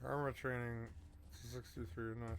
Armor training 63, nice.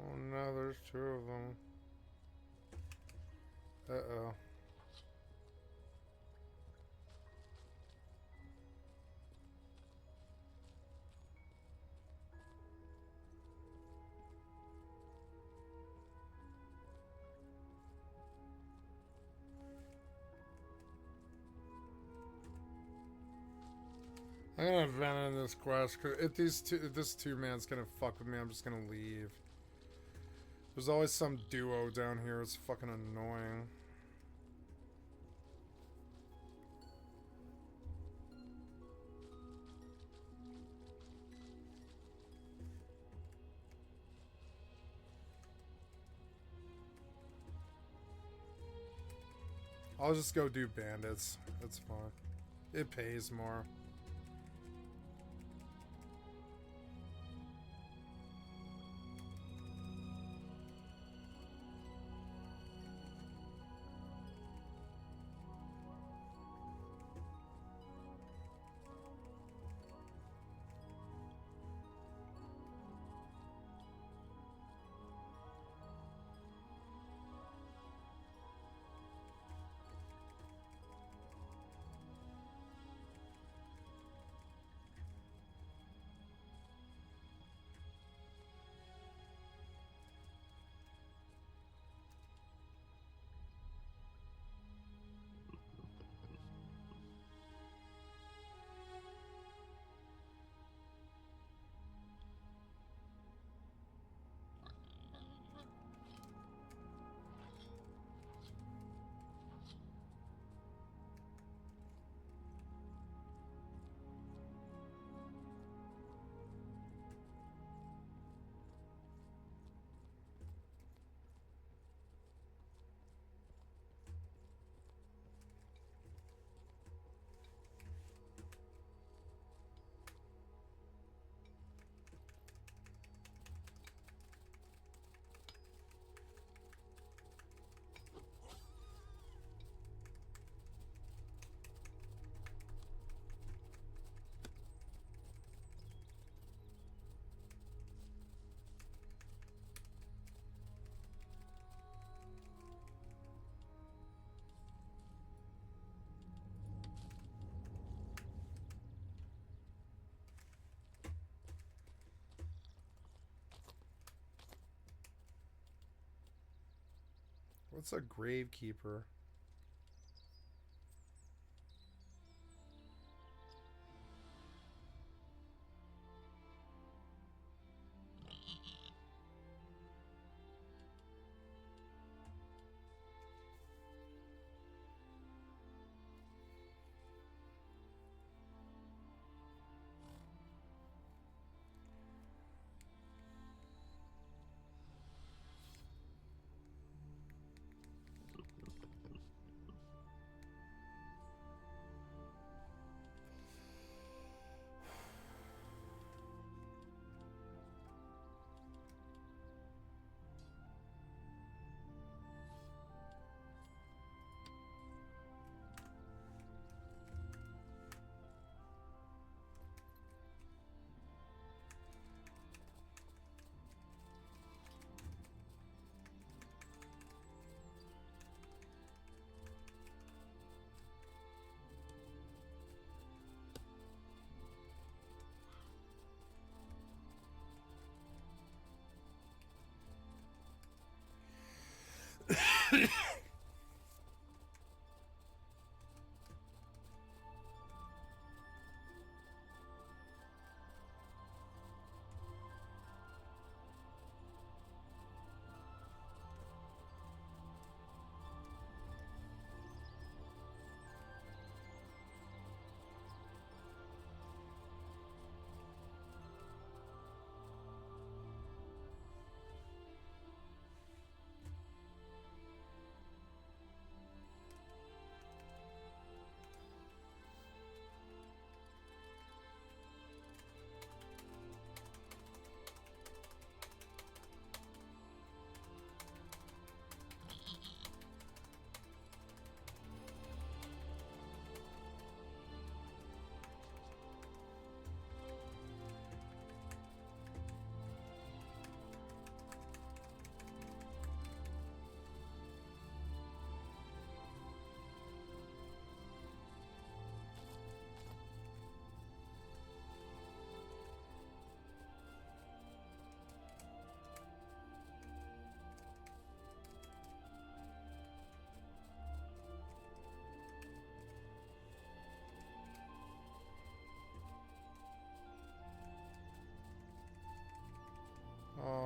Oh no, there's two of them. Uh-oh. I'm gonna abandon this quest, cause if this two man's gonna fuck with me, I'm just gonna leave. There's always some duo down here, it's fucking annoying. I'll just go do bandits, it's fine. It pays more. What's a gravekeeper?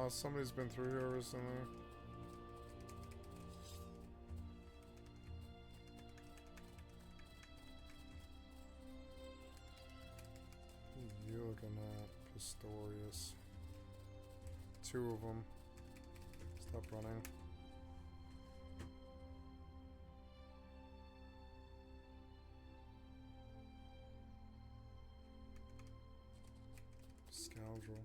Somebody's been through here recently. What are you looking at? Pistorius. 2 of them. Stop running. Scoundrel.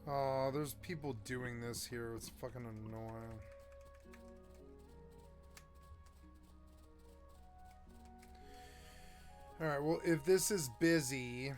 Oh, there's people doing this here. It's fucking annoying. Alright, well, if this is busy...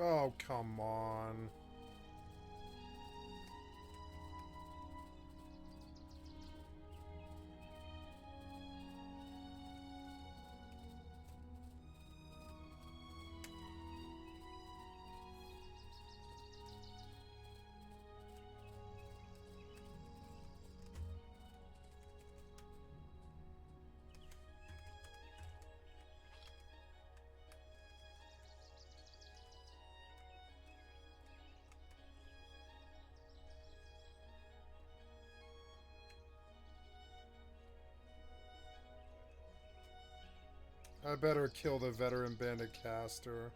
Oh, come on. I better kill the veteran bandit caster.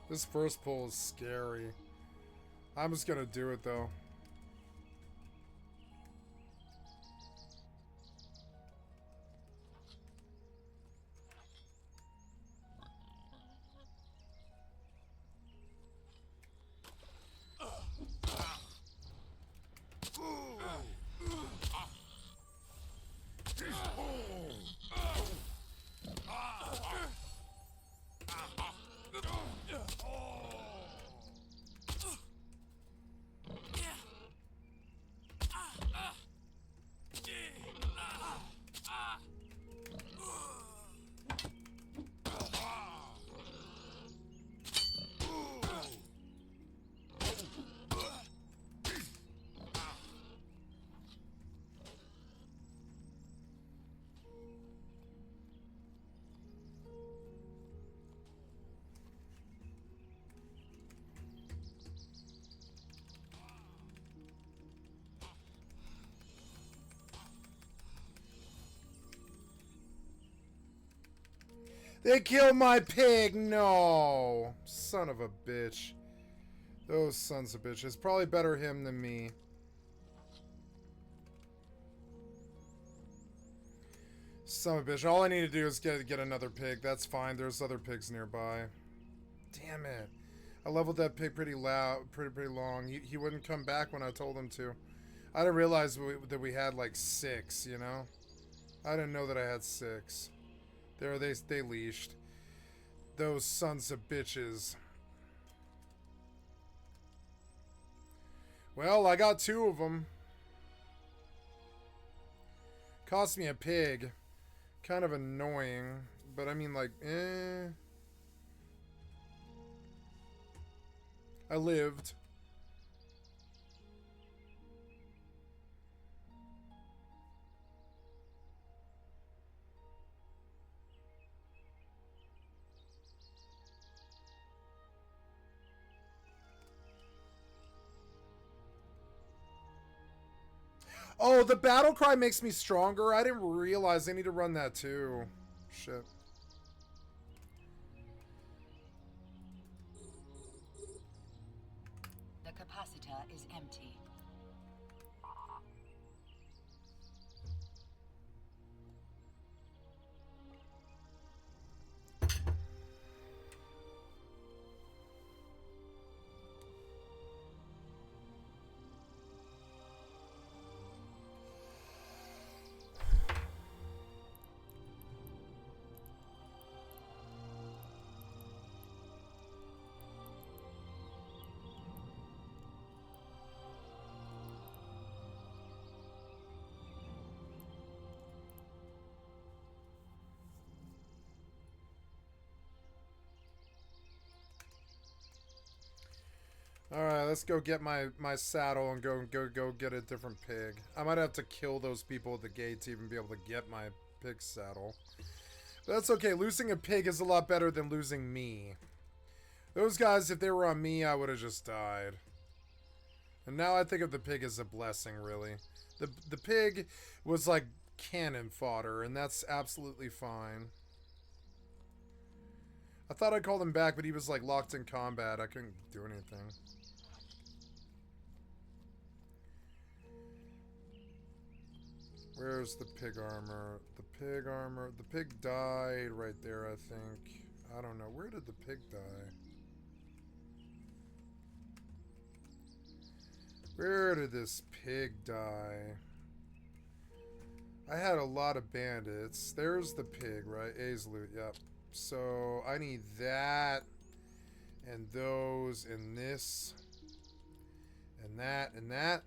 This first pull is scary. I'm just gonna do it though. They killed my pig! No! Son of a bitch. Those sons of bitches. Probably better him than me. Son of a bitch. All I need to do is get another pig. That's fine. There's other pigs nearby. Damn it. I leveled that pig pretty long. He wouldn't come back when I told him to. I didn't realize that we had like 6, you know? I didn't know that I had 6. They leashed. Those sons of bitches. Well, I got 2 of them. Cost me a pig. Kind of annoying. But I mean, like, I lived. Oh, the battle cry makes me stronger. I didn't realize I need to run that too. Shit. The capacitor is empty. Alright, let's go get my saddle and go get a different pig. I might have to kill those people at the gate to even be able to get my pig saddle. But that's okay. Losing a pig is a lot better than losing me. Those guys, if they were on me, I would have just died. And now I think of the pig as a blessing, really. The pig was like cannon fodder, and that's absolutely fine. I thought I called him back, but he was like locked in combat. I couldn't do anything. Where's the pig armor? The pig armor. The pig died right there, I think. I don't know. Where did the pig die? Where did this pig die? I had a lot of bandits. There's the pig, right? A's loot, yep. So I need that. And those, and this. And that, and that.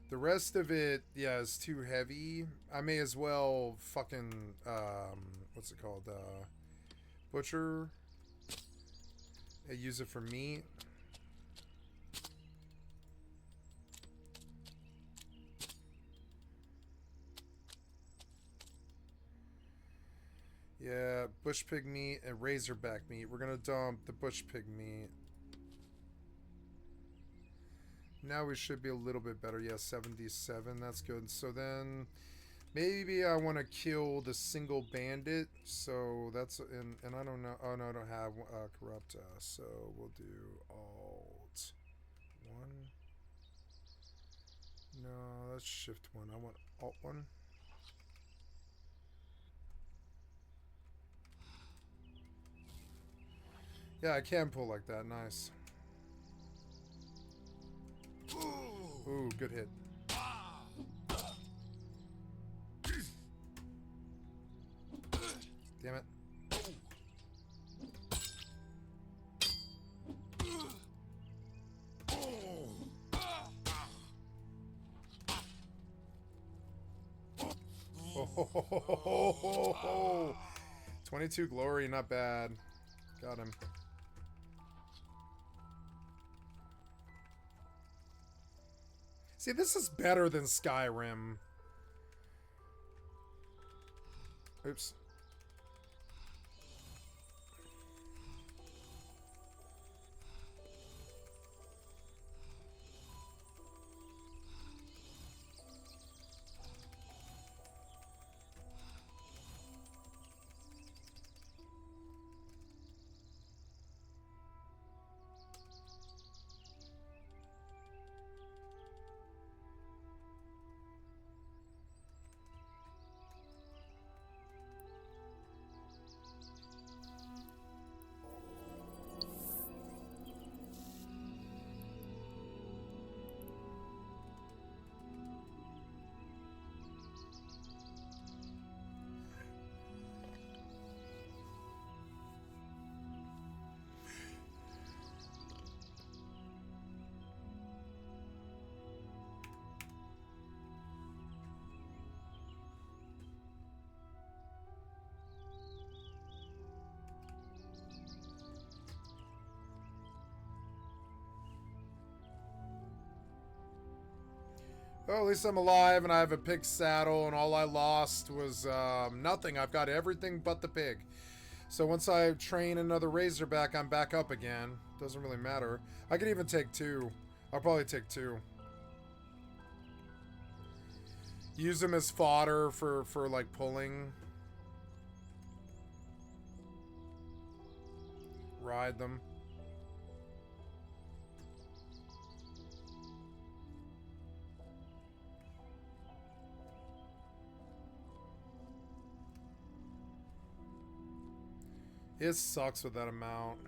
The rest of it, yeah, is too heavy. I may as well fucking, what's it called? Butcher. I use it for meat. Yeah, bush pig meat and razorback meat. We're gonna dump the bush pig meat. Now we should be a little bit better. Yeah, 77. That's good. So then maybe I want to kill the single bandit. So that's... And I don't know. Oh, no, I don't have corrupt. So we'll do alt 1. No, that's shift 1. I want alt 1. Yeah, I can pull like that. Nice. Ooh, good hit. Damn it. Oh, 22 glory, not bad. Got him. See, this is better than Skyrim. Oops. Oh, at least I'm alive and I have a pig saddle, and all I lost was nothing. I've got everything but the pig. So once I train another razorback, I'm back up again. Doesn't really matter. I could even take 2. I'll probably take 2. Use them as fodder for like pulling. Ride them. It sucks with that amount.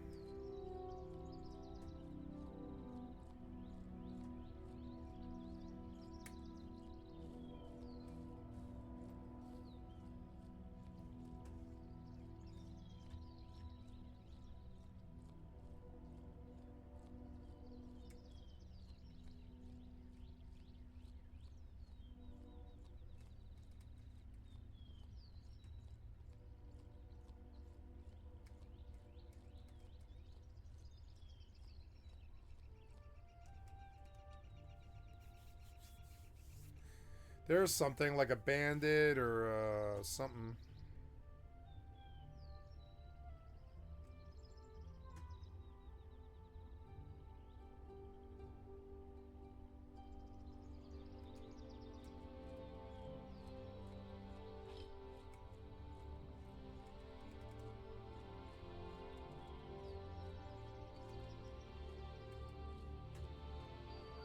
There's something like a bandit or something.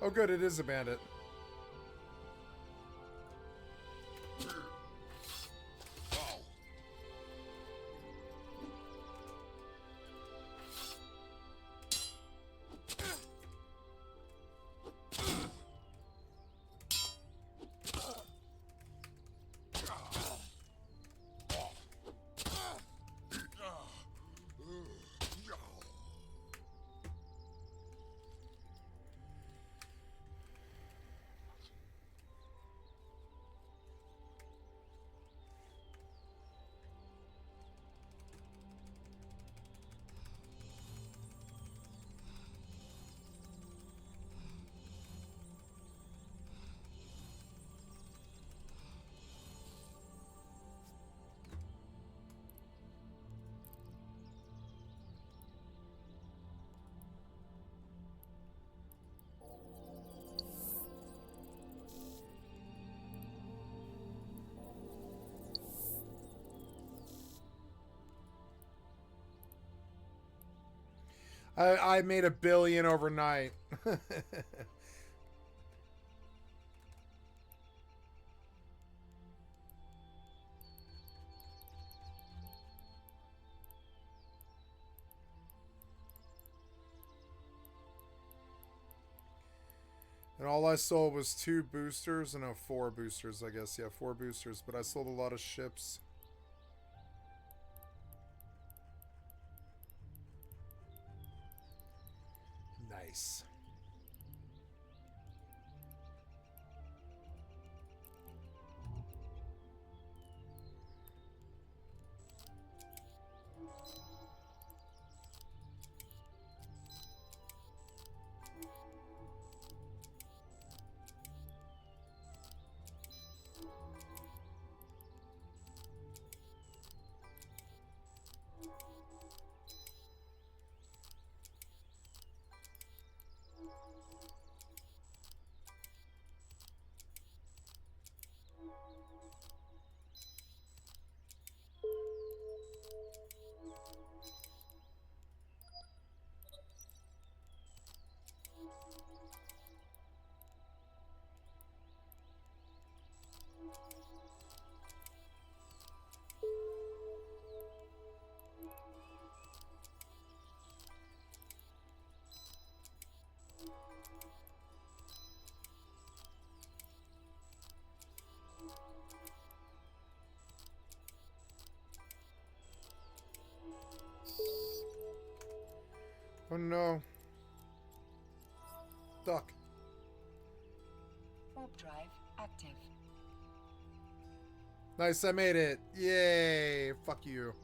Oh good, it is a bandit. I made $1 billion overnight. And all I sold was 2 boosters. No, 4 boosters, I guess. Yeah, 4 boosters. But I sold a lot of ships. Nice. Oh no. Duck. Warp drive active. Nice, I made it. Yay. Fuck you.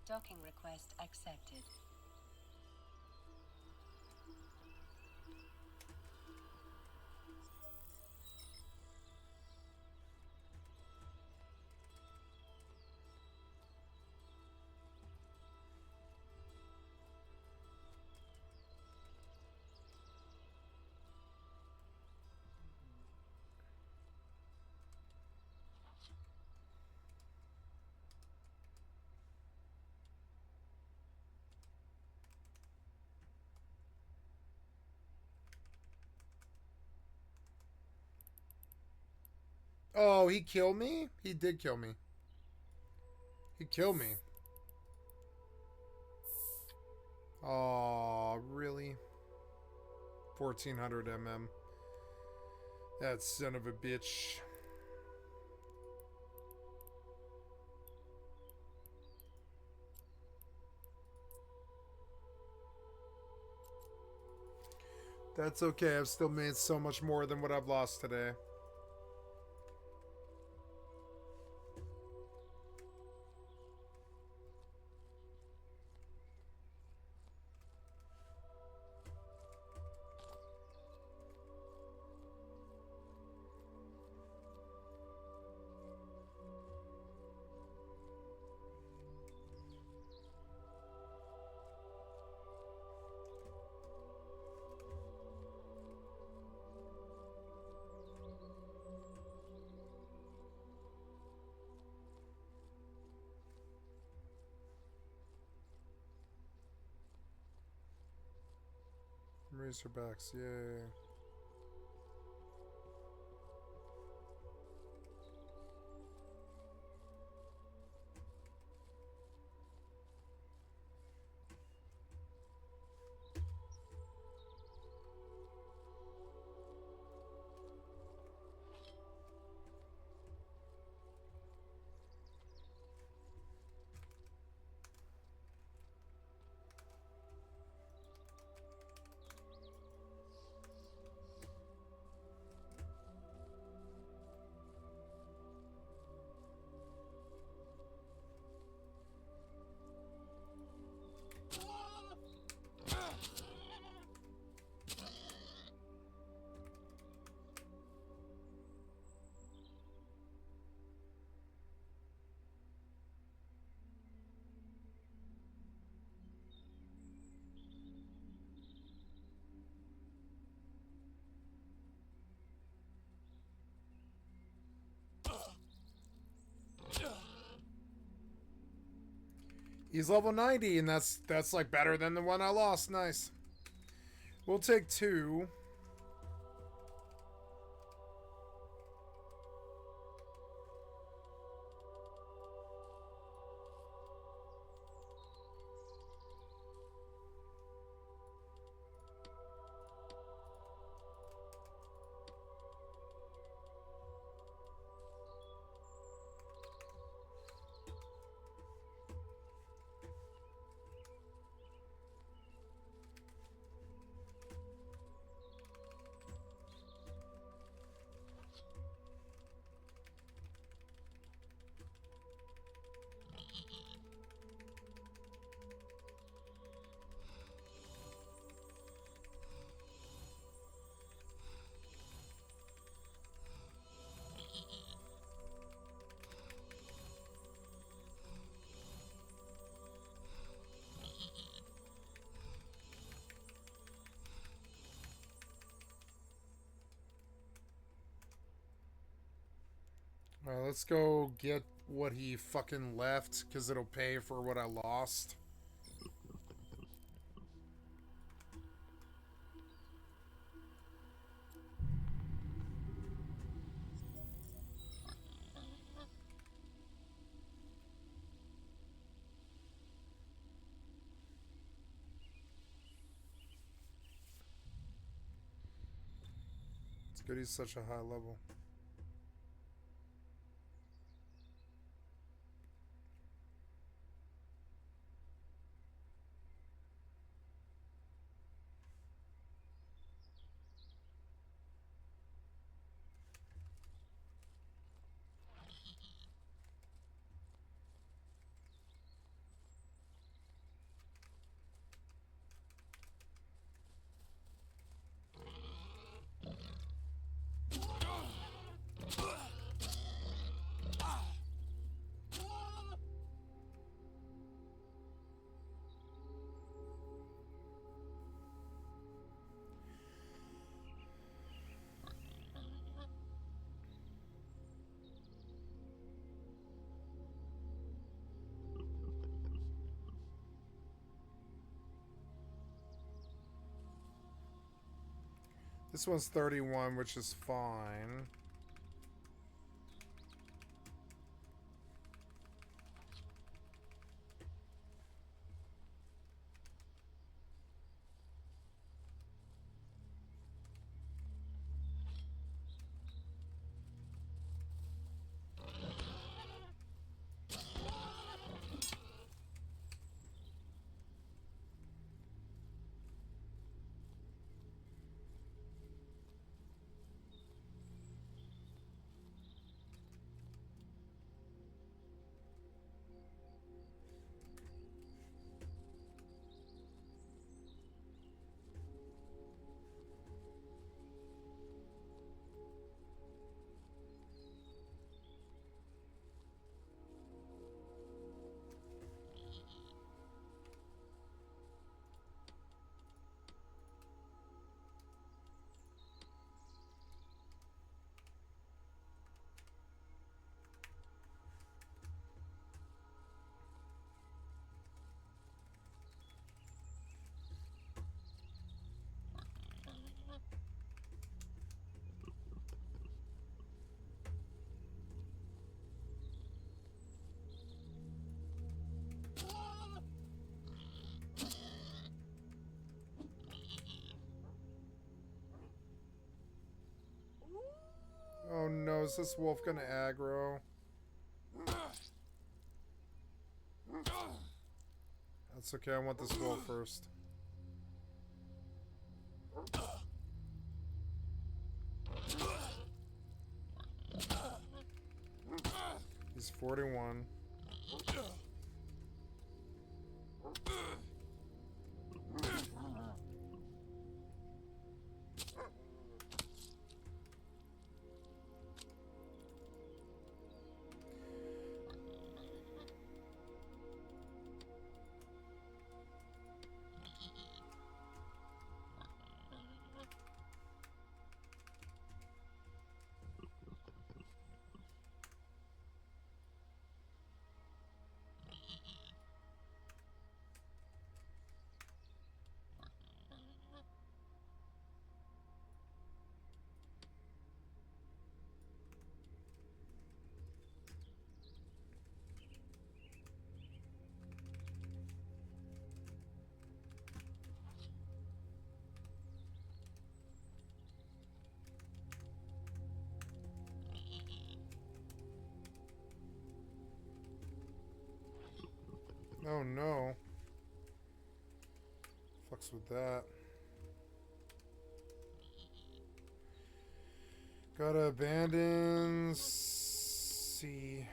Docking request accepted. Oh, he killed me? He did kill me. He killed me. Oh, really? 1400 mm. That son of a bitch. That's okay. I've still made so much more than what I've lost today. Razorbacks, yay. He's level 90, and that's like better than the one I lost. Nice. We'll take 2. Alright, let's go get what he fucking left, because it'll pay for what I lost. It's good he's such a high level. This one's 31, which is fine. Oh no, is this wolf gonna aggro? That's okay, I want this wolf first. He's 41. Oh no. Fucks with that. Gotta abandon C.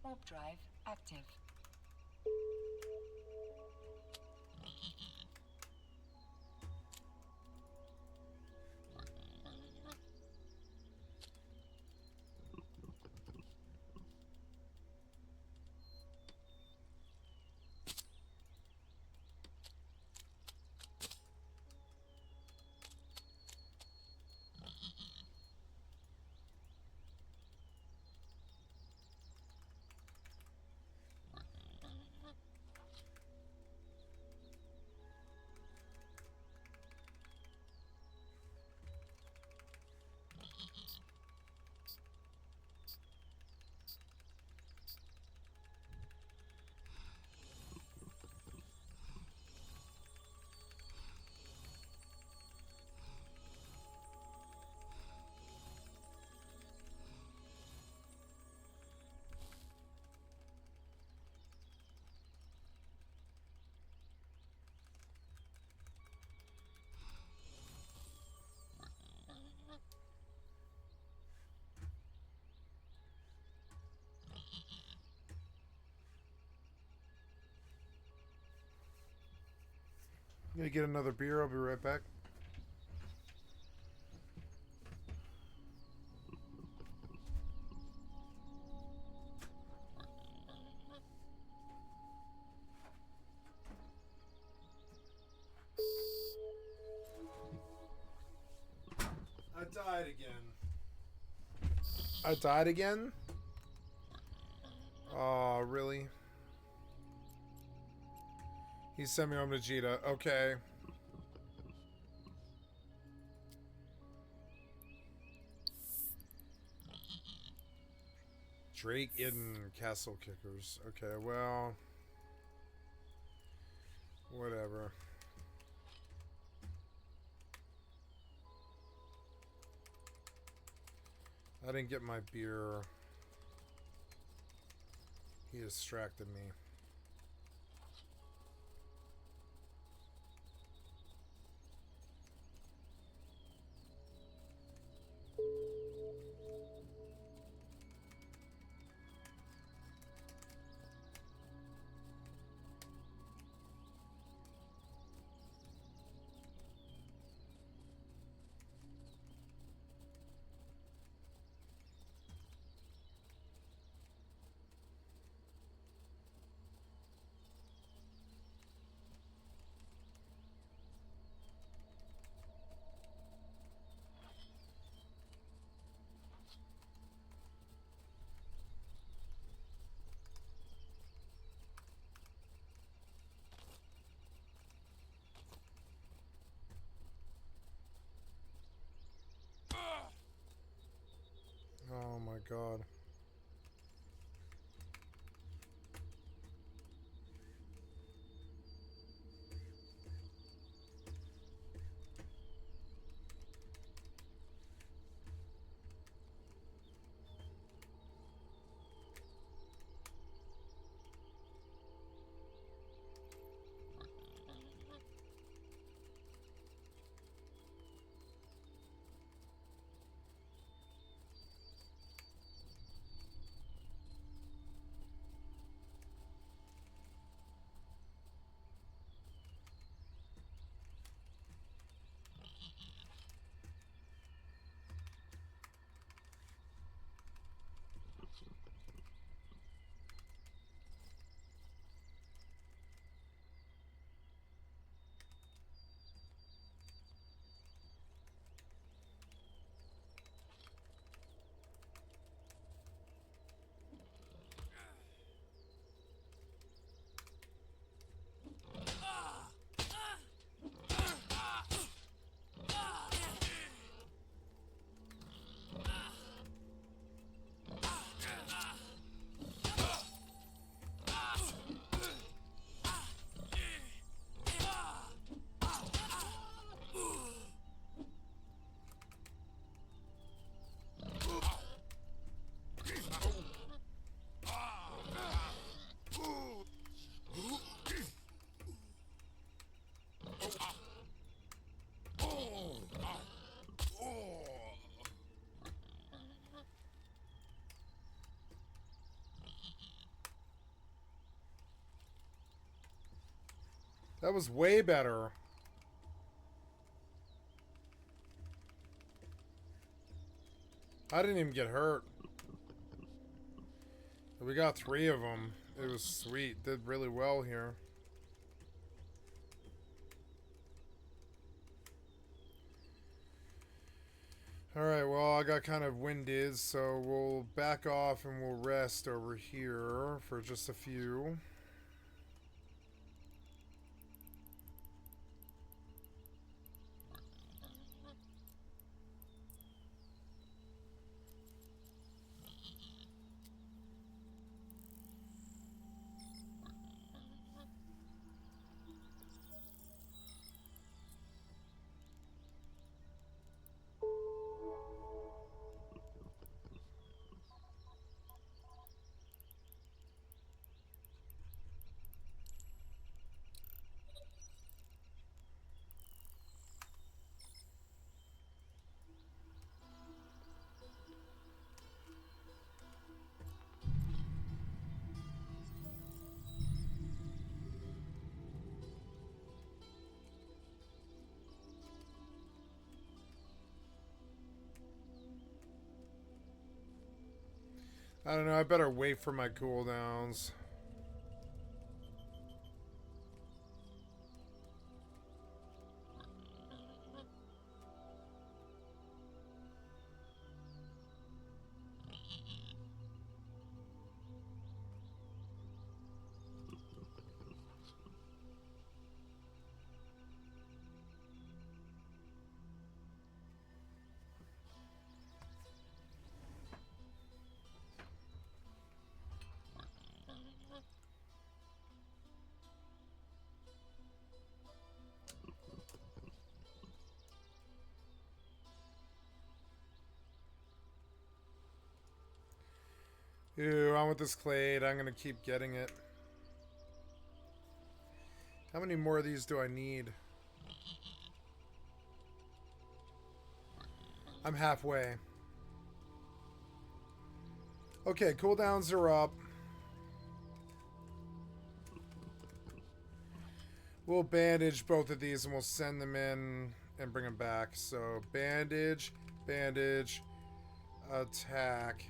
Warp drive active. I'm gonna get another beer. I'll be right back. I died again. I died again? Oh, really? He sent me home to Jita. Okay. Drake Eden Castle Kickers. Okay, well... whatever. I didn't get my beer. He distracted me. Oh my god. That was way better. I didn't even get hurt. We got 3 of them. It was sweet. Did really well here. Alright, well, I got kind of winded, so we'll back off and we'll rest over here for just a few. I don't know, I better wait for my cooldowns. Ew, I want this clade. I'm gonna keep getting it. How many more of these do I need? I'm halfway. Okay, cooldowns are up. We'll bandage both of these and we'll send them in and bring them back. So, bandage, bandage, attack.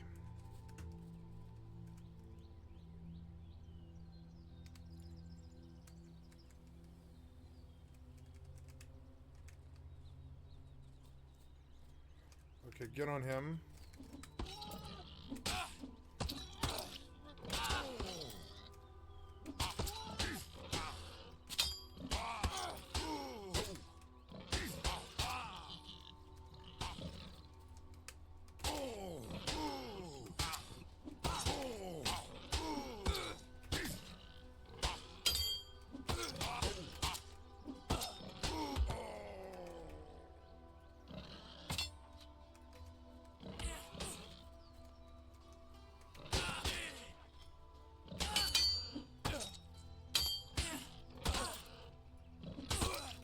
Okay, get on him.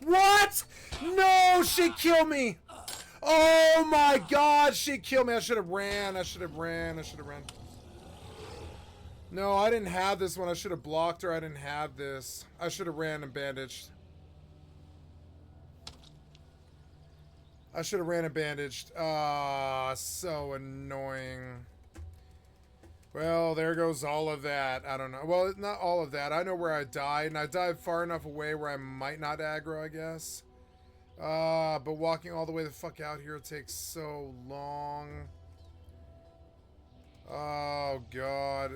What? No, she killed me. Oh my god, she killed me. I should have ran. I should have ran. I should have ran. No, I didn't have this one. I should have blocked her. I didn't have this. I should have ran and bandaged. I should have ran and bandaged. Ah, so annoying. Well, there goes all of that. I don't know. Well, not all of that. I know where I died, and I died far enough away where I might not aggro, I guess. But walking all the way the fuck out here takes so long. Oh, God.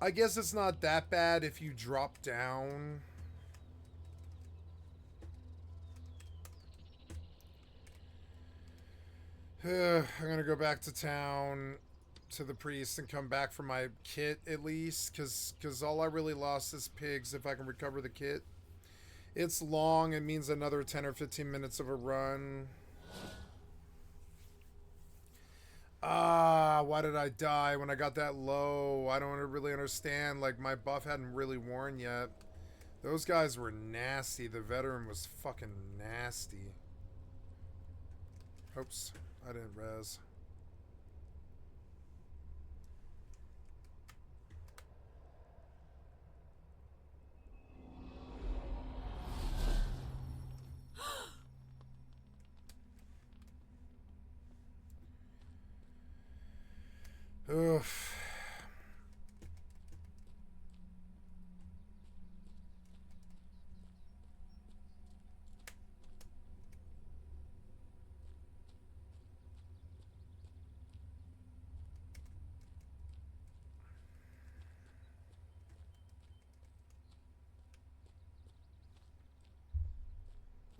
I guess it's not that bad if you drop down. I'm gonna go back to town to the priest and come back for my kit at least, because all I really lost is pigs. If I can recover the kit, it's long. It means another 10 or 15 minutes of a run. Why did I die when I got that low? I don't really understand. Like, my buff hadn't really worn yet. Those guys were nasty. The veteran was fucking nasty. Oops, I didn't res. Oof.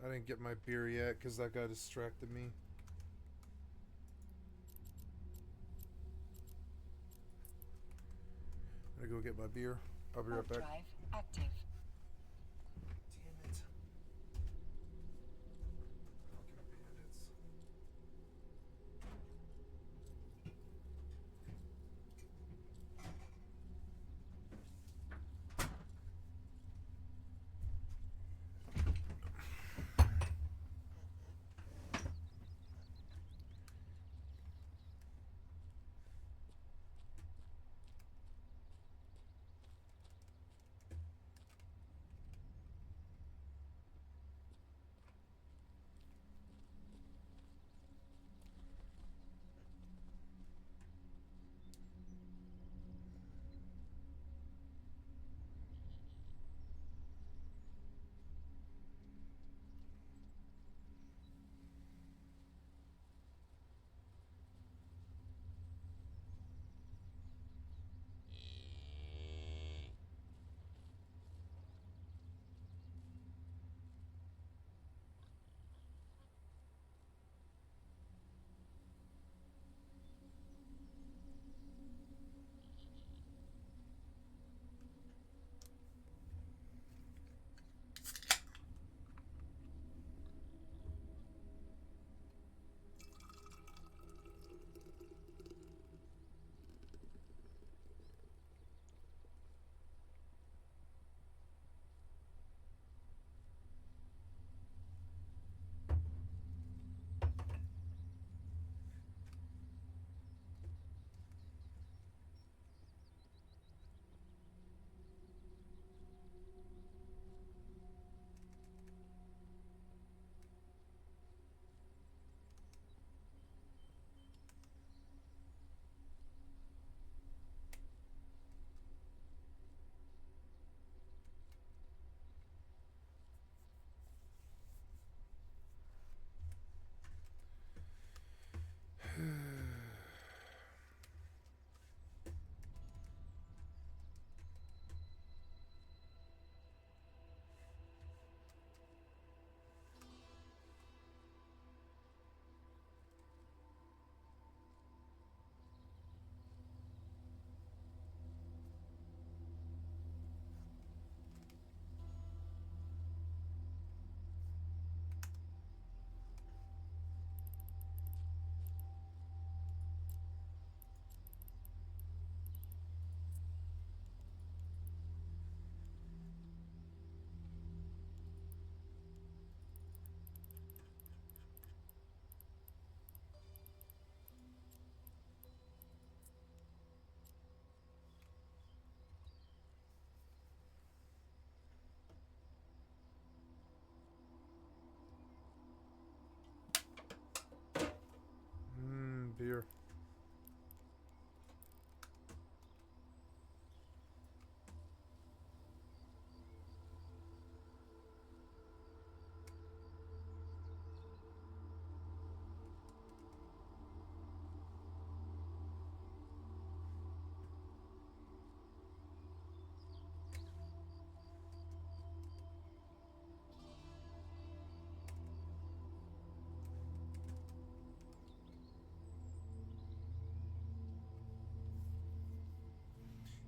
I didn't get my beer yet because that guy distracted me. I'm gonna go get my beer. I'll be right back. Drive active. Damn it. Fucking bandits.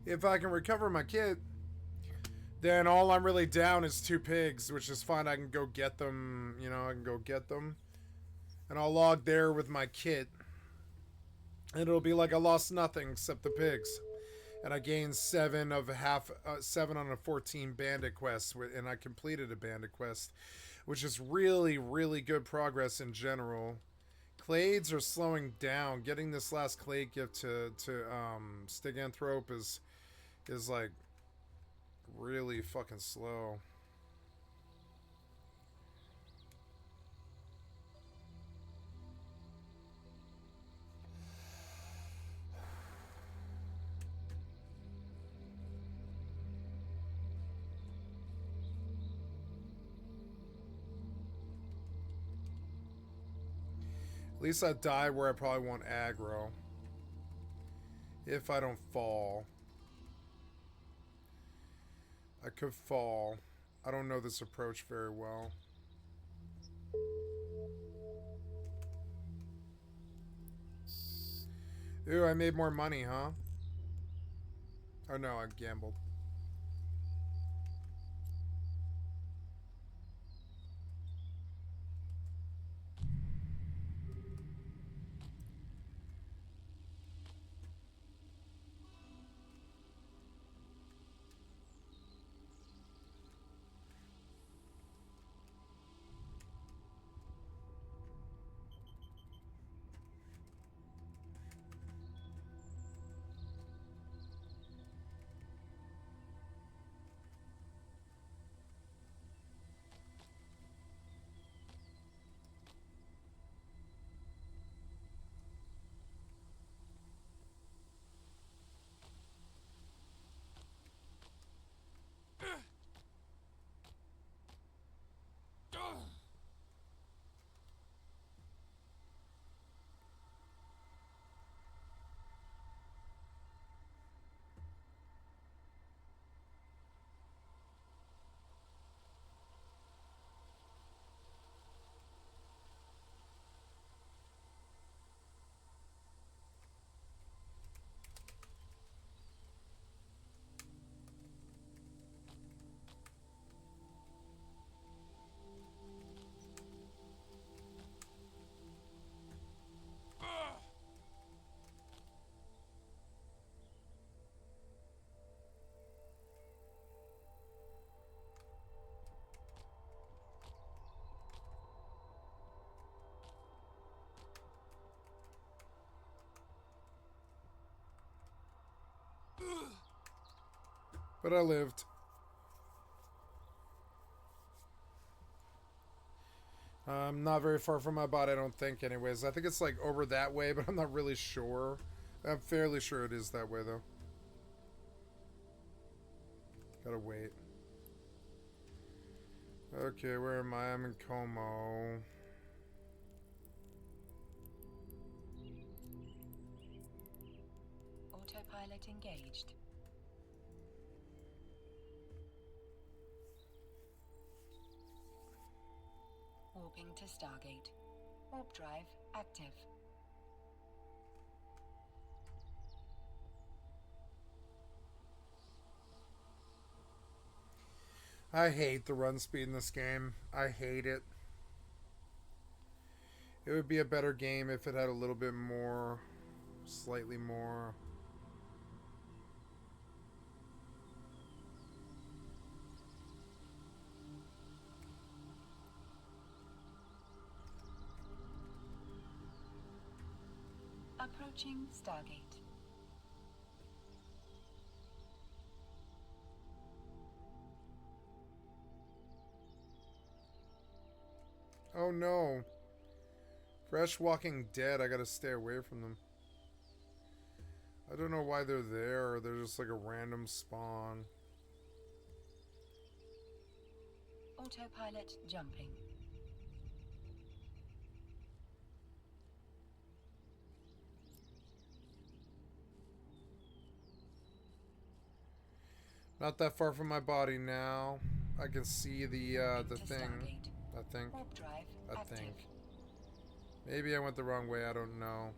If I can recover my kit, then all I'm really down is 2 pigs, which is fine. I can go get them, you know, I can go get them. And I'll log there with my kit. And it'll be like I lost nothing except the pigs. And I gained 7 of half, 7 on a 14 bandit quest, and I completed a bandit quest, which is really, really good progress in general. Clades are slowing down. Getting this last clade gift to Stiganthrope is like really fucking slow. At least I die where I probably won't aggro. If I don't fall. I could fall. I don't know this approach very well. Ooh, I made more money, huh? Oh no, I gambled. But I lived. Not very far from my body, I don't think, anyways. I think it's like over that way, but I'm not really sure. I'm fairly sure it is that way, though. Gotta wait. Okay, where am I? I'm in Como. Autopilot engaged. Warping to Stargate. Warp drive active. I hate the run speed in this game. I hate it. It would be a better game if it had a little bit more, slightly more. Approaching Stargate. Oh no. Fresh Walking Dead, I gotta stay away from them. I don't know why they're there, or they're just like a random spawn. Autopilot jumping. Not that far from my body now. I can see the thing. Stargate. I think. Warp drive I active. think. Maybe I went the wrong way, I don't know.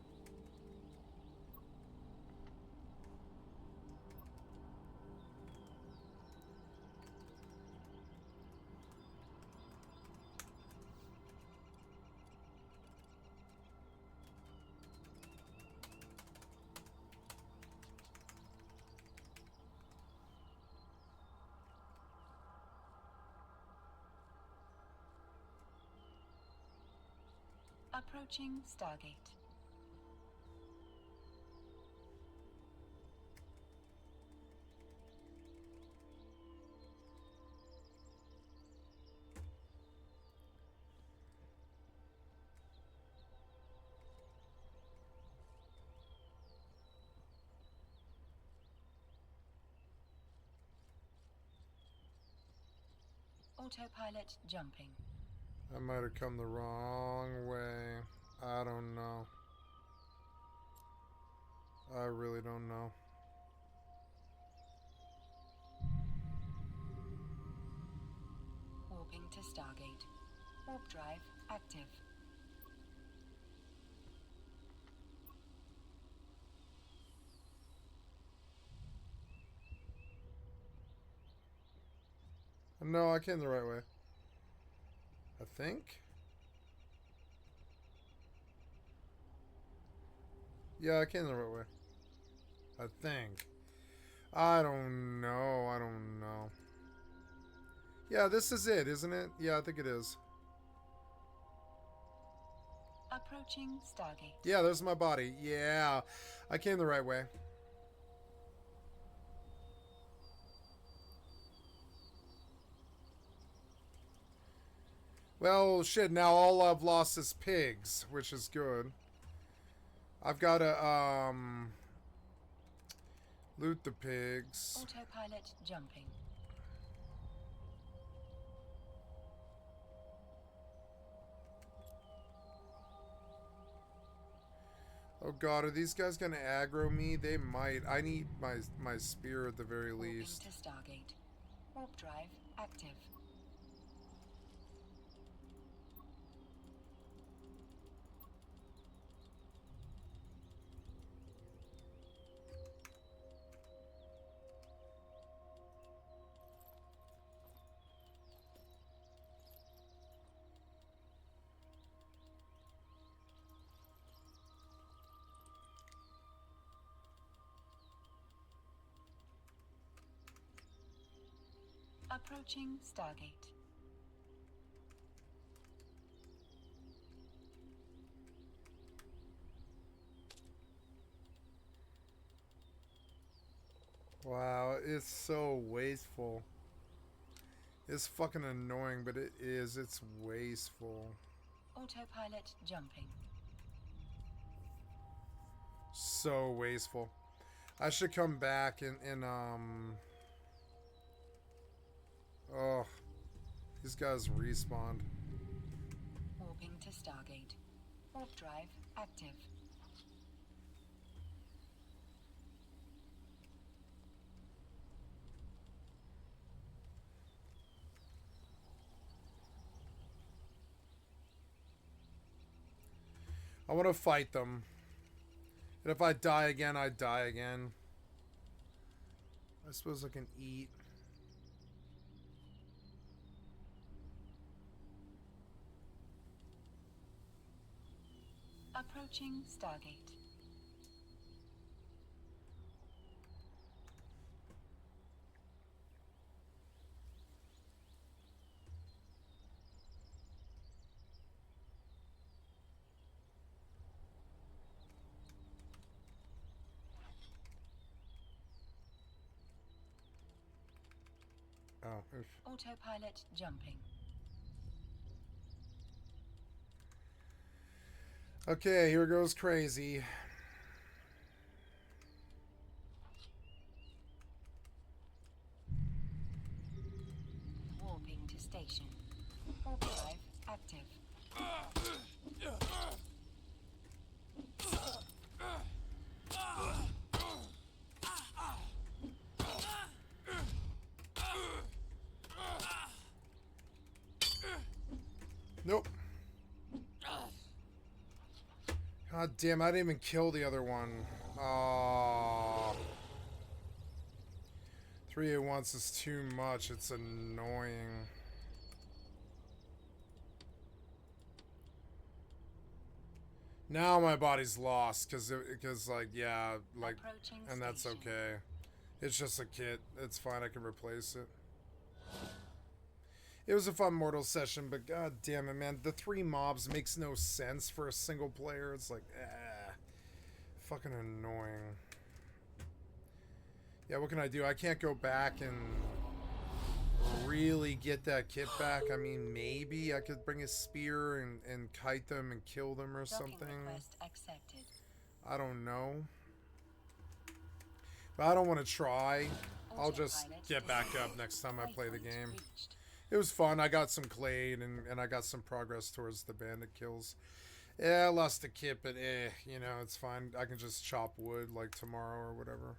Approaching Stargate. Autopilot jumping. I might have come the wrong way. I don't know. I really don't know. Warping to Stargate. Warp drive active. No, I came the right way. I think? Yeah, I came the right way. I think. I don't know. I don't know. Yeah, this is it, isn't it? Yeah, I think it is. Approaching Stargate. Yeah, there's my body. Yeah, I came the right way. Well, shit, now all I've lost is pigs, which is good. I've got to, loot the pigs. Autopilot jumping. Oh god, are these guys gonna aggro me? They might. I need my spear at the very least. Warping to Stargate. Warp drive active. Approaching Stargate. Wow, it's so wasteful. It's fucking annoying, but it is. It's wasteful. Autopilot jumping. So wasteful. I should come back and oh, these guys respawned. Warping to Stargate. Warp drive active. I want to fight them. And if I die again, I die again. I suppose I can eat. Approaching Stargate. Oh, oof. Autopilot jumping. Okay, here goes crazy. Warping to station. Warp drive active. Nope. God damn, I didn't even kill the other one. Aww. 3 at once is too much. It's annoying. Now my body's lost because like, yeah, like, and that's okay. It's just a kit. It's fine. I can replace it. It was a fun Mortal session, but god damn it, man. The 3 mobs makes no sense for a single player. It's like, fucking annoying. Yeah, what can I do? I can't go back and really get that kit back. I mean, maybe I could bring a spear and kite them and kill them or something. Request accepted. I don't know. But I don't want to try. I'll just get back up next time I play the game. It was fun. I got some clay and I got some progress towards the bandit kills. Yeah, I lost the kit, but you know, it's fine. I can just chop wood like tomorrow or whatever.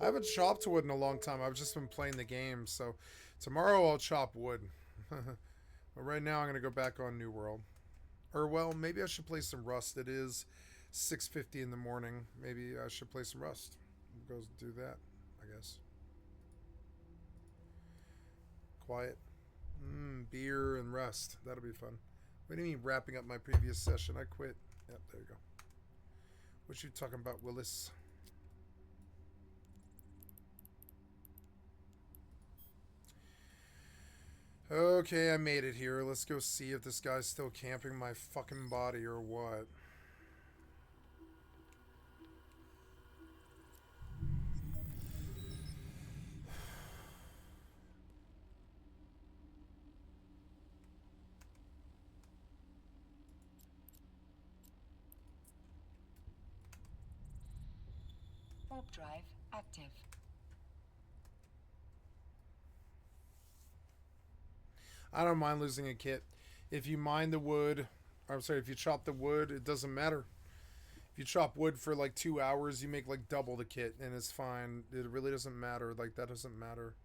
I haven't chopped wood in a long time. I've just been playing the game, so tomorrow I'll chop wood. But right now I'm going to go back on New World. Or, well, maybe I should play some Rust. It is 6:50 in the morning. Maybe I should play some Rust. Go do that, I guess. Quiet. Beer and Rust. That'll be fun. What do you mean wrapping up my previous session? I quit. Yep, there you go. What you talking about, Willis? Okay, I made it here. Let's go see if this guy's still camping my fucking body or what. Warp drive active. I don't mind losing a kit. If you mine the wood, I'm sorry, if you chop the wood, it doesn't matter. If you chop wood for like 2 hours, you make like double the kit, and it's fine. It really doesn't matter. Like, that doesn't matter.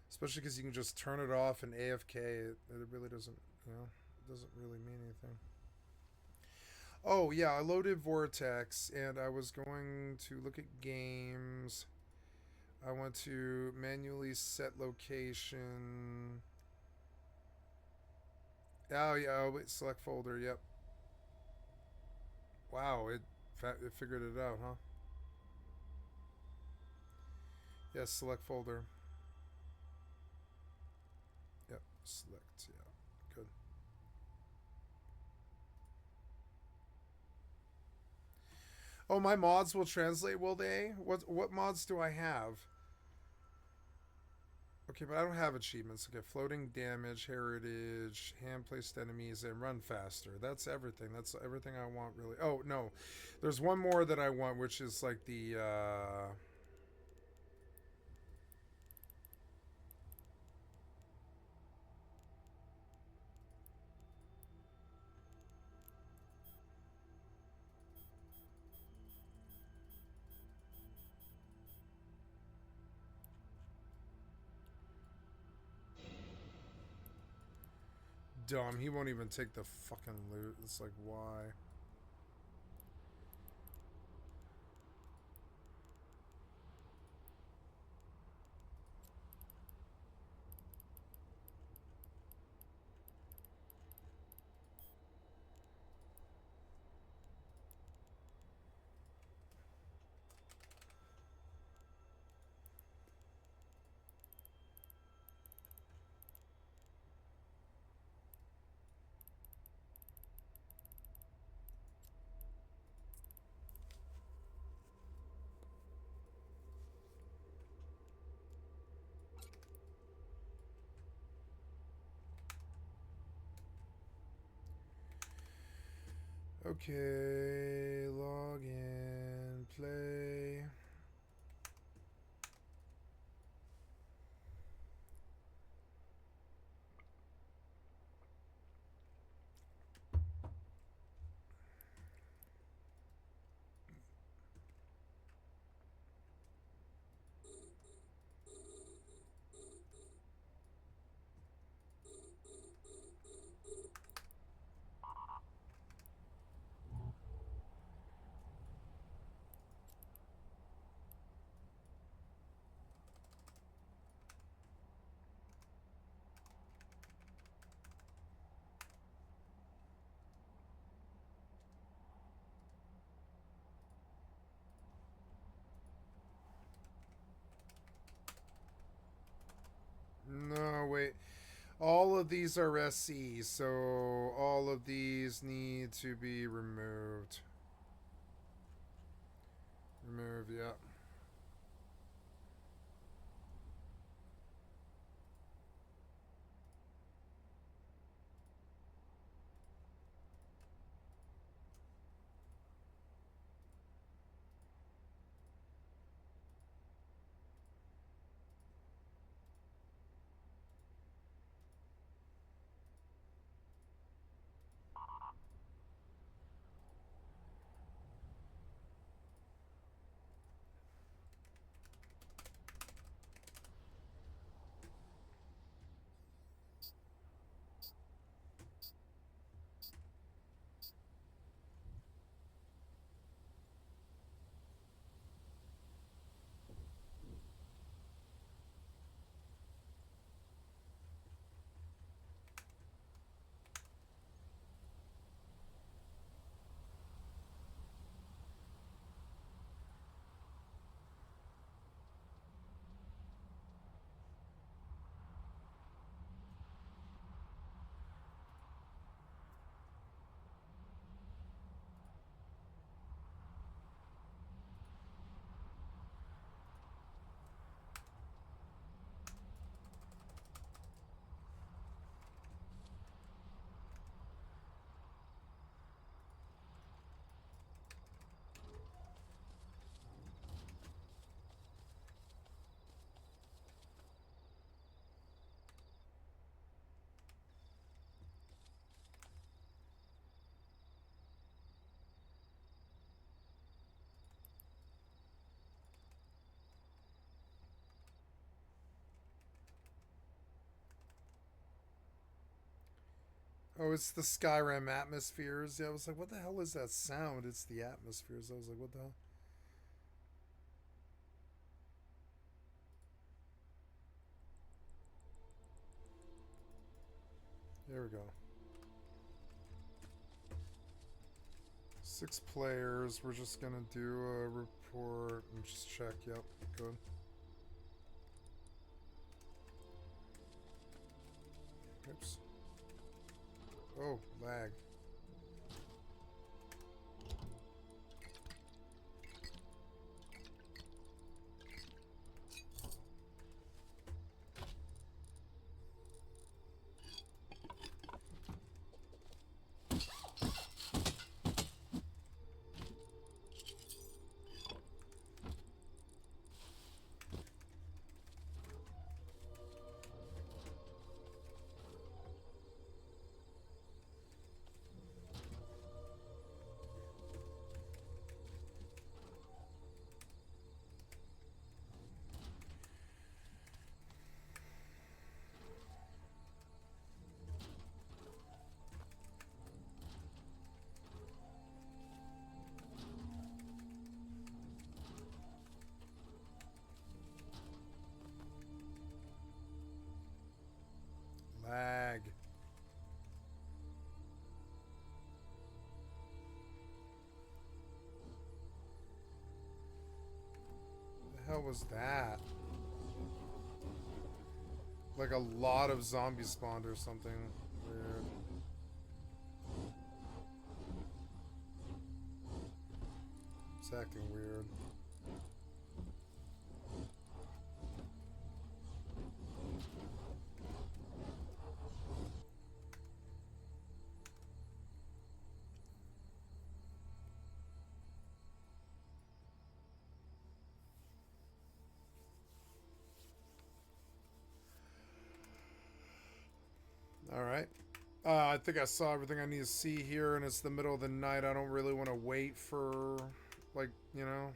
Especially because you can just turn it off and AFK. It really doesn't, you know, it doesn't really mean anything. Oh, yeah, I loaded Vortex, and I was going to look at games. I want to manually set location. Oh, yeah, oh, wait, select folder, yep. Wow, it figured it out, huh? Yes, select folder. Yep, select, yeah, good. Oh, my mods will translate, will they? What mods do I have? Okay, but I don't have achievements. Okay, floating damage, heritage, hand-placed enemies, and run faster. That's everything. That's everything I want, really. Oh, no. There's one more that I want, which is like the, dumb. He won't even take the fucking loot. It's like, why? Okay, log in, play. No, wait. All of these are SE, so all of these need to be removed. Remove, yeah. Oh, it's the Skyrim atmospheres. Yeah, I was like, what the hell is that sound? It's the atmospheres. I was like, what the hell? There we go. 6 players. We're just gonna do a report and just check. Yep, good. Oops. Oh, lag. Lag. The hell was that? Like a lot of zombies spawned or something weird. It's acting weird. Alright. I think I saw everything I need to see here, and it's the middle of the night. I don't really want to wait for, like, you know.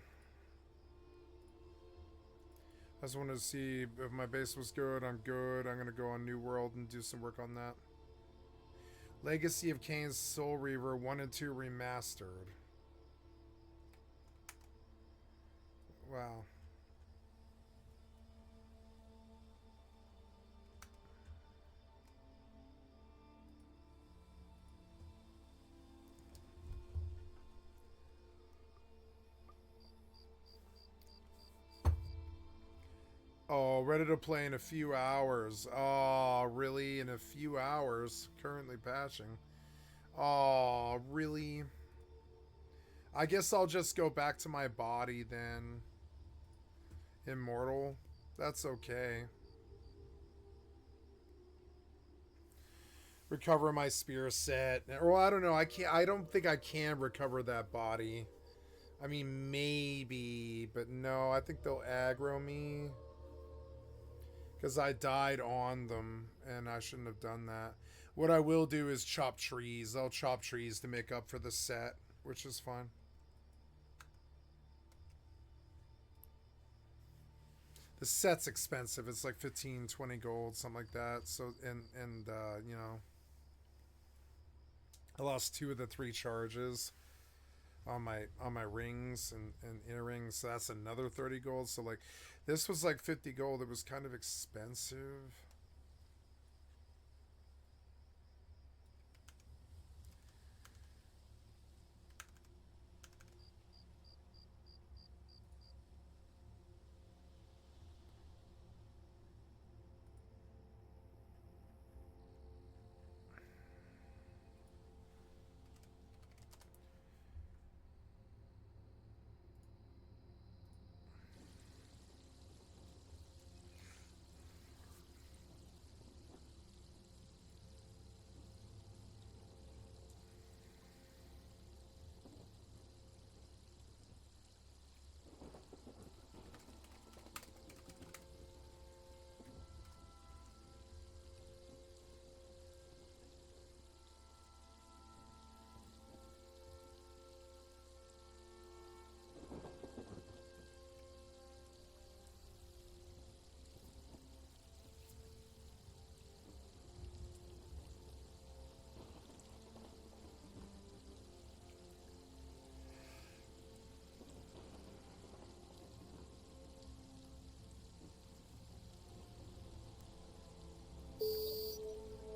I just wanted to see if my base was good. I'm good. I'm going to go on New World and do some work on that. Legacy of Kain's Soul Reaver 1 and 2 remastered. Wow. Oh, ready to play in a few hours. Oh, really? In a few hours? Currently patching. Oh, really? I guess I'll just go back to my body then. Immortal? That's okay. Recover my spear set. Or I don't know. I don't think I can recover that body. I mean, maybe, but no. I think they'll aggro me. Because I died on them, and I shouldn't have done that. What I will do is chop trees. I'll chop trees to make up for the set, which is fine. The set's expensive. It's like 15, 20 gold, something like that. So, and you know, I lost 2 of the 3 charges on my rings and earrings. So that's another 30 gold. So like, this was like 50 gold. It was kind of expensive.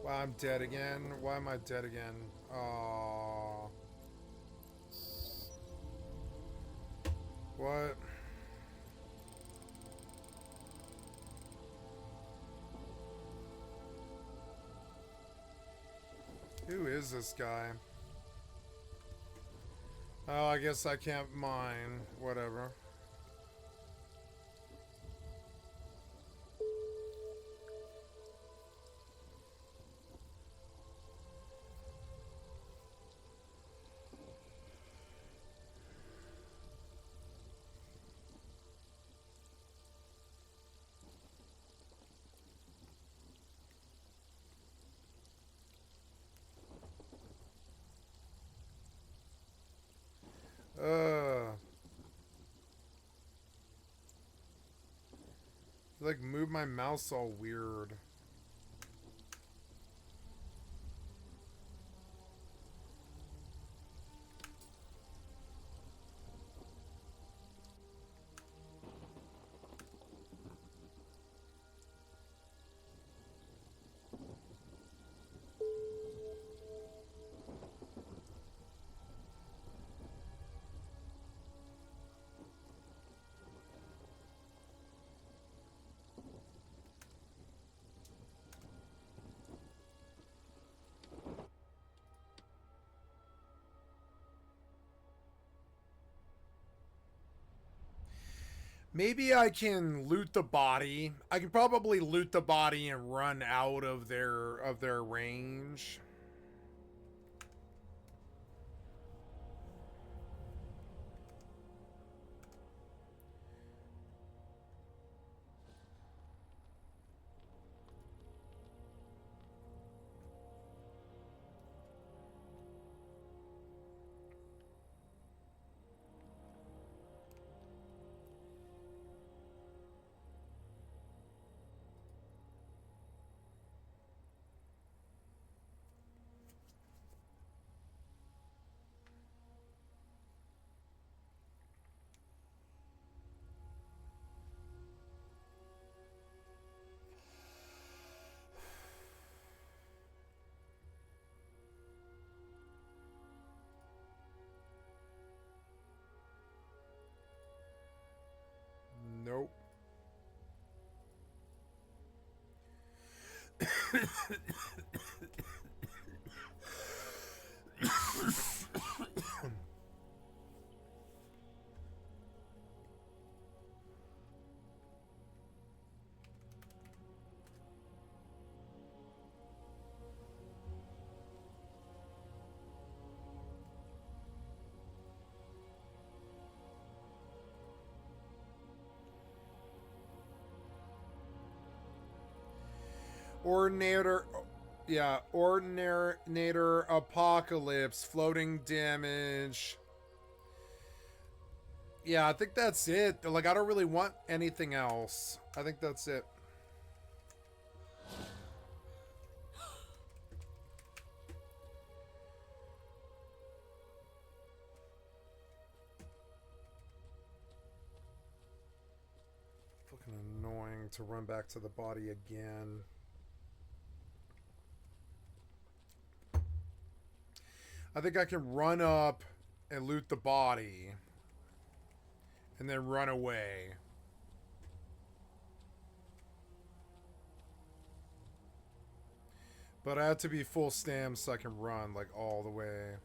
Wow, I'm dead again. Why am I dead again? Oh. What? Who is this guy? Oh, I guess I can't mine. Whatever. Like, move my mouse all weird. Maybe I can loot the body. I can probably loot the body and run out of their range. Ordinator, yeah, Ordinator Apocalypse, floating damage. Yeah, I think that's it. Like, I don't really want anything else. I think that's it. Fucking annoying to run back to the body again. I think I can run up and loot the body. And then run away. But I have to be full stam so I can run, like, all the way.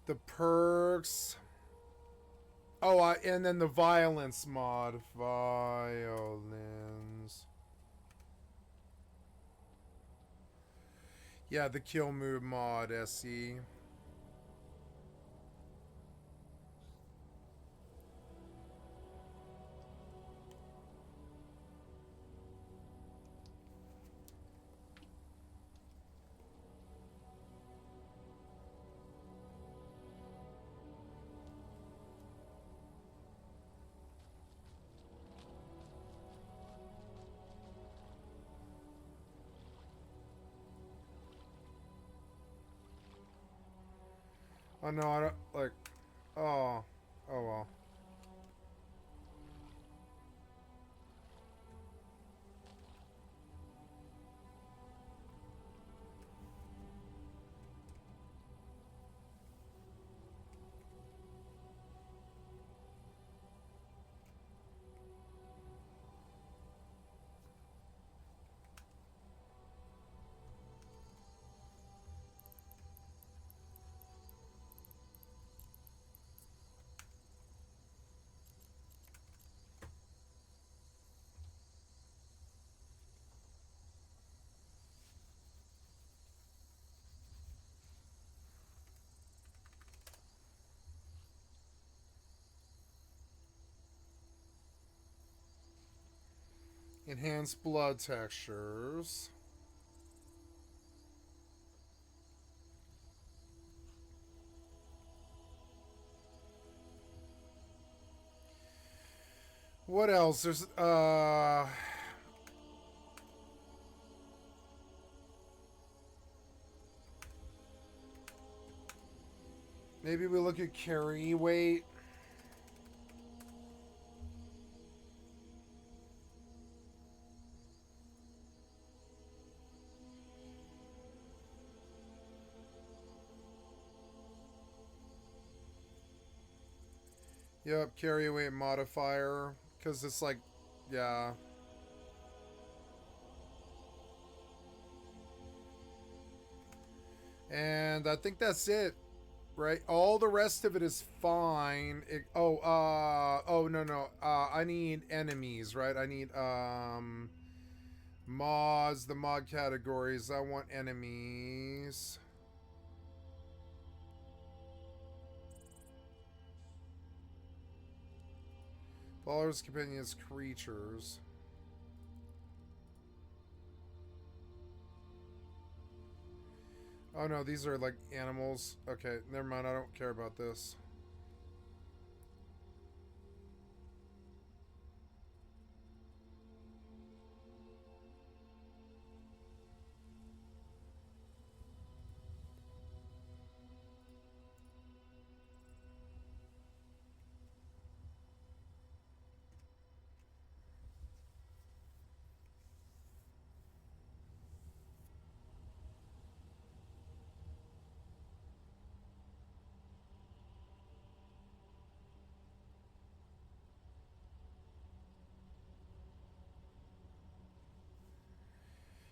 The perks. Oh, and then the violence mod. Violence. Yeah, the kill move mod, SE. Oh no, I don't, like, oh well. Enhanced blood textures. What else? There's, maybe we look at carry weight. Yep, carry weight modifier. Because it's like, yeah. And I think that's it. Right? All the rest of it is fine. Oh, no. I need enemies, right? I need, mods, the mod categories. I want enemies. Followers, companions, creatures. Oh no, these are like animals. Okay, never mind. I don't care about this.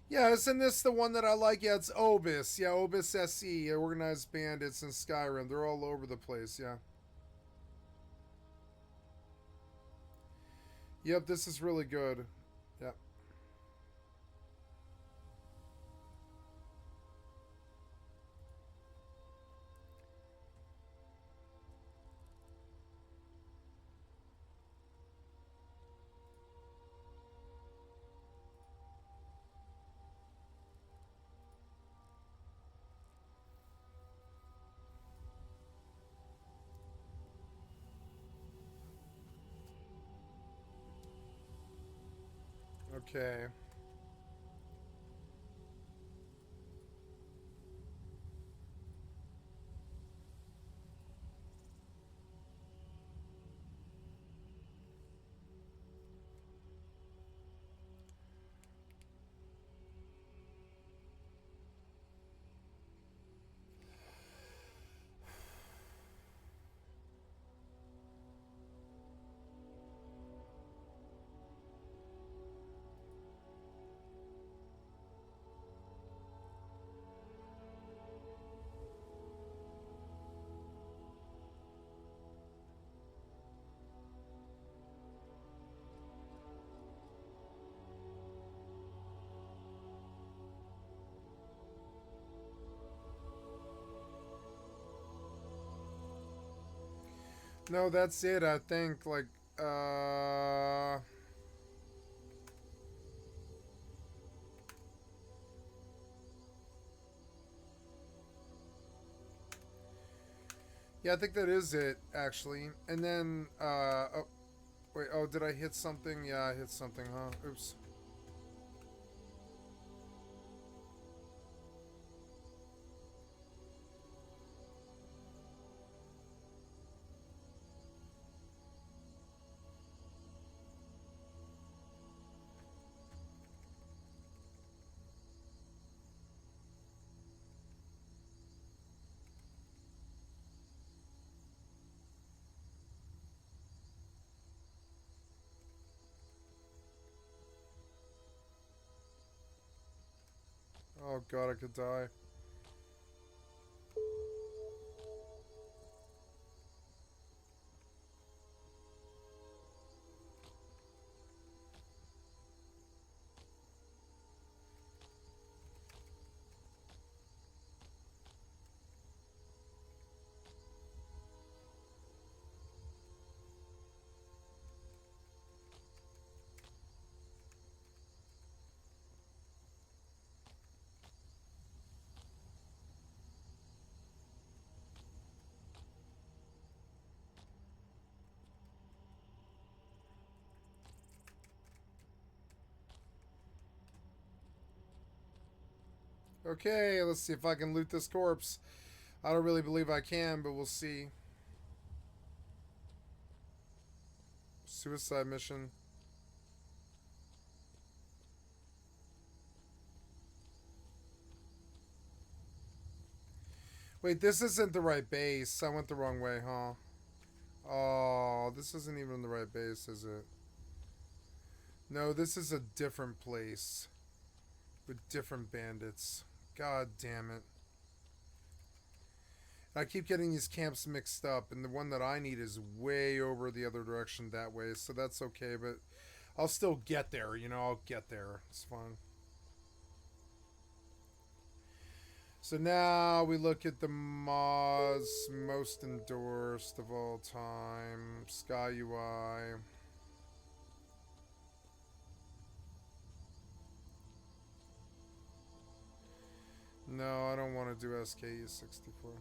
Yeah, isn't this the one that I like? Yeah, it's Obis. Yeah, Obis SE, Organized Bandits in Skyrim. They're all over the place, yeah. Yep, this is really good. Yep. Okay. No, that's it, I think. Like, yeah, I think that is it, actually. And then, oh, wait, oh, did I hit something? Yeah, I hit something, huh? Oops. Oh, God, I could die. Okay, let's see if I can loot this corpse. I don't really believe I can, but we'll see. Suicide mission. Wait, this isn't the right base. I went the wrong way, huh? Oh, this isn't even the right base, is it? No, this is a different place with different bandits. God damn it. I keep getting these camps mixed up, and the one that I need is way over the other direction that way, so that's okay, but I'll still get there, you know, I'll get there. It's fine. So now we look at the Moz most endorsed of all time, Sky UI. No, I don't want to do SKU64.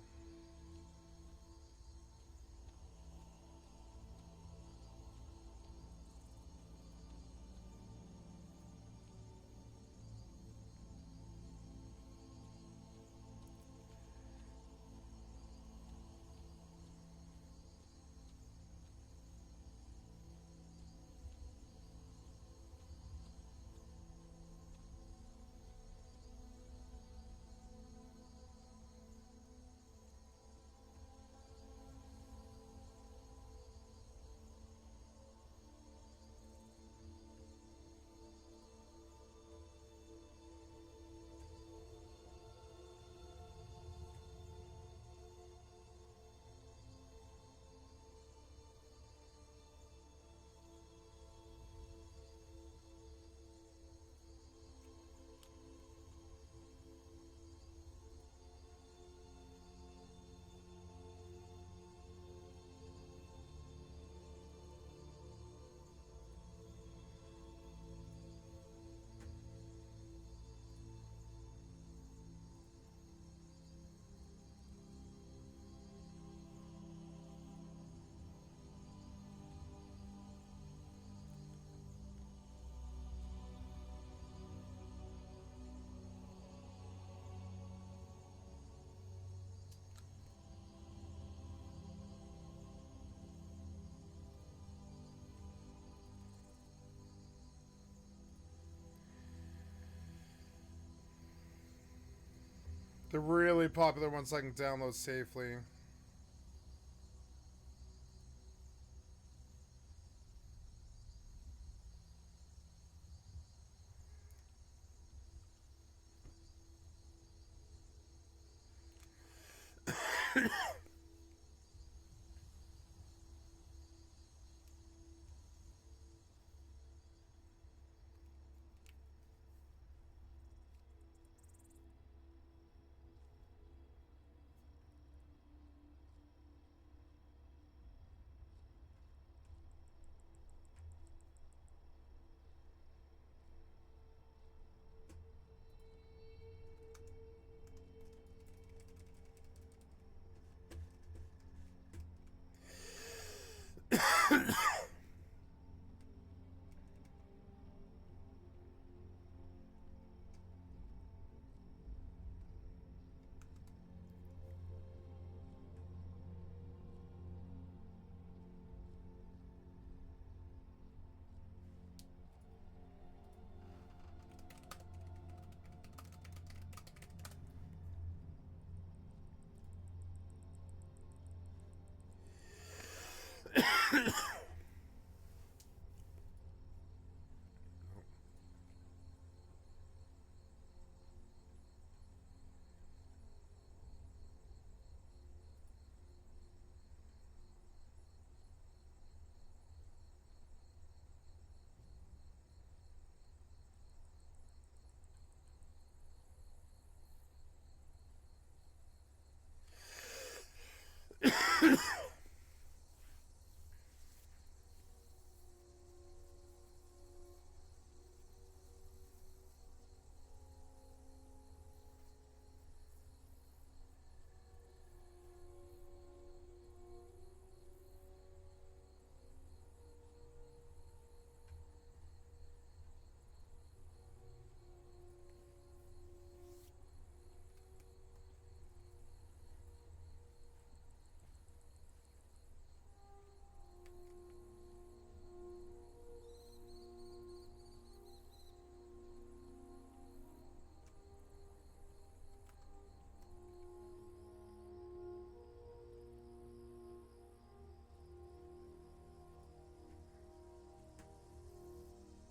The really popular ones I can download safely.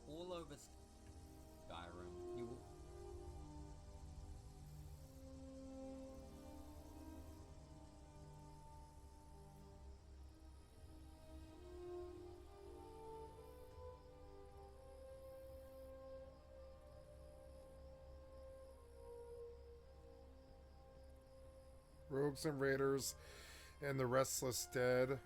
All over Skyrim, you will... Rogues and Raiders and the Restless Dead.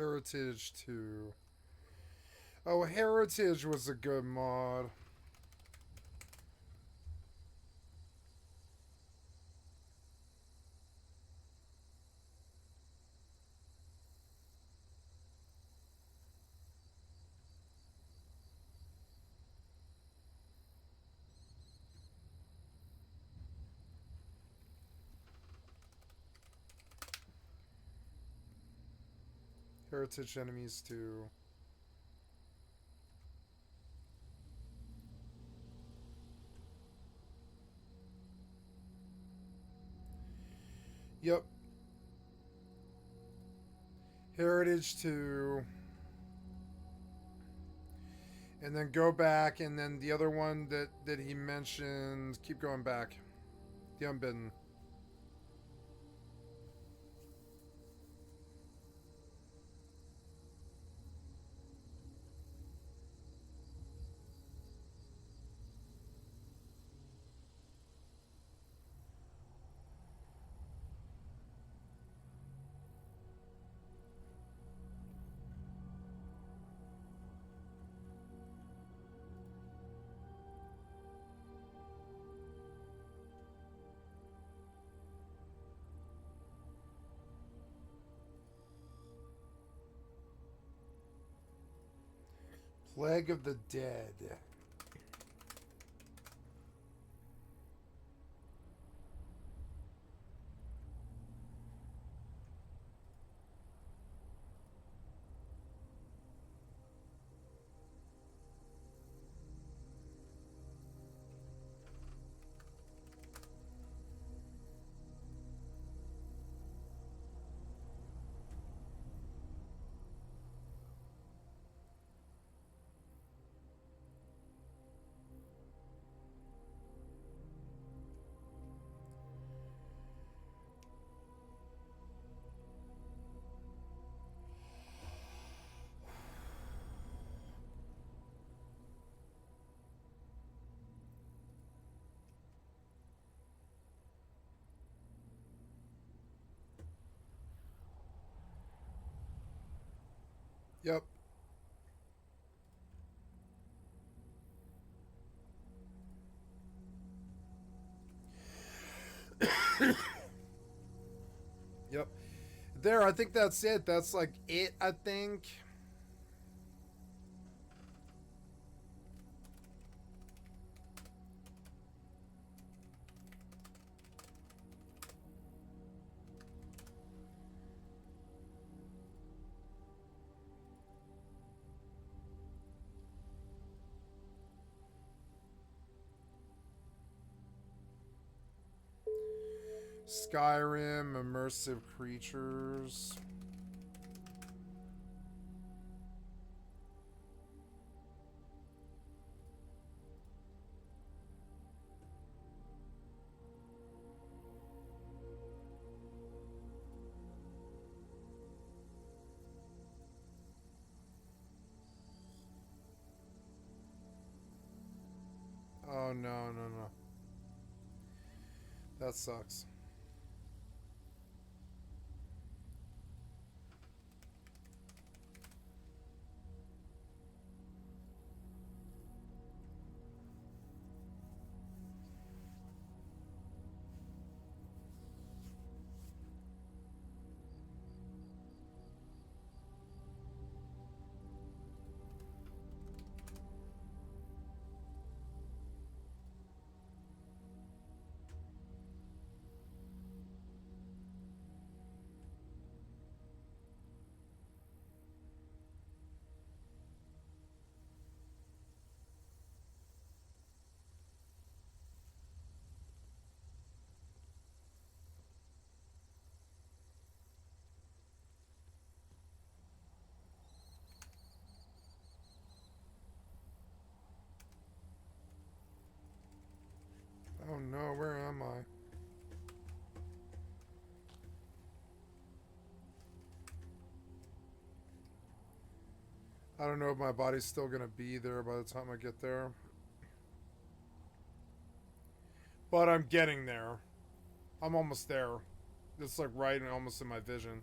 Heritage 2. Oh, Heritage was a good mod. Heritage enemies 2. Yep. Heritage 2. And then go back, and then the other one that he mentioned, keep going back. The Unbidden. Plague of the Dead. Yep. Yep. There, I think that's it. That's like it, I think. Skyrim, immersive creatures. Oh, no, no, no. That sucks. Oh no, where am I? I don't know if my body's still gonna be there by the time I get there. But I'm getting there. I'm almost there. It's like right and almost in my vision.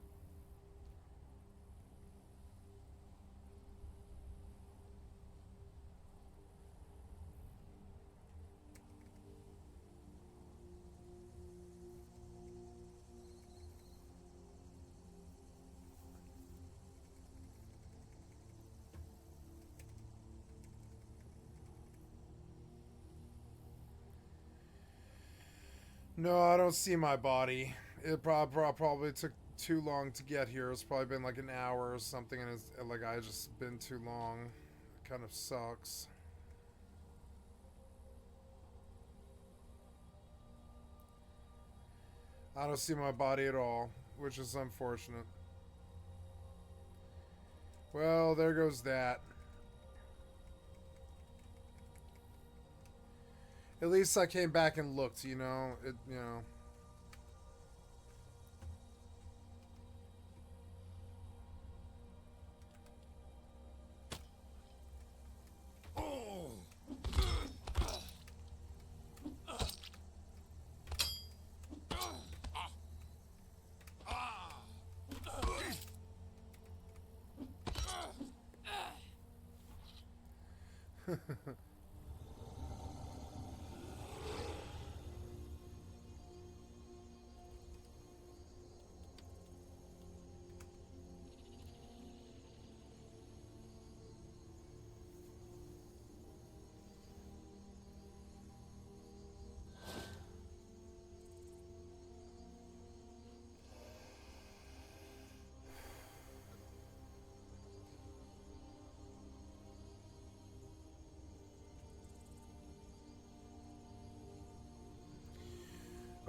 No, I don't see my body. It probably took too long to get here. It's probably been like an hour or something, and it's like I just been too long. It kind of sucks. I don't see my body at all, which is unfortunate. Well, there goes that. At least I came back and looked, you know.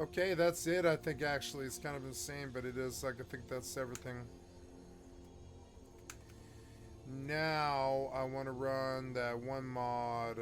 Okay, that's it. I think actually it's kind of insane, but it is like I think that's everything. Now I want to run that one mod.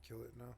Kill it now.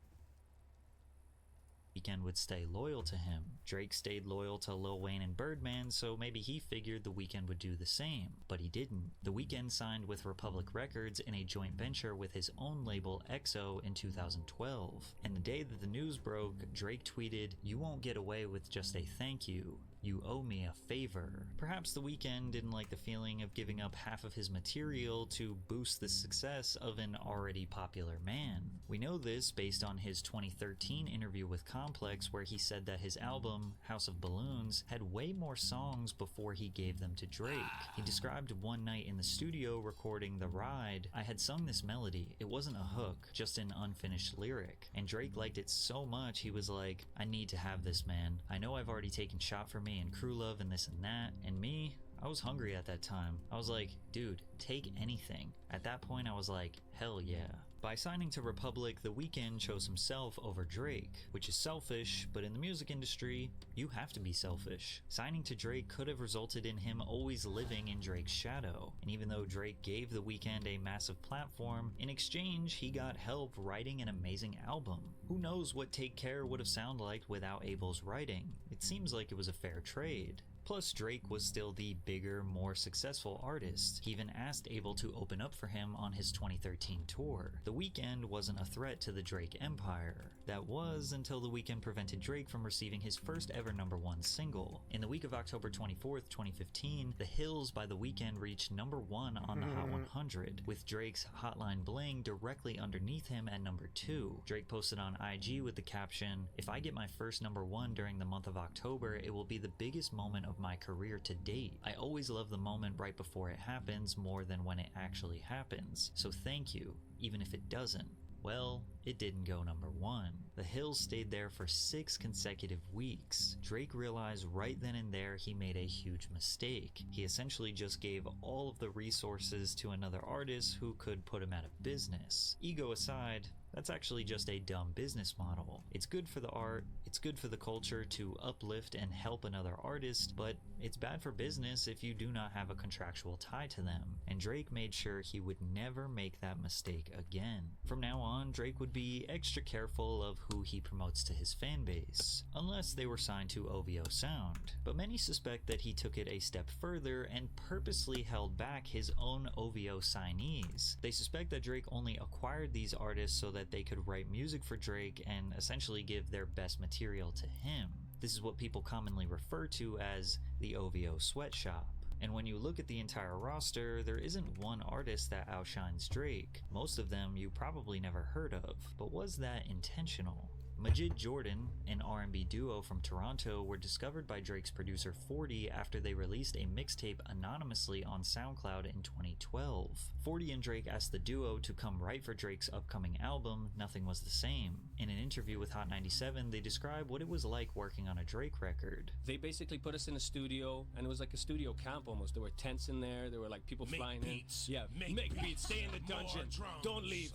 Weeknd would stay loyal to him. Drake stayed loyal to Lil Wayne and Birdman, so maybe he figured The Weeknd would do the same, but he didn't. The Weeknd signed with Republic Records in a joint venture with his own label EXO in 2012. And the day that the news broke, Drake tweeted, "You won't get away with just a thank you. You owe me a favor." Perhaps The Weeknd didn't like the feeling of giving up half of his material to boost the success of an already popular man. We know this based on his 2013 interview with Complex, where he said that his album, House of Balloons, had way more songs before he gave them to Drake. He described one night in the studio recording The Ride, "I had sung this melody. It wasn't a hook, just an unfinished lyric. And Drake liked it so much he was like, I need to have this, man. I know I've already taken shot for me, money and crew love and this and that. And me, I was hungry at that time. I was like, dude, take anything. At that point, I was like, hell yeah. By signing to Republic, The Weeknd chose himself over Drake, which is selfish, but in the music industry, you have to be selfish. Signing to Drake could have resulted in him always living in Drake's shadow, and even though Drake gave The Weeknd a massive platform, in exchange, he got help writing an amazing album. Who knows what Take Care would have sounded like without Abel's writing? It seems like it was a fair trade. Plus, Drake was still the bigger, more successful artist. He even asked Abel to open up for him on his 2013 tour. The Weeknd wasn't a threat to the Drake empire. That was until The Weeknd prevented Drake from receiving his first ever #1 single. In the week of October 24th, 2015, The Hills by The Weeknd reached #1 on the Hot 100, with Drake's Hotline Bling directly underneath him at #2. Drake posted on IG with the caption, "If I get my first #1 during the month of October, it will be the biggest moment of my career to date. I always love the moment right before it happens more than when it actually happens. So thank you, even if it doesn't." Well, it didn't go #1. The Hills stayed there for 6 consecutive weeks. Drake realized right then and there he made a huge mistake. He essentially just gave all of the resources to another artist who could put him out of business. Ego aside, that's actually just a dumb business model. It's good for the art, it's good for the culture to uplift and help another artist, but it's bad for business if you do not have a contractual tie to them. And Drake made sure he would never make that mistake again. From now on, Drake would be extra careful of who he promotes to his fan base, unless they were signed to OVO Sound. But many suspect that he took it a step further and purposely held back his own OVO signees. They suspect that Drake only acquired these artists so that they could write music for Drake and essentially give their best material to him. This is what people commonly refer to as the OVO sweatshop. And when you look at the entire roster, there isn't one artist that outshines Drake. Most of them you probably never heard of, but was that intentional? Majid Jordan, an R&B duo from Toronto, were discovered by Drake's producer 40 after they released a mixtape anonymously on SoundCloud in 2012. 40 and Drake asked the duo to come write for Drake's upcoming album, Nothing Was the Same. In an interview with Hot 97, they describe what it was like working on a Drake record. They basically put us in a studio, and it was like a studio camp almost. There were tents in there, there were like people flying beats. in. Yeah, make beats, stay in the dungeon, don't leave.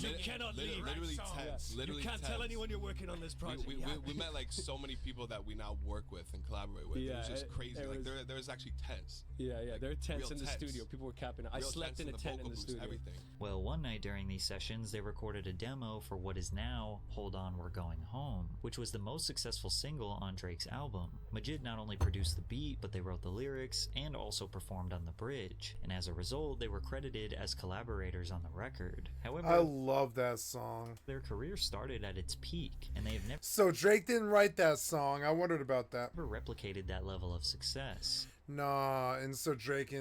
You cannot leave. Literally tense. Literally you can't tell anyone you're working on this project. We met like so many people that we now work with and collaborate with. Yeah, it was just crazy. There was actually tents. Yeah, like, there were tents in the tents. studio. People were camping. I slept in a tent in the studio. Everything. Well, one night during these sessions, they recorded a demo for what is now Hold On We're Going Home, which was the most successful single on Drake's album. Majid not only produced the beat, but they wrote the lyrics and also performed on the bridge, and as a result, they were credited as collaborators on the record. However, I love that song. their career started at its peak, and they have never So Drake didn't write that song. I wondered about that. replicated that level of success. Nah, and so Drake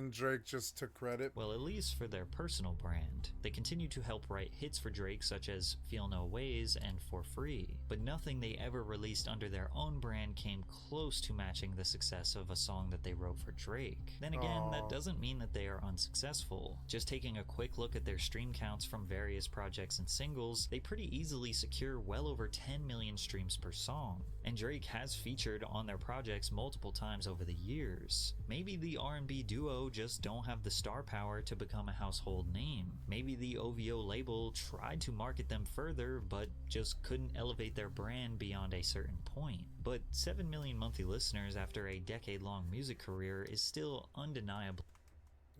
just took credit. Well, at least for their personal brand. They continue to help write hits for Drake such as Feel No Ways and For Free, but nothing they ever released under their own brand came close to matching the success of a song that they wrote for Drake. Then again, that doesn't mean that they are unsuccessful. Just taking a quick look at their stream counts from various projects and singles, they pretty easily secure well over 10 million streams per song. And Drake has featured on their projects multiple times over the years. Maybe the R&B duo just don't have the star power to become a household name. Maybe the OVO label tried to market them further, but just couldn't elevate their brand beyond a certain point. But 7 million monthly listeners after a decade-long music career is still undeniably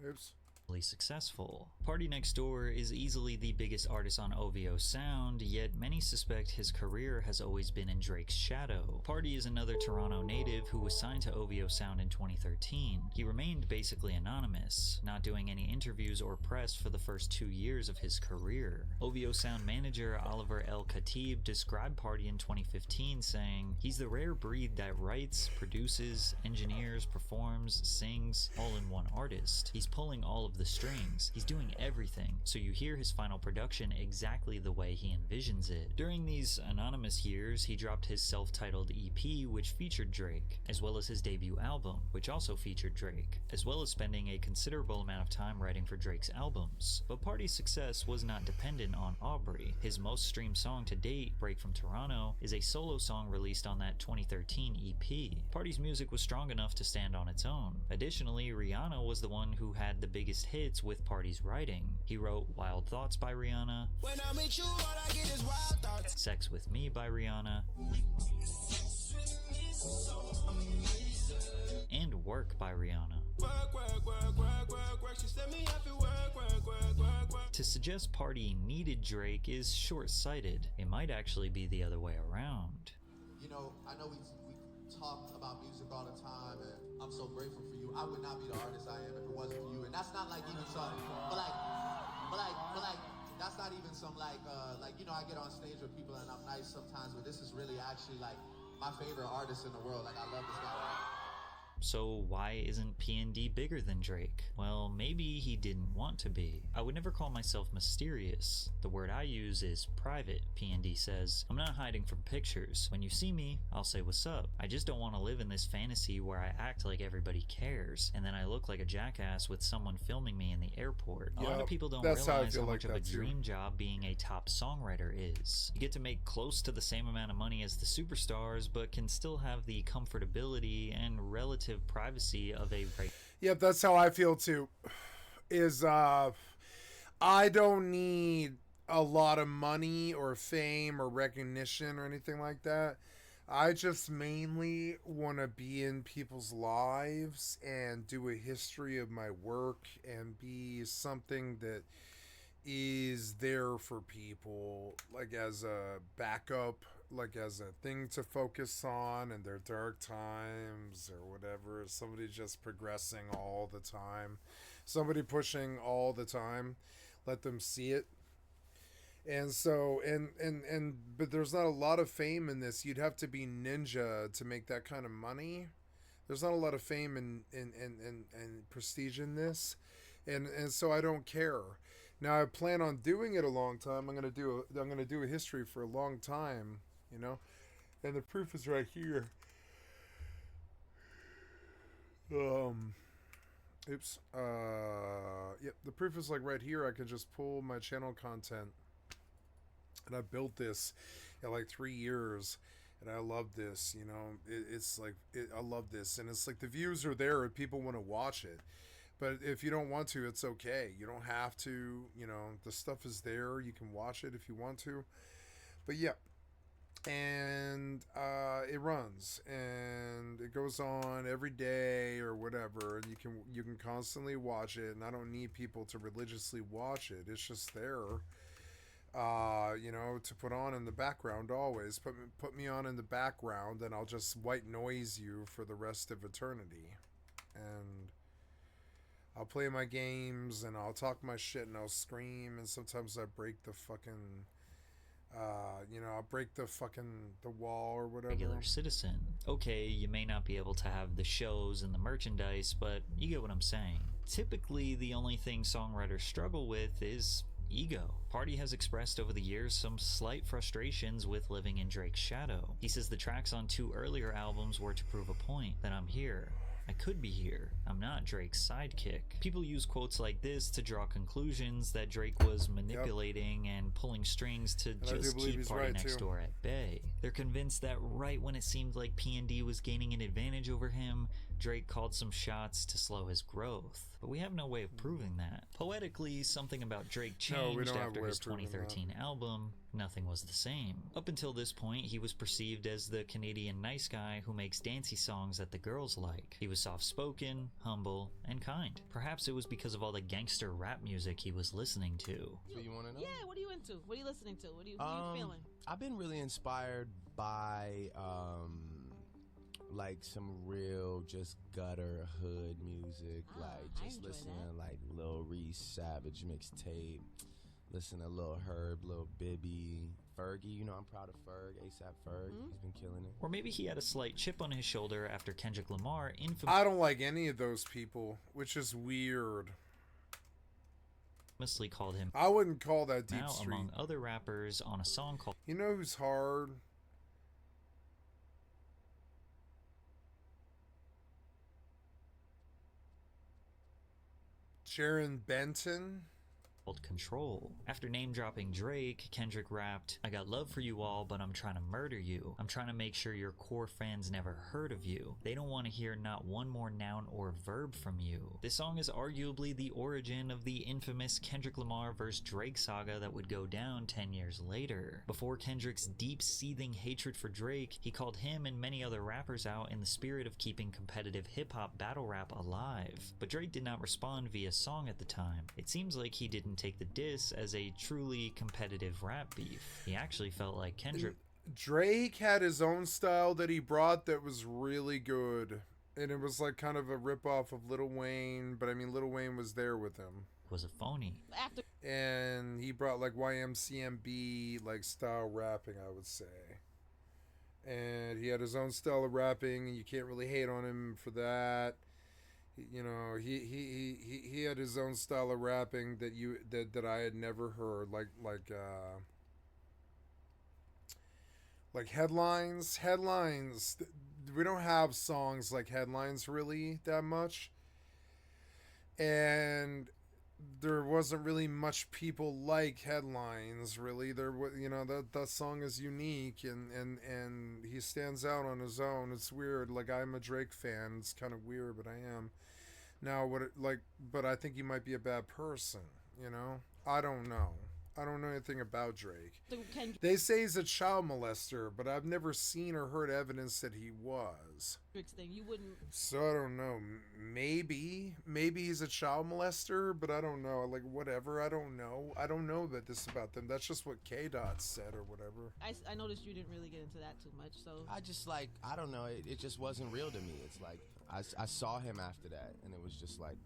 Oops. successful. Party Next Door is easily the biggest artist on OVO Sound, yet many suspect his career has always been in Drake's shadow. Party is another Toronto native who was signed to OVO Sound in 2013. He remained basically anonymous, not doing any interviews or press for the first 2 years of his career. OVO Sound manager Oliver El Khatib described Party in 2015 saying, "He's the rare breed that writes, produces, engineers, performs, sings, all in one artist. He's pulling all of of the strings. He's doing everything, so you hear his final production exactly the way he envisions it. During these anonymous years, he dropped his self-titled EP, which featured Drake, as well as his debut album, which also featured Drake, as well as spending a considerable amount of time writing for Drake's albums. But Party's success was not dependent on Aubrey. His most streamed song to date, Break from Toronto, is a solo song released on that 2013 EP. Party's music was strong enough to stand on its own. Additionally, Rihanna was the one who had the biggest hits with Party's writing. He wrote Wild Thoughts by Rihanna, When I meet you, all I get is wild thoughts. Sex with Me by Rihanna, and Work by Rihanna. She set me up at work. To suggest Party needed Drake is short-sighted. It might actually be the other way around. You know, I know we talk about music all the time, and I'm so grateful for you. I would not be the artist I am if it wasn't for you. And that's not like even some, but like, that's not even some like, you know, I get on stage with people and I'm nice sometimes, but this is really actually like my favorite artist in the world. Like, I love this guy. So why isn't P&D bigger than Drake? Well, maybe he didn't want to be. I would never call myself mysterious. The word I use is private, P&D says. I'm not hiding from pictures. When you see me, I'll say what's up. I just don't want to live in this fantasy where I act like everybody cares, and then I look like a jackass with someone filming me in the airport. A lot of people don't realize how much of a dream job being a top songwriter is. You get to make close to the same amount of money as the superstars, but can still have the comfortability and relative privacy of a Yep, that's how I feel too. I don't need a lot of money or fame or recognition or anything like that. I just mainly want to be in people's lives and do a history of my work and be something that is there for people, like as a backup, like as a thing to focus on in their dark times or whatever. Somebody just progressing all the time, somebody pushing all the time, let them see it. And so but there's not a lot of fame in this. You'd have to be ninja to make that kind of money. There's not a lot of fame and prestige in this, and so I don't care. Now I plan on doing it a long time. I'm gonna do a history for a long time, you know, and the proof is right here. Oops. Yep. The proof is like right here. I could just pull my channel content, and I built this in like 3 years, and I love this. You know, it's like I love this, and it's like the views are there, and people want to watch it. But if you don't want to, it's okay. You don't have to, you know, the stuff is there. You can watch it if you want to. But yeah. And it runs and it goes on every day or whatever. And you can constantly watch it. And I don't need people to religiously watch it. It's just there, you know, to put on in the background always. Put me on in the background and I'll just white noise you for the rest of eternity. And I'll play my games and I'll talk my shit and I'll scream, and sometimes I break the fucking, you know, I'll break the wall or whatever. Regular citizen. Okay, you may not be able to have the shows and the merchandise, but you get what I'm saying. Typically, the only thing songwriters struggle with is ego. Party has expressed over the years some slight frustrations with living in Drake's shadow. He says the tracks on 2 earlier albums were to prove a point, that I'm here. I could be here. I'm not Drake's sidekick. People use quotes like this to draw conclusions that Drake was manipulating and pulling strings to just keep Party next door at bay. They're convinced that right when it seemed like P&D was gaining an advantage over him, Drake called some shots to slow his growth. But we have no way of proving that. Poetically, something about Drake changed after his 2013 album. Nothing was the same. Up until this point, he was perceived as the Canadian nice guy who makes dancey songs that the girls like. He was soft-spoken, humble, and kind. Perhaps it was because of all the gangster rap music he was listening to. So you want to know? Yeah, what are you into? What are you listening to? What are you feeling? I've been really inspired by like some real just gutter hood music, like just listening to like Lil Reese Savage mixtape, listen to Lil Herb, Lil Bibby, Fergie. You know, I'm proud of Ferg, ASAP Ferg. He's been killing it. Or maybe he had a slight chip on his shoulder after Kendrick Lamar I don't like any of those people, which is weird. famously called him I wouldn't call that deep out street. among other rappers on a song called You know who's hard? Sharon Benton. Control. After name-dropping Drake, Kendrick rapped, "I got love for you all, but I'm trying to murder you. I'm trying to make sure your core fans never heard of you. They don't want to hear not one more noun or verb from you." This song is arguably the origin of the infamous Kendrick Lamar vs. Drake saga that would go down 10 years later. Before Kendrick's deep seething hatred for Drake, he called him and many other rappers out in the spirit of keeping competitive hip-hop battle rap alive. But Drake did not respond via song at the time. It seems like he didn't take the diss as a truly competitive rap beef. He actually felt like Kendrick Drake had his own style that he brought that was really good. And it was like kind of a ripoff of Lil Wayne, but I mean Lil Wayne was there with him. Was a phony. And he brought like YMCMB like style rapping, I would say. And he had his own style of rapping, and you can't really hate on him for that. You know, he had his own style of rapping that I had never heard, like headlines. We don't have songs like Headlines really that much, and there wasn't really much people like Headlines really. There was, you know, that song is unique and he stands out on his own. It's weird. Like, I'm a Drake fan. It's kind of weird, but I am. Now, but I think he might be a bad person, you know? I don't know. I don't know anything about Drake. They say he's a child molester, but I've never seen or heard evidence that he was. Thing. You wouldn't. So I don't know. Maybe he's a child molester, but I don't know. Like, whatever. I don't know. I don't know that this about them. That's just what K-Dot said or whatever. I noticed you didn't really get into that too much, so. I just like, I don't know. It just wasn't real to me. It's like, I saw him after that, and it was just like,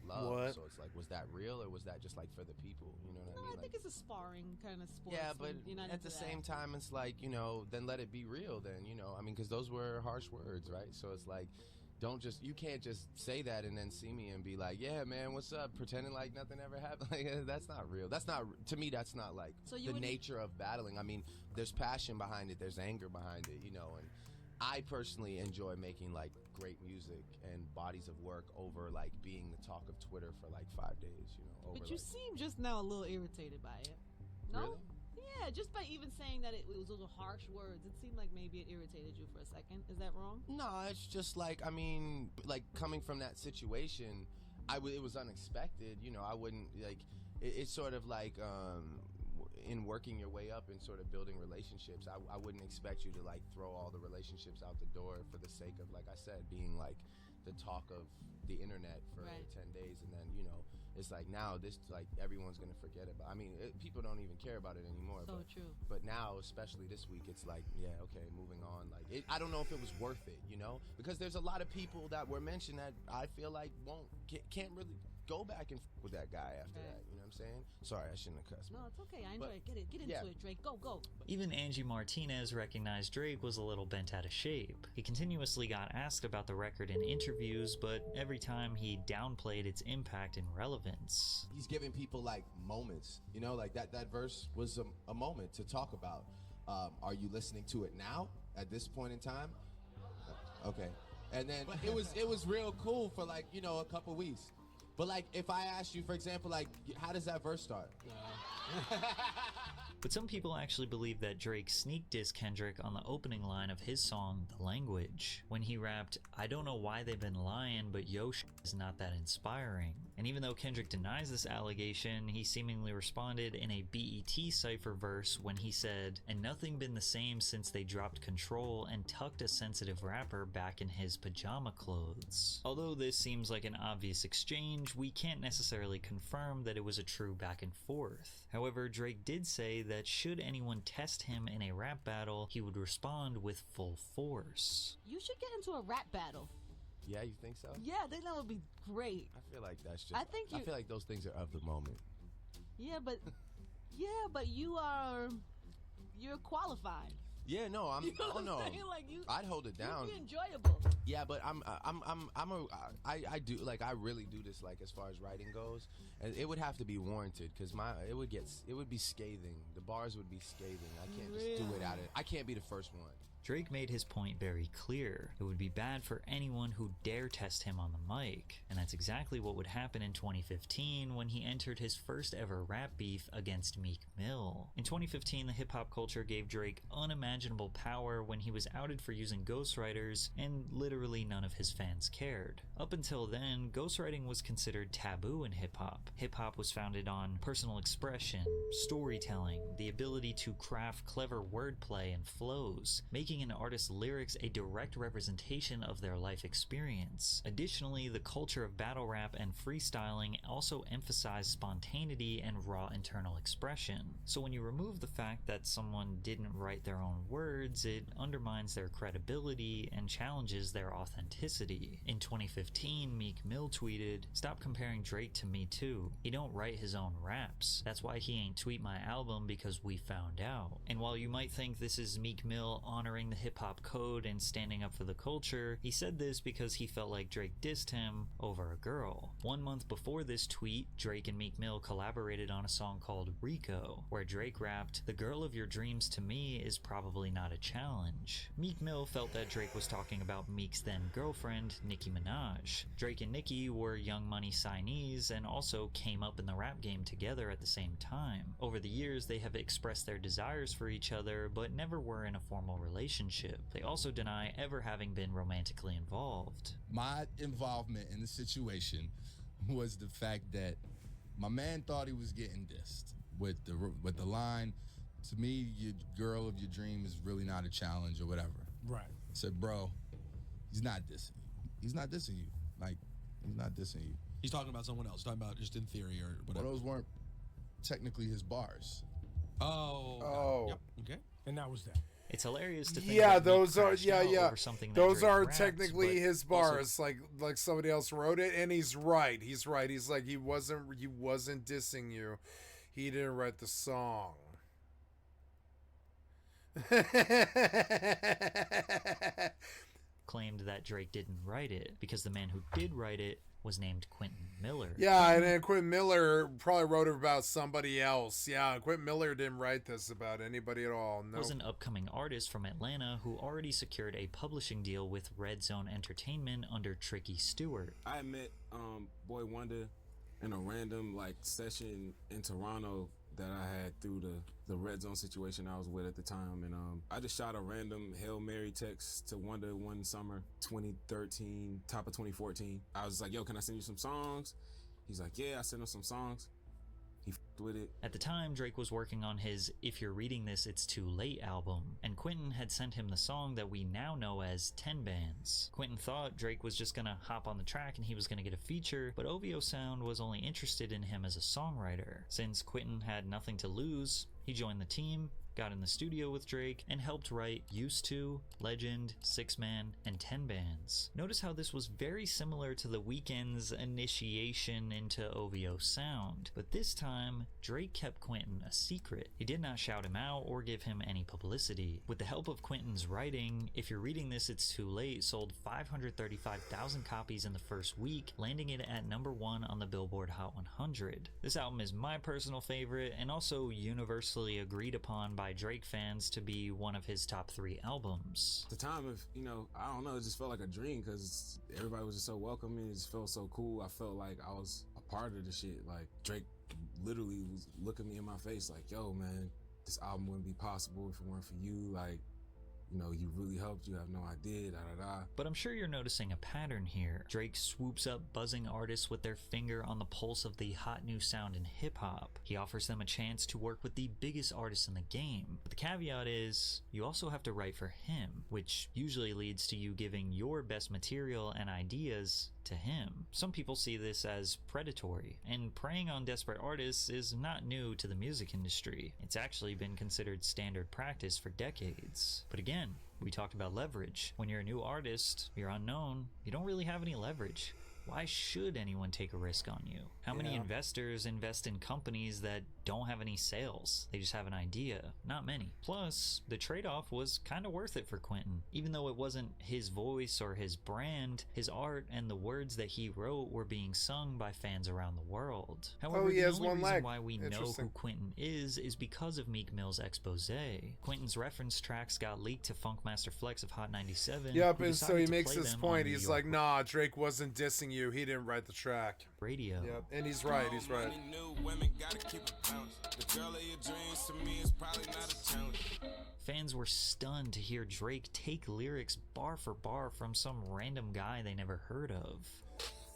love. What? So it's like, was that real, or was that just like for the people? You know what I mean? I think it's a sparring kind of sport. Yeah, but at the same time, it's like, you know, then let it be real. Then, you know, I mean, because those were harsh words, right? So it's like, you can't just say that and then see me and be like, yeah, man, what's up? Pretending like nothing ever happened. Like, that's not real. That's not, to me, that's not like the nature of battling. I mean, there's passion behind it. There's anger behind it, you know, and I personally enjoy making like great music and bodies of work over like being the talk of Twitter for like 5 days, you know. But you seem just now a little irritated by it. No? Really? Yeah, just by even saying that it was little harsh words, it seemed like maybe it irritated you for a second. Is that wrong? No, it's just like, I mean, like coming from that situation, it was unexpected, you know. I wouldn't like, it's sort of like, in working your way up and sort of building relationships, I wouldn't expect you to like throw all the relationships out the door for the sake of, like I said, being like the talk of the internet for 10 days, and then, you know, it's like now this, like, everyone's gonna forget about. I mean, people don't even care about it anymore. So true. But now, especially this week, it's like, yeah, okay, moving on. Like, I don't know if it was worth it, you know, because there's a lot of people that were mentioned that I feel like can't really go back and with that guy after that. You know what I'm saying? Sorry, I shouldn't have cussed. No, it's okay. I enjoy it. Get into it, Drake. Go. Even Angie Martinez recognized Drake was a little bent out of shape. He continuously got asked about the record in interviews, but every time he downplayed its impact and relevance. He's giving people like moments, you know, like that verse was a moment to talk about. Are you listening to it now at this point in time? Okay. And then it was real cool for like, you know, a couple weeks. But like, if I asked you, for example, like, how does that verse start? But some people actually believe that Drake sneak dissed Kendrick on the opening line of his song, The Language, when he rapped, "I don't know why they've been lying, but yo shit is not that inspiring." And even though Kendrick denies this allegation, he seemingly responded in a BET cypher verse when he said, "And nothing been the same since they dropped Control and tucked a sensitive rapper back in his pajama clothes." Although this seems like an obvious exchange, we can't necessarily confirm that it was a true back and forth. However, Drake did say that should anyone test him in a rap battle, he would respond with full force. You should get into a rap battle. Yeah, you think so? Yeah, I think that would be great. I feel like that's just. I feel like those things are of the moment. Yeah, but you're qualified. Yeah, no, I'm. You know Oh what no, I'm saying? Like I'd hold it down. You'd be enjoyable. Yeah, but I do like I really do this like as far as writing goes, and it would have to be warranted because it would be scathing. The bars would be scathing. I can't just do it I can't be the first one. Drake made his point very clear. It would be bad for anyone who dare test him on the mic, and that's exactly what would happen in 2015 when he entered his first ever rap beef against Meek Mill. In 2015, the hip-hop culture gave Drake unimaginable power when he was outed for using ghostwriters, and literally none of his fans cared. Up until then, ghostwriting was considered taboo in hip-hop. Hip-hop was founded on personal expression, storytelling, the ability to craft clever wordplay and flows, making an artist's lyrics a direct representation of their life experience. Additionally, the culture of battle rap and freestyling also emphasized spontaneity and raw internal expression. So when you remove the fact that someone didn't write their own words, it undermines their credibility and challenges their authenticity. In 2015, Meek Mill tweeted, "Stop comparing Drake to Me Too. He don't write his own raps. That's why he ain't tweet my album because we found out." And while you might think this is Meek Mill honoring the hip-hop code and standing up for the culture, he said this because he felt like Drake dissed him over a girl. 1 month before this tweet, Drake and Meek Mill collaborated on a song called Rico, where Drake rapped, "The girl of your dreams to me is probably not a challenge." Meek Mill felt that Drake was talking about Meek's then girlfriend, Nicki Minaj. Drake and Nicki were Young Money signees and also came up in the rap game together at the same time. Over the years, they have expressed their desires for each other, but never were in a formal relationship. They also deny ever having been romantically involved. My involvement in the situation was the fact that my man thought he was getting dissed with the line, "To me, your girl of your dream is really not a challenge," or whatever. Right. I said, "Bro, he's not dissing you. He's not dissing you. Like, he's not dissing you." He's talking about someone else. He's talking about just in theory or whatever. Well, those weren't technically his bars. Oh. Yep. Okay. And that was that. It's hilarious to think Yeah, that those Meek are crashed out over something that those Drake are raps, technically but his also- bars. Like somebody else wrote it, and he's right. He's right. He's like he wasn't dissing you. He didn't write the song. Claimed that Drake didn't write it because the man who did write it was named Quentin Miller. Yeah, and then Quentin Miller probably wrote it about somebody else. Yeah, Quentin Miller didn't write this about anybody at all. No. Was an upcoming artist from Atlanta who already secured a publishing deal with Red Zone Entertainment under Tricky Stewart. I met Boy Wonder in a random session in Toronto that I had through the Red Zone situation I was with at the time, and I just shot a random Hail Mary text to Wonder one summer, 2013, top of 2014. I was like, "Yo, can I send you some songs?" He's like, "Yeah." I sent him some songs. He f***ed with it. At the time, Drake was working on his If You're Reading This, It's Too Late album, and Quentin had sent him the song that we now know as 10 Bands. Quentin thought Drake was just gonna hop on the track and he was gonna get a feature, but OVO Sound was only interested in him as a songwriter. Since Quentin had nothing to lose, he joined the team, got in the studio with Drake, and helped write Used To, Legend, 6 Man, and 10 Bands. Notice how this was very similar to The Weeknd's initiation into OVO Sound, but this time, Drake kept Quentin a secret. He did not shout him out or give him any publicity. With the help of Quentin's writing, If You're Reading This, It's Too Late sold 535,000 copies in the first week, landing it at #1 on the Billboard Hot 100. This album is my personal favorite and also universally agreed upon by Drake fans to be one of his top 3 albums. At the time, I don't know, it just felt like a dream because everybody was just so welcoming. It just felt so cool. I felt like I was a part of the shit. Like, Drake literally was looking me in my face like, "Yo, man, this album wouldn't be possible if it weren't for you. Like, you really helped. You have no idea, da-da-da." But I'm sure you're noticing a pattern here. Drake swoops up buzzing artists with their finger on the pulse of the hot new sound in hip-hop. He offers them a chance to work with the biggest artists in the game. But the caveat is, you also have to write for him, which usually leads to you giving your best material and ideas to him. Some people see this as predatory, and preying on desperate artists is not new to the music industry. It's actually been considered standard practice for decades. But again, we talked about leverage. When you're a new artist, you're unknown, you don't really have any leverage. Why should anyone take a risk on you? How many investors invest in companies that don't have any sales? They just have an idea. Not many. Plus, the trade-off was kind of worth it for Quentin. Even though it wasn't his voice or his brand, his art and the words that he wrote were being sung by fans around the world. However, the only reason why we know who Quentin is because of Meek Mill's expose. Quentin's reference tracks got leaked to Funkmaster Flex of Hot 97. Yep, and so he makes this point. He's like, nah, Drake wasn't dissing you. He didn't write the track. Radio. Yep, and he's right. He's right. Fans were stunned to hear Drake take lyrics bar for bar from some random guy they never heard of.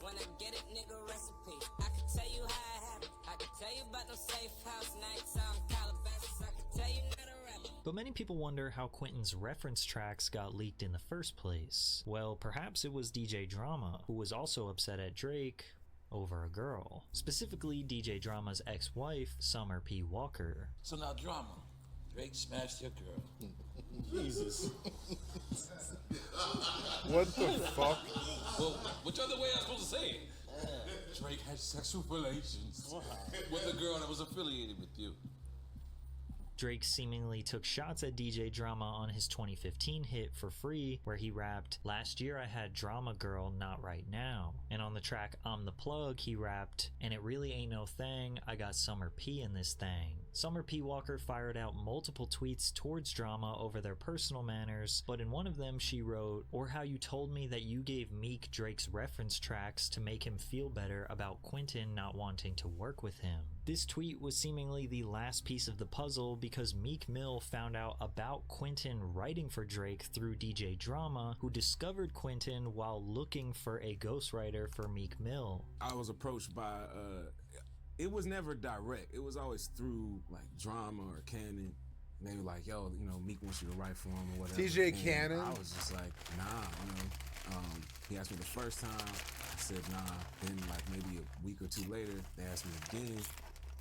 When I get it, nigga, recipe. I can tell you how it happened. I can tell you about those safe house nights on Calabasas. I can tell you not a rapper. But many people wonder how Quentin's reference tracks got leaked in the first place. Well, perhaps it was DJ Drama, who was also upset at Drake over a girl. Specifically, DJ Drama's ex-wife, Summer P. Walker. So now, Drama, Drake smashed your girl. Jesus. What the fuck? Well, which other way am I supposed to say it? Drake had sexual relations with a girl that was affiliated with you. Drake seemingly took shots at DJ Drama on his 2015 hit For Free, where he rapped, "Last year I had drama girl, not right now." And on the track I'm the Plug, he rapped, "And it really ain't no thing, I got Summer P in this thing." Summer P. Walker fired out multiple tweets towards Drama over their personal manners, but in one of them she wrote, "Or how you told me that you gave Meek Drake's reference tracks to make him feel better about Quentin not wanting to work with him." This tweet was seemingly the last piece of the puzzle because Meek Mill found out about Quentin writing for Drake through DJ Drama, who discovered Quentin while looking for a ghostwriter for Meek Mill. I was approached by, it was never direct. It was always through like Drama or Cannon. And they were like, yo, you know, Meek wants you to write for him or whatever. TJ and Cannon? I was just like, nah, you know. He asked me the first time. I said, nah. Then like maybe a week or two later, they asked me again.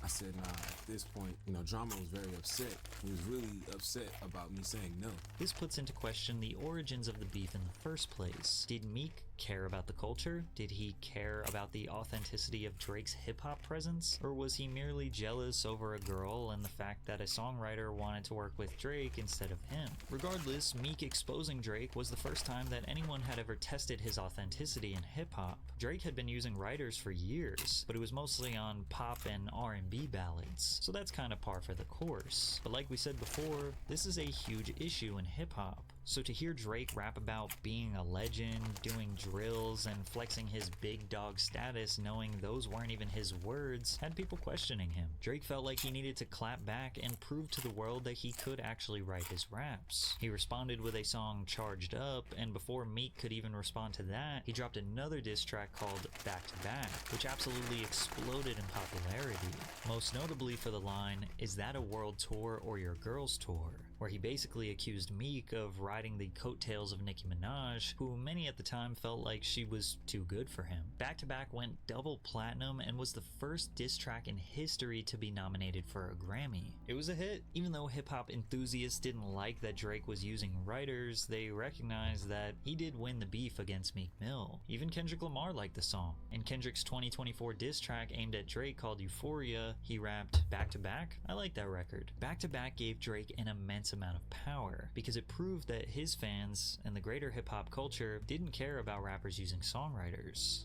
I said, nah, at this point, you know, Drama was very upset. He was really upset about me saying no. This puts into question the origins of the beef in the first place. Did Meek care about the culture? Did he care about the authenticity of Drake's hip-hop presence? Or was he merely jealous over a girl and the fact that a songwriter wanted to work with Drake instead of him? Regardless, Meek exposing Drake was the first time that anyone had ever tested his authenticity in hip-hop. Drake had been using writers for years, but it was mostly on pop and R&B ballads, so that's kind of par for the course. But like we said before, this is a huge issue in hip-hop. So to hear Drake rap about being a legend, doing drills, and flexing his big dog status knowing those weren't even his words had people questioning him. Drake felt like he needed to clap back and prove to the world that he could actually write his raps. He responded with a song Charged Up, and before Meek could even respond to that, he dropped another diss track called Back to Back, which absolutely exploded in popularity. Most notably for the line, "Is that a world tour or your girl's tour?" where he basically accused Meek of riding the coattails of Nicki Minaj, who many at the time felt like she was too good for him. Back to Back went double platinum and was the first diss track in history to be nominated for a Grammy. It was a hit. Even though hip-hop enthusiasts didn't like that Drake was using writers, they recognized that he did win the beef against Meek Mill. Even Kendrick Lamar liked the song. In Kendrick's 2024 diss track aimed at Drake called Euphoria, he rapped, "Back to Back? I like that record." Back to Back gave Drake an immense amount of power because it proved that his fans and the greater hip-hop culture didn't care about rappers using songwriters.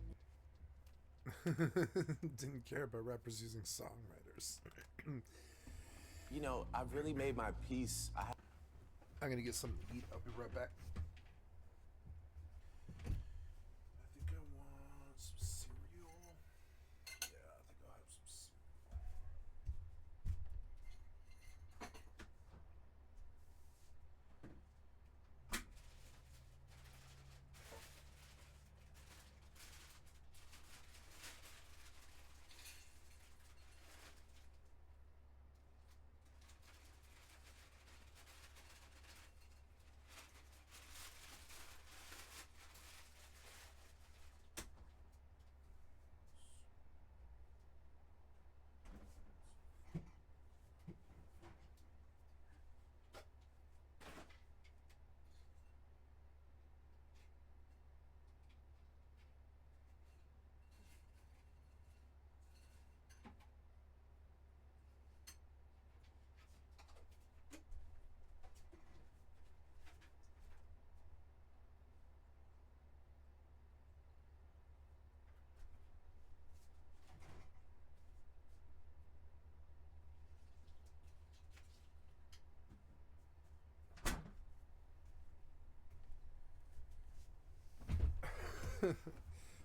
Didn't care about rappers using songwriters. You know, I've really made my peace. I'm gonna get some to eat. I'll be right back. I think I want some cereal. Yeah, I think I'll have some cereal.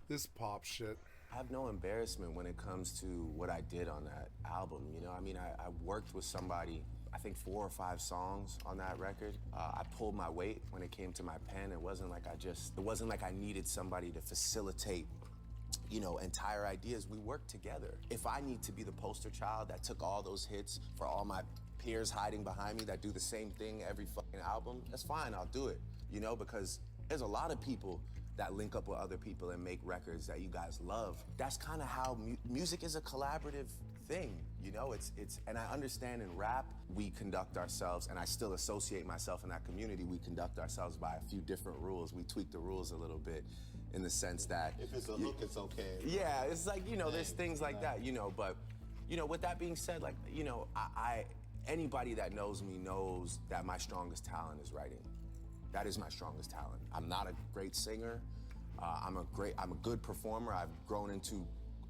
This pop shit. I have no embarrassment when it comes to what I did on that album. You know, I mean, I worked with somebody, I think 4 or 5 songs on that record. I pulled my weight when it came to my pen. It wasn't like I needed somebody to facilitate, you know, entire ideas. We worked together. If I need to be the poster child that took all those hits for all my peers hiding behind me that do the same thing every fucking album, that's fine, I'll do it. You know, because there's a lot of people that link up with other people and make records that you guys love. That's kind of how music is a collaborative thing, you know? It's and I understand in rap, we conduct ourselves, and I still associate myself in that community, we conduct ourselves by a few different rules. We tweak the rules a little bit in the sense that... If it's a hook, it's okay. Yeah, it's like, you know, there's things like that, you know, but, you know, with that being said, like, you know, anybody that knows me knows that my strongest talent is writing. That is my strongest talent. I'm not a great singer. I'm a good performer. I've grown into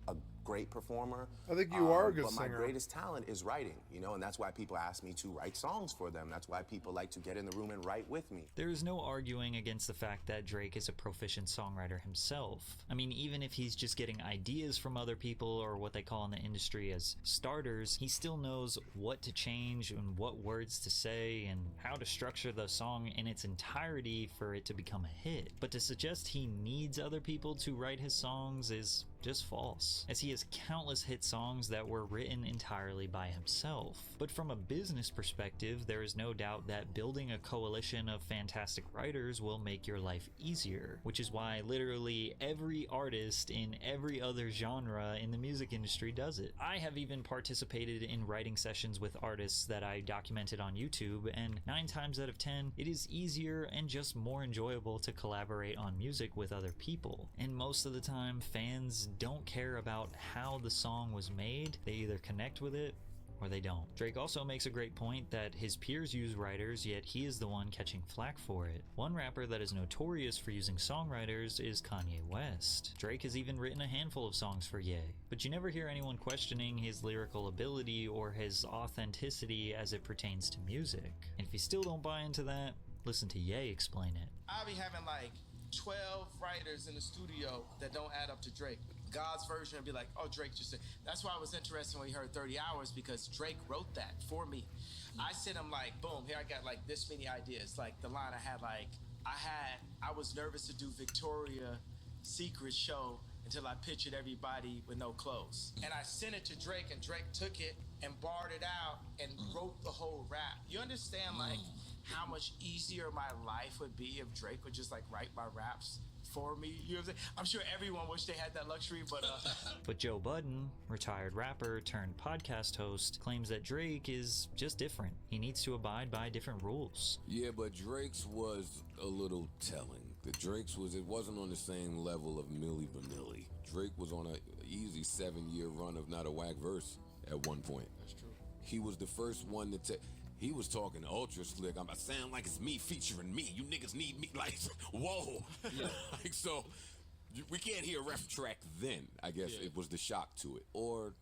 a great performer. I think you are a good singer. But my greatest talent is writing, you know, and that's why people ask me to write songs for them. That's why people like to get in the room and write with me. There is no arguing against the fact that Drake is a proficient songwriter himself. I mean, even if he's just getting ideas from other people or what they call in the industry as starters, he still knows what to change and what words to say and how to structure the song in its entirety for it to become a hit. But to suggest he needs other people to write his songs is just false, as he has countless hit songs that were written entirely by himself. But from a business perspective, there is no doubt that building a coalition of fantastic writers will make your life easier, which is why literally every artist in every other genre in the music industry does it. I have even participated in writing sessions with artists that I documented on YouTube, and 9 times out of 10, it is easier and just more enjoyable to collaborate on music with other people. And most of the time, fans don't care about how the song was made. They either connect with it or they don't. Drake also makes a great point that his peers use writers, yet he is the one catching flack for it. One rapper that is notorious for using songwriters is Kanye West. Drake has even written a handful of songs for Ye, but you never hear anyone questioning his lyrical ability or his authenticity as it pertains to music. And if you still don't buy into that, listen to Ye explain it. I'll be having like 12 writers in the studio that don't add up to Drake. God's version and be like, oh, Drake just said. That's why it was interesting when he heard 30 Hours, because Drake wrote that for me. I sent him like, boom, here I got like this many ideas. Like the line I had, like, I was nervous to do Victoria's Secret show until I pictured everybody with no clothes. And I sent it to Drake, and Drake took it and barred it out and wrote the whole rap. You understand like how much easier my life would be if Drake would just like write my raps for me? You know what I'm saying? I'm sure everyone wished they had that luxury, but But Joe Budden, retired rapper turned podcast host, claims that Drake is just different. He needs to abide by different rules. Yeah, but Drake's was a little telling. The Drake's it wasn't on the same level of Milli Vanilli. Drake was on an easy 7-year run of not a whack verse at one point. That's true. He was the first one to he was talking ultra slick. I'm sound like it's me featuring me. You niggas need me. Like, whoa. Yeah. Like, so we can't hear a ref track then. I guess it was the shock to it. Or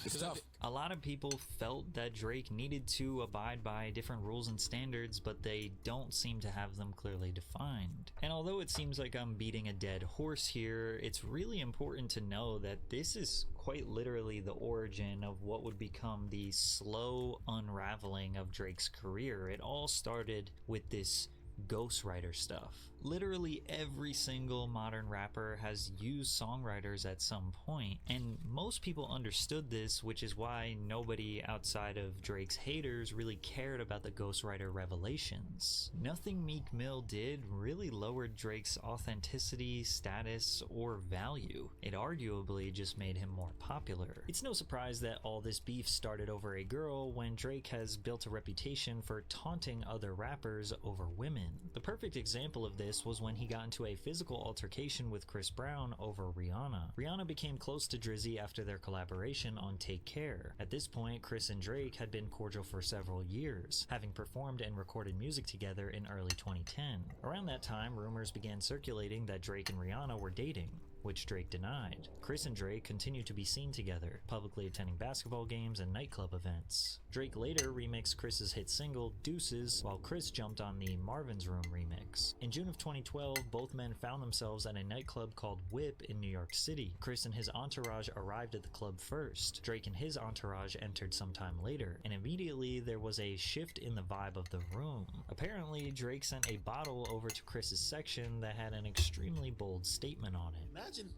it's tough. A lot of people felt that Drake needed to abide by different rules and standards, but they don't seem to have them clearly defined. And although it seems like I'm beating a dead horse here, it's really important to know that this is quite literally the origin of what would become the slow unraveling of Drake's career. It all started with this ghostwriter stuff. Literally every single modern rapper has used songwriters at some point, and most people understood this, which is why nobody outside of Drake's haters really cared about the ghostwriter revelations. Nothing Meek Mill did really lowered Drake's authenticity, status, or value. It arguably just made him more popular. It's no surprise that all this beef started over a girl when Drake has built a reputation for taunting other rappers over women. The perfect example of this was when he got into a physical altercation with Chris Brown over Rihanna. Rihanna became close to Drizzy after their collaboration on Take Care. At this point, Chris and Drake had been cordial for several years, having performed and recorded music together in early 2010. Around that time, rumors began circulating that Drake and Rihanna were dating. which Drake denied. Chris and Drake continued to be seen together, publicly attending basketball games and nightclub events. Drake later remixed Chris's hit single, Deuces, while Chris jumped on the Marvin's Room remix. In June of 2012, both men found themselves at a nightclub called Whip in New York City. Chris and his entourage arrived at the club first. Drake and his entourage entered sometime later, and immediately there was a shift in the vibe of the room. Apparently, Drake sent a bottle over to Chris's section that had an extremely bold statement on it. Imagine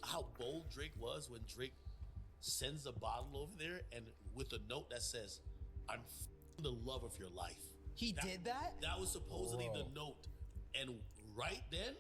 how bold Drake was when Drake sends a bottle over there and with a note that says, I'm the love of your life. He did that? That was supposedly the note. And right then,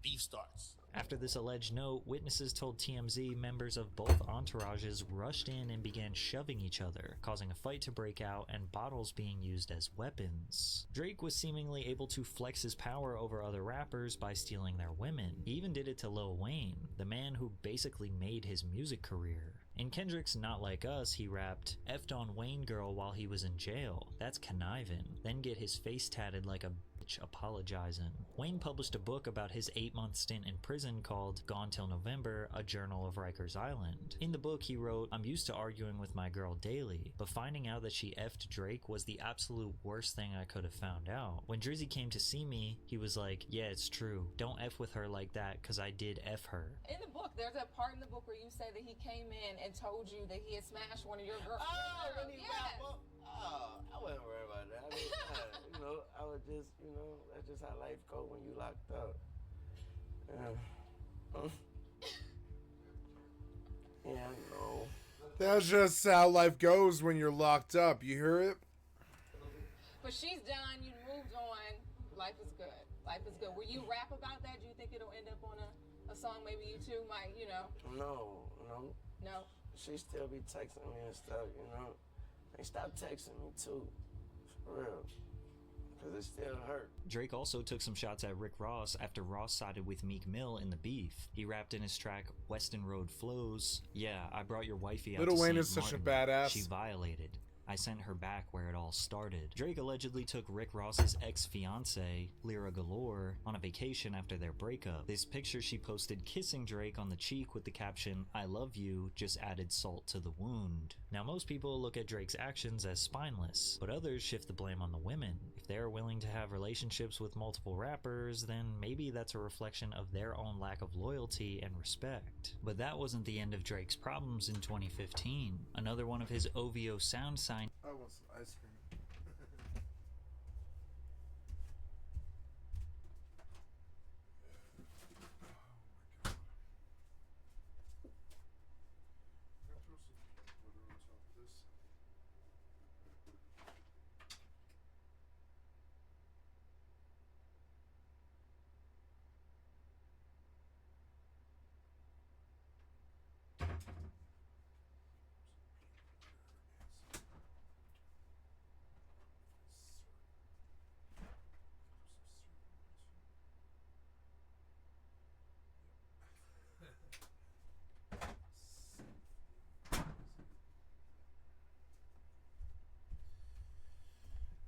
beef starts. After this alleged note, witnesses told TMZ members of both entourages rushed in and began shoving each other, causing a fight to break out and bottles being used as weapons. Drake was seemingly able to flex his power over other rappers by stealing their women. He even did it to Lil Wayne, the man who basically made his music career. In Kendrick's Not Like Us, he rapped, "Effed on Wayne girl while he was in jail. That's conniving. Then get his face tatted like a bitch apologizing." Wayne published a book about his 8-month stint in prison called Gone Till November, A Journal of Rikers Island. In the book, he wrote, "I'm used to arguing with my girl daily, but finding out that she effed Drake was the absolute worst thing I could have found out. When Drizzy came to see me, he was like, yeah, it's true. Don't F with her like that, cause I did F her." In the book, there's a part in the book where you say that he came in and told you that he had smashed one of your girls. Oh, when he wrap up? Oh, I wasn't worried about that. I mean, I was just, that's just how life goes when you locked up. Yeah, I know. That's just how life goes when you're locked up. You hear it? But she's done. You moved on. Life is good. Life is good. Will you rap about that? Do you think it'll end up on a song? Maybe you two might, No. No. She still be texting me and stuff, They stop texting me too, for real, because it still hurt. Drake also took some shots at Rick Ross after Ross sided with Meek Mill in the beef. He rapped in his track Weston Road Flows, "Yeah, I brought your wifey out Lil to Wayne St. is such a Martin. badass. She violated. I sent her back where it all started." Drake allegedly took Rick Ross's ex-fiancée, Lyra Galore, on a vacation after their breakup. This picture she posted kissing Drake on the cheek with the caption, "I love you," just added salt to the wound. Now, most people look at Drake's actions as spineless, but others shift the blame on the women. If they're willing to have relationships with multiple rappers, then maybe that's a reflection of their own lack of loyalty and respect. But that wasn't the end of Drake's problems in 2015. Another one of his OVO sound signs. I want some ice cream.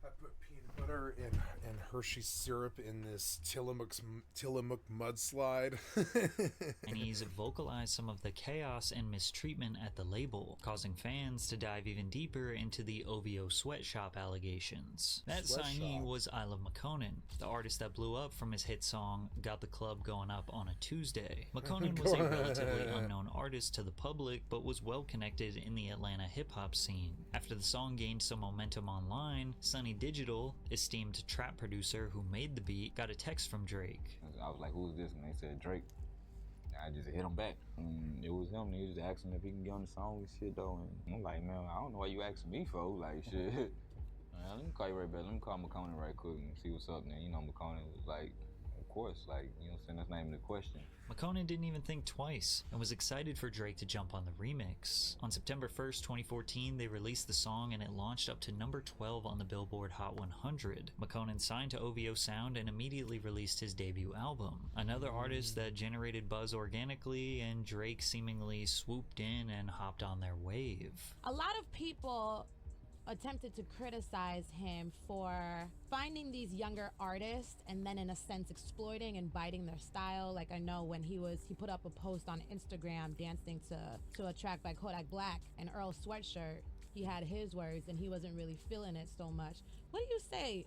I put peanut butter and Hershey syrup in this Tillamook mudslide. And he's vocalized some of the chaos and mistreatment at the label, causing fans to dive even deeper into the OVO sweatshop allegations. That signee was Isla McConan, the artist that blew up from his hit song Got the Club Going Up on a Tuesday. McConan was a relatively unknown artist to the public, but was well connected in the Atlanta hip-hop scene. After the song gained some momentum online, Sunny Digital, esteemed trap producer who made the beat, got a text from Drake. I was like, "Who's this?" And they said Drake. I just hit him back. It was him. He just asked him if he can get on the song and shit though. And I'm like, man, I don't know what you asking me for. Like, shit. Man, let me call you right back. Let me call McConan right quick and see what's up. And McConan was like, of course, like, that's not even the question. McConan didn't even think twice and was excited for Drake to jump on the remix. On September 1st, 2014, they released the song and it launched up to number 12 on the Billboard Hot 100. McConan signed to OVO Sound and immediately released his debut album. Another artist that generated buzz organically, and Drake seemingly swooped in and hopped on their wave. A lot of people attempted to criticize him for finding these younger artists and then in a sense exploiting and biting their style. Like I know when he put up a post on Instagram dancing to a track by Kodak Black and Earl Sweatshirt. He had his words and he wasn't really feeling it so much. What do you say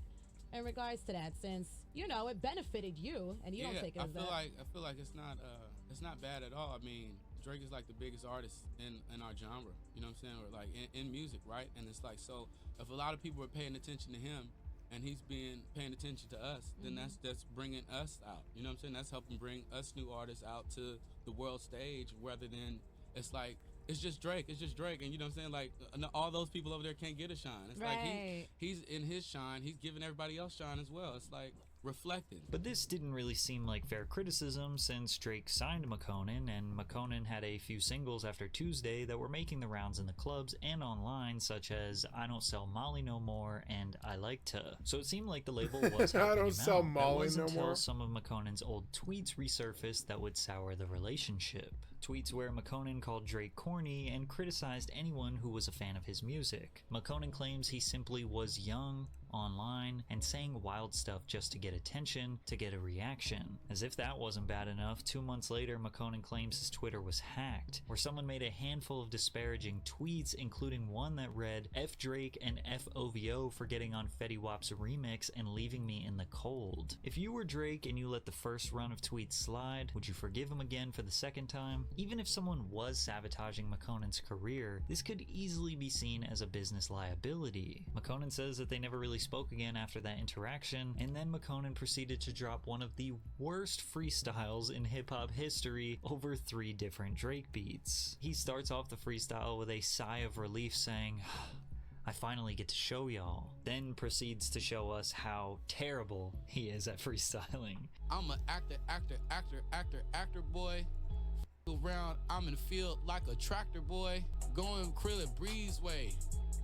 in regards to that, since you know it benefited you and you don't take it as that? I feel like it's not bad at all. I mean, Drake is like the biggest artist in our genre, you know what I'm saying, or like in music, right? And it's like, so if a lot of people are paying attention to him and he's paying attention to us, then that's bringing us out, you know what I'm saying? That's helping bring us new artists out to the world stage, rather than it's like it's just Drake, and you know what I'm saying, like all those people over there can't get a shine. It's like he's in his shine, he's giving everybody else shine as well. It's like reflected. But this didn't really seem like fair criticism, since Drake signed McConan, and McConan had a few singles after Tuesday that were making the rounds in the clubs and online, such as I Don't Sell Molly No More and I Like To. So it seemed like the label was helping I Don't Sell Molly No until More. some of McConan's old tweets resurfaced that would sour the relationship. Tweets where McConan called Drake corny and criticized anyone who was a fan of his music. McConan claims he simply was young, online, and saying wild stuff just to get attention, to get a reaction. As if that wasn't bad enough, 2 months later, McConan claims his Twitter was hacked, where someone made a handful of disparaging tweets, including one that read, F Drake and F OVO for getting on Fetty Wap's remix and leaving me in the cold. If you were Drake and you let the first run of tweets slide, would you forgive him again for the second time? Even if someone was sabotaging McConan's career, this could easily be seen as a business liability. McConan says that they never really spoke again after that interaction, and then McConan proceeded to drop one of the worst freestyles in hip-hop history over 3 different Drake beats. He starts off the freestyle with a sigh of relief saying, I finally get to show y'all, then proceeds to show us how terrible he is at freestyling. I'm an actor boy. Around, I'm in the field like a tractor boy, going krill breezeway.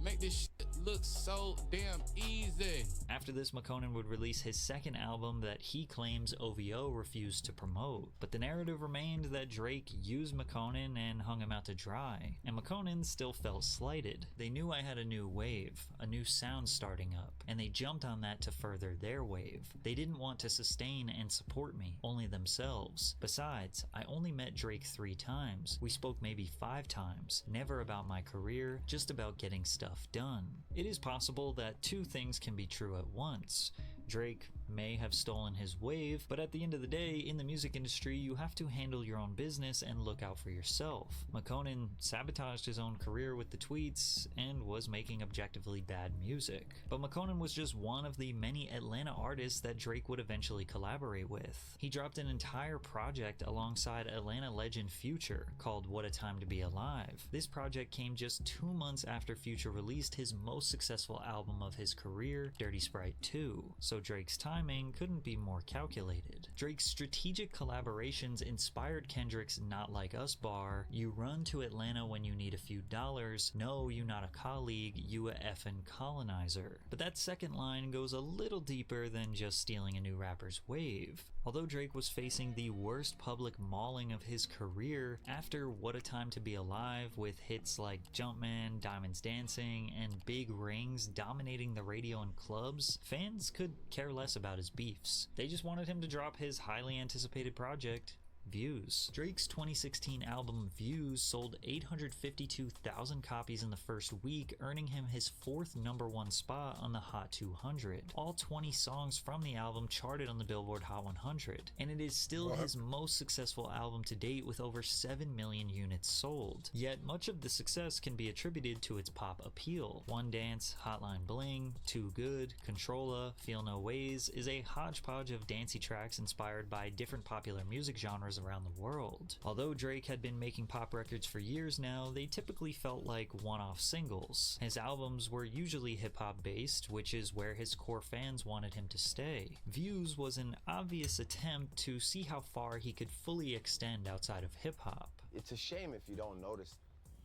Make this shit look so damn easy. After this, McConan would release his second album that he claims OVO refused to promote. But the narrative remained that Drake used McConan and hung him out to dry. And McConan still felt slighted. They knew I had a new wave, a new sound starting up, and they jumped on that to further their wave. They didn't want to sustain and support me, only themselves. Besides, I only met Drake 3 times. We spoke maybe 5 times. Never about my career, just about getting stuff done. It is possible that 2 things can be true at once. Drake may have stolen his wave, but at the end of the day, in the music industry, you have to handle your own business and look out for yourself. McConan sabotaged his own career with the tweets and was making objectively bad music. But McConan was just one of the many Atlanta artists that Drake would eventually collaborate with. He dropped an entire project alongside Atlanta legend Future called What a Time to Be Alive. This project came just 2 months after Future released his most successful album of his career, Dirty Sprite 2. So Drake's timing couldn't be more calculated. Drake's strategic collaborations inspired Kendrick's Not Like Us bar, you run to Atlanta when you need a few dollars, no, you not a colleague, you a effin' colonizer. But that second line goes a little deeper than just stealing a new rapper's wave. Although Drake was facing the worst public mauling of his career after What a Time to Be Alive, with hits like Jumpman, Diamonds Dancing, and Big Rings dominating the radio and clubs, fans could care less about his beefs. They just wanted him to drop his highly anticipated project, Views. Drake's 2016 album Views sold 852,000 copies in the first week, earning him his 4th #1 spot on the Hot 200. All 20 songs from the album charted on the Billboard Hot 100, and it is still his most successful album to date with over 7 million units sold. Yet much of the success can be attributed to its pop appeal. One Dance, Hotline Bling, Too Good, Controlla, Feel No Ways is a hodgepodge of dancey tracks inspired by different popular music genres around the world. Although Drake had been making pop records for years now, they typically felt like one-off singles. His albums were usually hip-hop based, which is where his core fans wanted him to stay. Views was an obvious attempt to see how far he could fully extend outside of hip-hop. It's a shame if you don't notice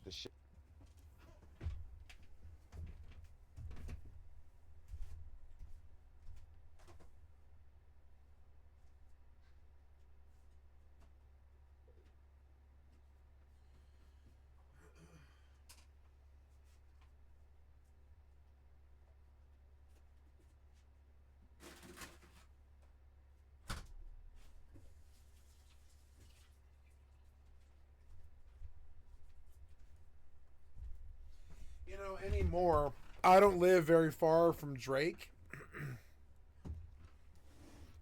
the shit. anymore. I don't live very far from Drake.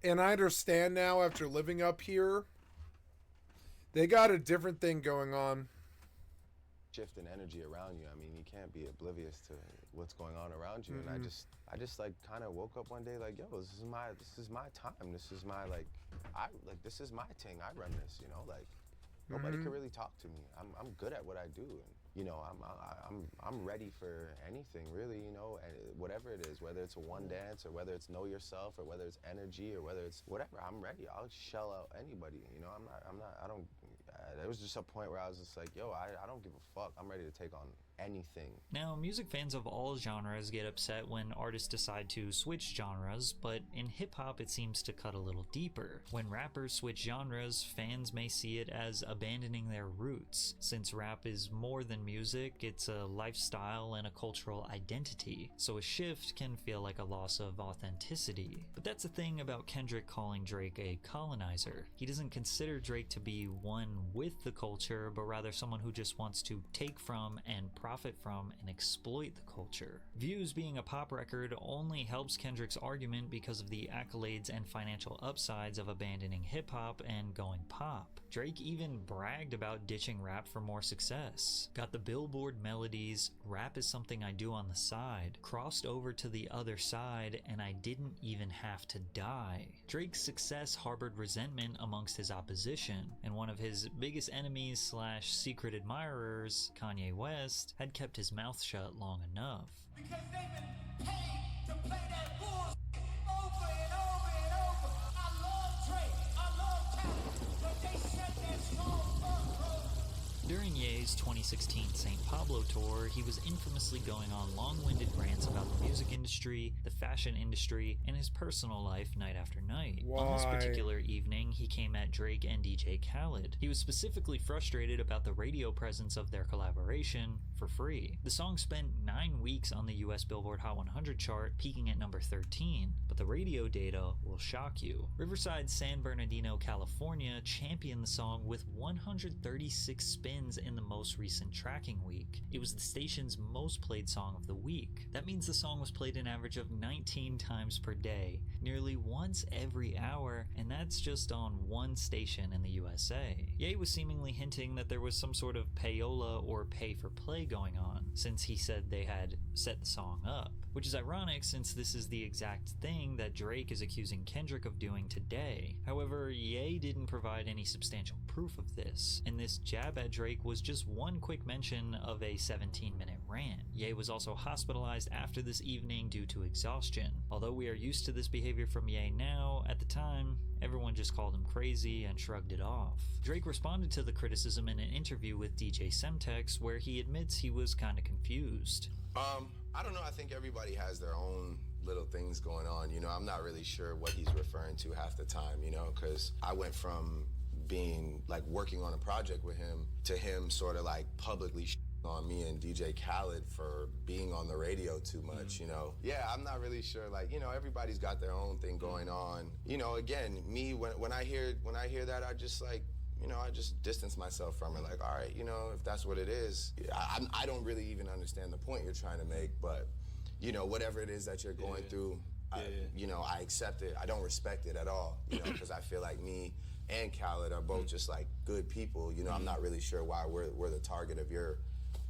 And I understand now, after living up here, they got a different thing going on. Shift in energy around you. I mean, you can't be oblivious to what's going on around you. Mm-hmm. And I just like kind of woke up one day like, yo, this is my time. This is my this is my thing. I run this, you know, like nobody can really talk to me. I'm good at what I do, and you know, I'm ready for anything really, you know, and whatever it is, whether it's a one dance or whether it's know yourself or whether it's energy or whether it's whatever. I'm ready. I'll shell out anybody, you know. There was just a point where I was just like, yo, I don't give a fuck. I'm ready to take on anything. Now, music fans of all genres get upset when artists decide to switch genres, but in hip-hop it seems to cut a little deeper. When rappers switch genres, fans may see it as abandoning their roots. Since rap is more than music, it's a lifestyle and a cultural identity, so a shift can feel like a loss of authenticity. But that's the thing about Kendrick calling Drake a colonizer. He doesn't consider Drake to be one with the culture, but rather someone who just wants to take from and profit from and exploit the culture. Views being a pop record only helps Kendrick's argument because of the accolades and financial upsides of abandoning hip-hop and going pop. Drake even bragged about ditching rap for more success. Got the Billboard melodies, rap is something I do on the side, crossed over to the other side, and I didn't even have to die. Drake's success harbored resentment amongst his opposition, and one of his biggest enemies / secret admirers, Kanye West, had kept his mouth shut long enough. Because they've been paid to play that bullshit over and over and over. I love Drake, I love Khaled, but they set that song up, bro. During Ye's 2016 St. Pablo tour, he was infamously going on long-winded rants about the music industry, the fashion industry, and his personal life night after night. Why? On this particular evening, he came at Drake and DJ Khaled. He was specifically frustrated about the radio presence of their collaboration for free. The song spent 9 weeks on the US Billboard Hot 100 chart, peaking at number 13, but the radio data will shock you. Riverside, San Bernardino, California championed the song with 136 spins in the most recent tracking week. It was the station's most played song of the week. That means the song was played an average of 19 times per day, nearly once every hour, and that's just on one station in the USA. Ye was seemingly hinting that there was some sort of payola or pay for play going on, since he said they had set the song up. Which is ironic since this is the exact thing that Drake is accusing Kendrick of doing today. However, Ye didn't provide any substantial proof of this, and this jab at Drake was just one quick mention of a 17-minute rant. Ye was also hospitalized after this evening due to exhaustion. Although we are used to this behavior from Ye now, at the time, everyone just called him crazy and shrugged it off. Drake responded to the criticism in an interview with DJ Semtex where he admits he was kinda confused. I don't know, I think everybody has their own little things going on, you know. I'm not really sure what he's referring to half the time, you know, because I went from being like working on a project with him to him sort of like publicly on me and DJ Khaled for being on the radio too much, you know. Yeah, I'm not really sure, like, you know, everybody's got their own thing going on. You know, again, me, when I hear that, I just like, you know, I just distance myself from it. Like, all right, you know, if that's what it is, I don't really even understand the point you're trying to make, but, you know, whatever it is that you're going through, you know, I accept it. I don't respect it at all, you know, because I feel like me and Khaled are both just like good people. You know, I'm not really sure why we're the target of your,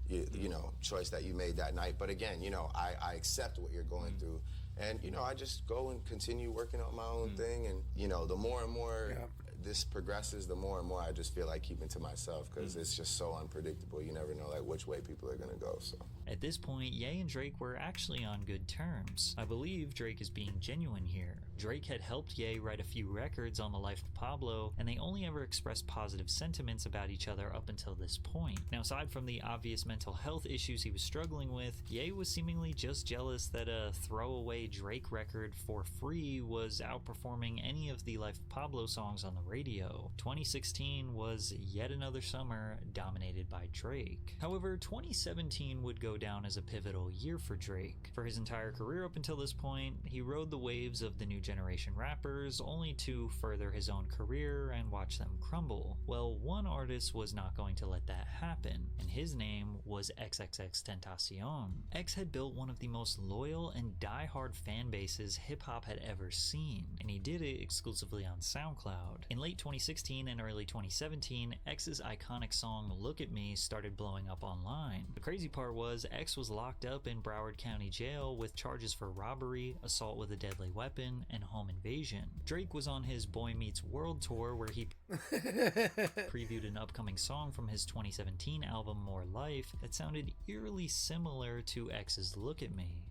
you know, choice that you made that night. But again, you know, I accept what you're going through. And, you know, I just go and continue working on my own thing. And, you know, the more and more this progresses, the more and more I just feel like keeping to myself because it's just so unpredictable. You never know, like, which way people are going to go, so. At this point, Ye and Drake were actually on good terms. I believe Drake is being genuine here. Drake had helped Ye write a few records on the life of Pablo, and they only ever expressed positive sentiments about each other up until this point. Now, aside from the obvious mental health issues he was struggling with, Ye was seemingly just jealous that a throwaway Drake record for free was outperforming any of the Life of Pablo songs on the radio. radio. 2016 was yet another summer dominated by Drake. However, 2017 would go down as a pivotal year for Drake. For his entire career up until this point, he rode the waves of the new generation rappers, only to further his own career and watch them crumble. Well, one artist was not going to let that happen, and his name was XXXTentacion. X had built one of the most loyal and die-hard fan bases hip-hop had ever seen, and he did it exclusively on SoundCloud. In late 2016 and early 2017, X's iconic song Look at Me started blowing up online. The crazy part was X was locked up in Broward County Jail with charges for robbery, assault with a deadly weapon, and home invasion. Drake was on his Boy Meets World tour where he previewed an upcoming song from his 2017 album More Life that sounded eerily similar to X's Look at Me.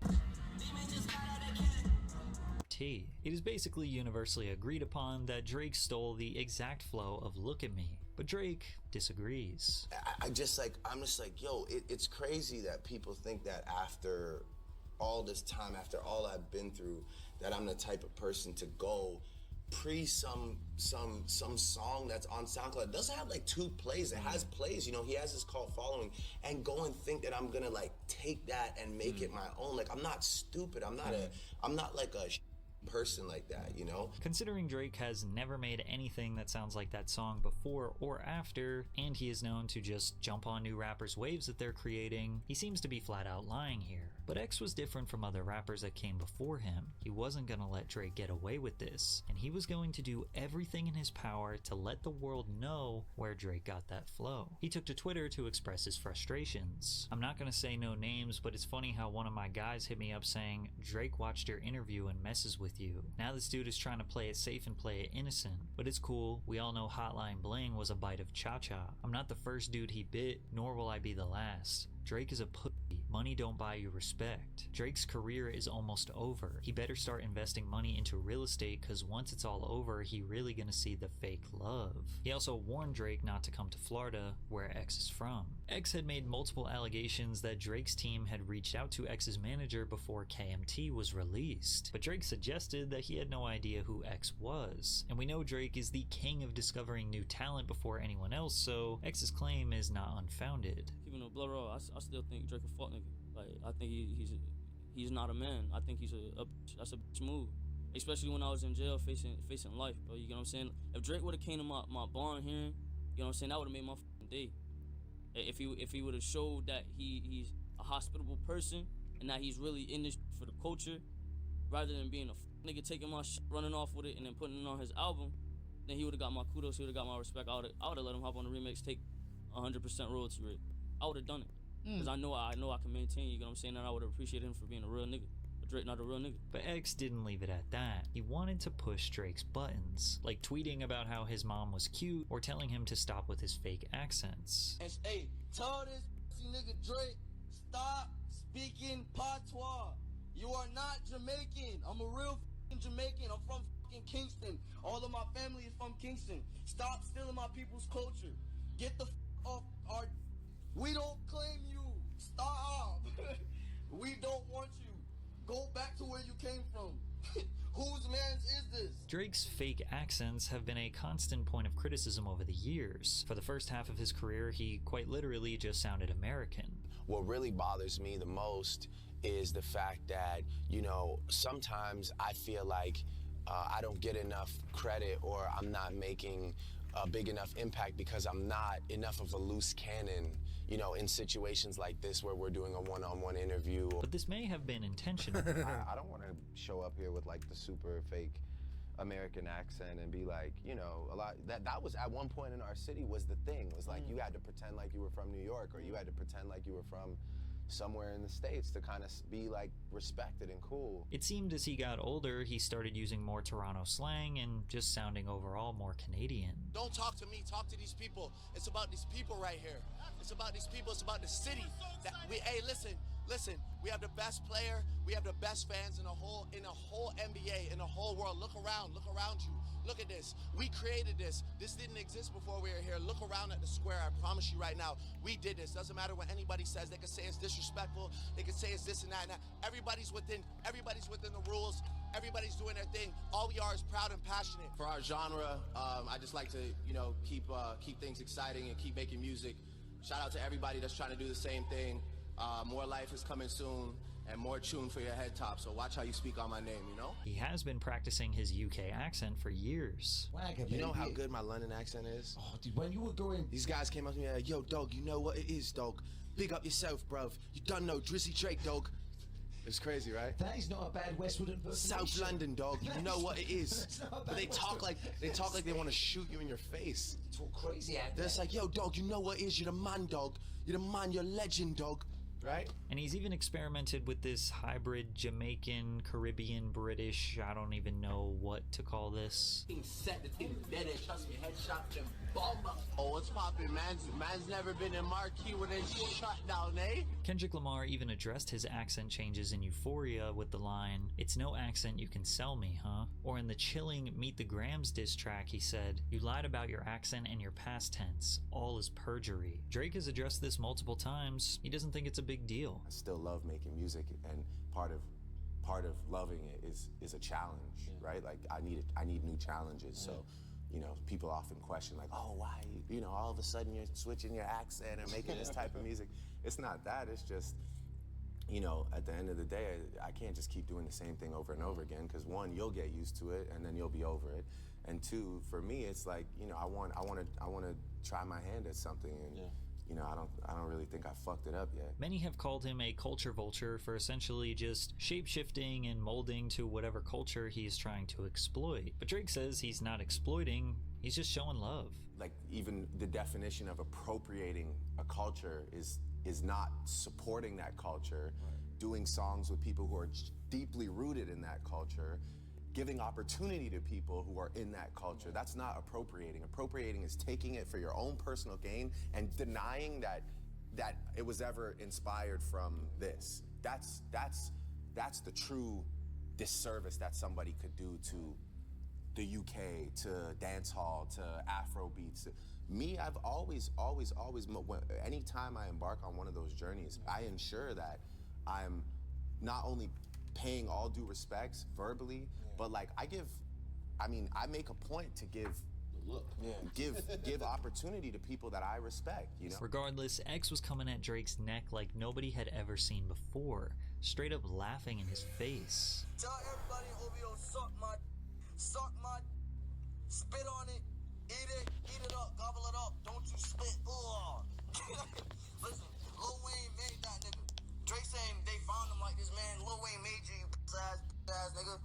It is basically universally agreed upon that Drake stole the exact flow of Look at Me, but Drake disagrees. I'm just like, yo, it's crazy that people think that after all this time, after all I've been through, that I'm the type of person to go some song that's on SoundCloud. It doesn't have like 2 plays. It has plays, you know, he has his cult following, and go and think that I'm gonna like take that and make it my own. Like, I'm not stupid. I'm not like a person like that, you know? Considering Drake has never made anything that sounds like that song before or after, and he is known to just jump on new rappers' waves that they're creating, he seems to be flat out lying here. But X was different from other rappers that came before him. He wasn't gonna let Drake get away with this, and he was going to do everything in his power to let the world know where Drake got that flow. He took to Twitter to express his frustrations. I'm not gonna say no names, but it's funny how one of my guys hit me up saying, Drake watched your interview and messes with you. Now this dude is trying to play it safe and play it innocent. But it's cool, we all know Hotline Bling was a bite of Cha-Cha. I'm not the first dude he bit, nor will I be the last. Drake is a pussy. Money don't buy you respect. Drake's career is almost over. He better start investing money into real estate, cause once it's all over, he really gonna see the fake love. He also warned Drake not to come to Florida, where X is from. X had made multiple allegations that Drake's team had reached out to X's manager before KMT was released, but Drake suggested that he had no idea who X was. And we know Drake is the king of discovering new talent before anyone else, so X's claim is not unfounded. Keeping a blood raw, I still think Drake a fuck nigga. Like, I think he's not a man. I think that's a bitch move. Especially when I was in jail facing life, bro. You know what I'm saying? If Drake would have came to my barn hearing, you know what I'm saying, that would have made my fucking day. If he would have showed that he's a hospitable person and that he's really in this for the culture, rather than being a nigga taking my shit, running off with it, and then putting it on his album, then he would have got my kudos. He would have got my respect. I would have let him hop on the remix, take 100% royalty rate. I would have done it. Because I know I can maintain, you know what I'm saying, and I would appreciate him for being a real nigga. But Drake not a real nigga. But X didn't leave it at that. He wanted to push Drake's buttons, like tweeting about how his mom was cute, or telling him to stop with his fake accents. And hey, tell this nigga Drake, stop speaking patois. You are not Jamaican. I'm a real Jamaican. I'm from Kingston. All of my family is from Kingston. Stop stealing my people's culture. Get the off our... We don't claim you. Stop. We don't want you. Go back to where you came from. Whose man's is this? Drake's fake accents have been a constant point of criticism over the years. For the first half of his career, he quite literally just sounded American. What really bothers me the most is the fact that, you know, sometimes I feel like I don't get enough credit, or I'm not making a big enough impact because I'm not enough of a loose cannon, you know, in situations like this where we're doing a one-on-one interview. But this may have been intentional. I don't want to show up here with like the super fake American accent and be like, you know, a lot that was at one point in our city was the thing. It was like you had to pretend like you were from New York, or you had to pretend like you were from somewhere in the States to kind of be like respected and cool. It seemed as he got older, he started using more Toronto slang and just sounding overall more Canadian. Don't talk to me, talk to these people. It's about these people right here. It's about these people, it's about the city. Hey, listen, we have the best player, we have the best fans in the whole NBA, in the whole world. Look around you. Look at this. We created this. This didn't exist before we were here. Look around at the square. I promise you right now, we did this. Doesn't matter what anybody says. They can say it's disrespectful. They can say it's this and that and that. Everybody's within the rules. Everybody's doing their thing. All we are is proud and passionate. For our genre, I just like to, keep things exciting and keep making music. Shout out to everybody that's trying to do the same thing. More life is coming soon. And more tune for your head top, so watch how you speak on my name, He has been practicing his UK accent for years. You know how good my London accent is? Oh, dude, when you were going... These guys came up to me like, yo, dog, you know what it is, dog. Big up yourself, bruv. You done know Drizzy Drake, dog. It's crazy, right? That is not a bad Westwood impersonation. South London, dog. You know what it is. But they talk like they want to shoot you in your face. It's all crazy out there. They're just like, yo, dog, you know what it is. You're the man, dog. You're the man. You're a legend, dog. Right? And he's even experimented with this hybrid Jamaican, Caribbean, British, I don't even know what to call this. Set the thing dead and trust me, headshot them bomber. Oh, what's poppin', man's never been in marquee when it's shut down, eh? Kendrick Lamar even addressed his accent changes in Euphoria with the line, "It's no accent you can sell me, huh?" Or in the chilling Meet the Grams diss track, he said, "You lied about your accent and your past tense. All is perjury." Drake has addressed this multiple times. He doesn't think it's a big deal. I still love making music, and part of loving it is a challenge, right? Like I need new challenges. So, people often question like, oh, why, all of a sudden you're switching your accent and making this type of music. It's not that. It's just, at the end of the day, I can't just keep doing the same thing over and over again, because one, you'll get used to it and then you'll be over it, and two, for me, it's like, I want to try my hand at something, and I don't really think I fucked it up yet. Many have called him a culture vulture for essentially just shape-shifting and molding to whatever culture he is trying to exploit. But Drake says he's not exploiting, he's just showing love. Like, even the definition of appropriating a culture is not supporting that culture, doing songs with people who are deeply rooted in that culture, giving opportunity to people who are in that culture. That's not appropriating. Appropriating is taking it for your own personal gain and denying that it was ever inspired from this. That's the true disservice that somebody could do to the UK, to dancehall, to Afro beats. Me, I've always, anytime I embark on one of those journeys, I ensure that I'm not only paying all due respects verbally, but like I make a point to give opportunity to people that I respect, Regardless, X was coming at Drake's neck like nobody had ever seen before, straight up laughing in his face. Tell everybody in OVO, suck my, spit on it, eat it up, gobble it up, don't you spit, Listen, Lil Wayne made that nigga. Drake saying they found him like this, man. Lil Wayne made you ass nigga.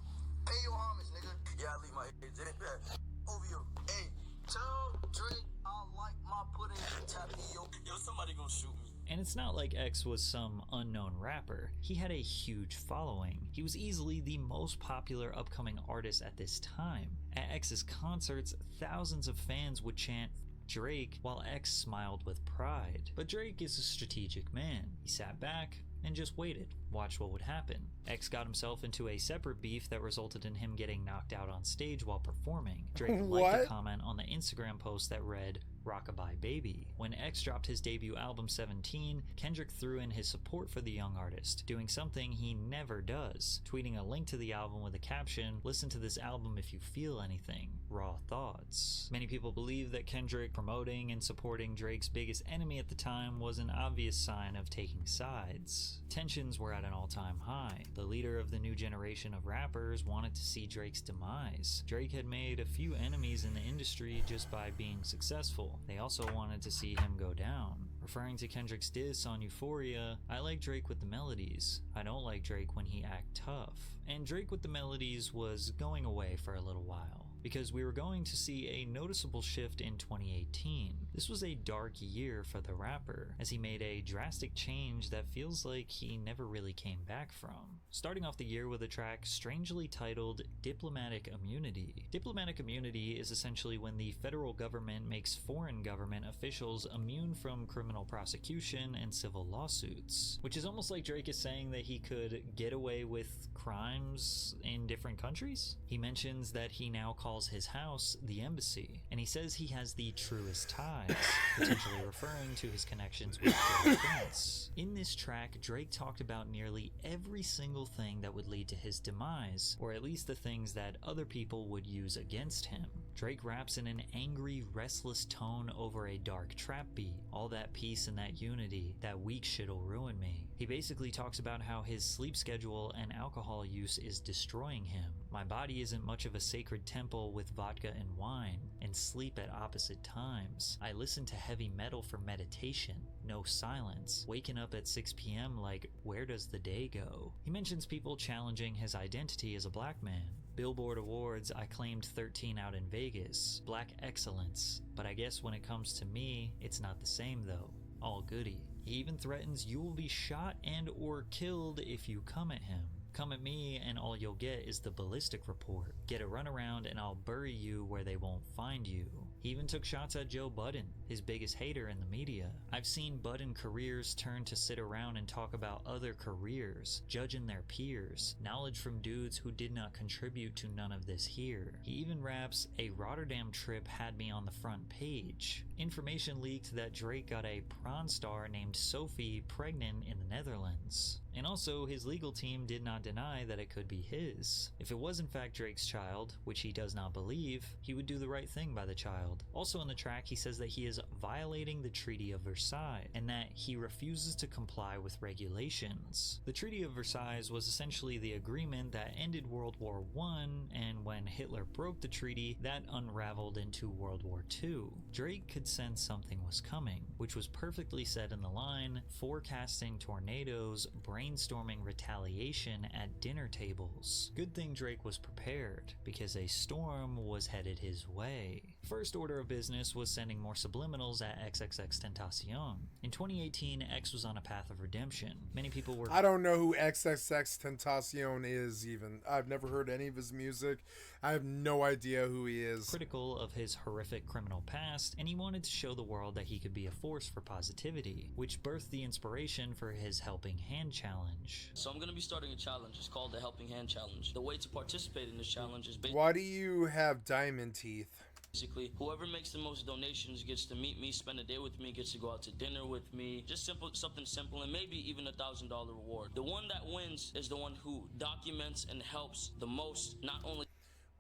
Pay your homage, nigga. Yeah, I leave my age in there. OVO. Hey, tell Drake I like my pudding tapioca. Yo, somebody gonna shoot me. And it's not like X was some unknown rapper. He had a huge following. He was easily the most popular upcoming artist at this time. At X's concerts, thousands of fans would chant Drake while X smiled with pride. But Drake is a strategic man. He sat back and just waited, watched what would happen. X got himself into a separate beef that resulted in him getting knocked out on stage while performing. Drake liked a comment on the Instagram post that read, "Rockabye Baby." When X dropped his debut album 17, Kendrick threw in his support for the young artist, doing something he never does, tweeting a link to the album with a caption, "Listen to this album if you feel anything, raw thoughts." Many people believe that Kendrick promoting and supporting Drake's biggest enemy at the time was an obvious sign of taking sides. Tensions were at an all-time high. The leader of the new generation of rappers wanted to see Drake's demise. Drake had made a few enemies in the industry just by being successful. They also wanted to see him go down. Referring to Kendrick's diss on Euphoria, "I like Drake with the melodies. I don't like Drake when he act tough." And Drake with the melodies was going away for a little while, because we were going to see a noticeable shift in 2018. This was a dark year for the rapper, as he made a drastic change that feels like he never really came back from. Starting off the year with a track strangely titled Diplomatic Immunity. Diplomatic immunity is essentially when the federal government makes foreign government officials immune from criminal prosecution and civil lawsuits, which is almost like Drake is saying that he could get away with crimes in different countries. He mentions that he now calls calls his house the embassy, and he says he has the truest ties, potentially referring to his connections with Drake Prince. In this track, Drake talked about nearly every single thing that would lead to his demise, or at least the things that other people would use against him. Drake raps in an angry, restless tone over a dark trap beat. All that peace and that unity, that weak shit'll ruin me. He basically talks about how his sleep schedule and alcohol use is destroying him. My body isn't much of a sacred temple with vodka and wine, and sleep at opposite times. I listen to heavy metal for meditation, no silence, waking up at 6 p.m. like, where does the day go? He mentions people challenging his identity as a black man. Billboard Awards, I claimed 13 out in Vegas. Black excellence. But I guess when it comes to me, it's not the same though. All goody. He even threatens you will be shot and or killed if you come at him. Come at me and all you'll get is the ballistic report. Get a runaround and I'll bury you where they won't find you. He even took shots at Joe Budden, his biggest hater in the media. I've seen Budden careers turn to sit around and talk about other careers, judging their peers, knowledge from dudes who did not contribute to none of this here. He even raps, a Rotterdam trip had me on the front page. Information leaked that Drake got a prawn star named Sophie pregnant in the Netherlands. And also, his legal team did not deny that it could be his. If it was in fact Drake's child, which he does not believe, he would do the right thing by the child. Also in the track, he says that he is violating the Treaty of Versailles, and that he refuses to comply with regulations. The Treaty of Versailles was essentially the agreement that ended World War I, and when Hitler broke the treaty, that unraveled into World War II. Drake could sense something was coming, which was perfectly said in the line, forecasting tornadoes, brainstorming retaliation at dinner tables. Good thing Drake was prepared, because a storm was headed his way. First order of business was sending more subliminals at XXXTentacion. In 2018, X was on a path of redemption. Many people were... I don't know who XXXTentacion is even. I've never heard any of his music. I have no idea who he is. Critical of his horrific criminal past, and he wanted to show the world that he could be a force for positivity, which birthed the inspiration for his Helping Hand Challenge. So I'm going to be starting a challenge. It's called the Helping Hand Challenge. The way to participate in this challenge is Why do you have diamond teeth? basically whoever makes the most donations gets to meet me, spend a day with me, gets to go out to dinner with me. Just something simple, and maybe even $1,000 reward. The one that wins is the one who documents and helps the most, not only...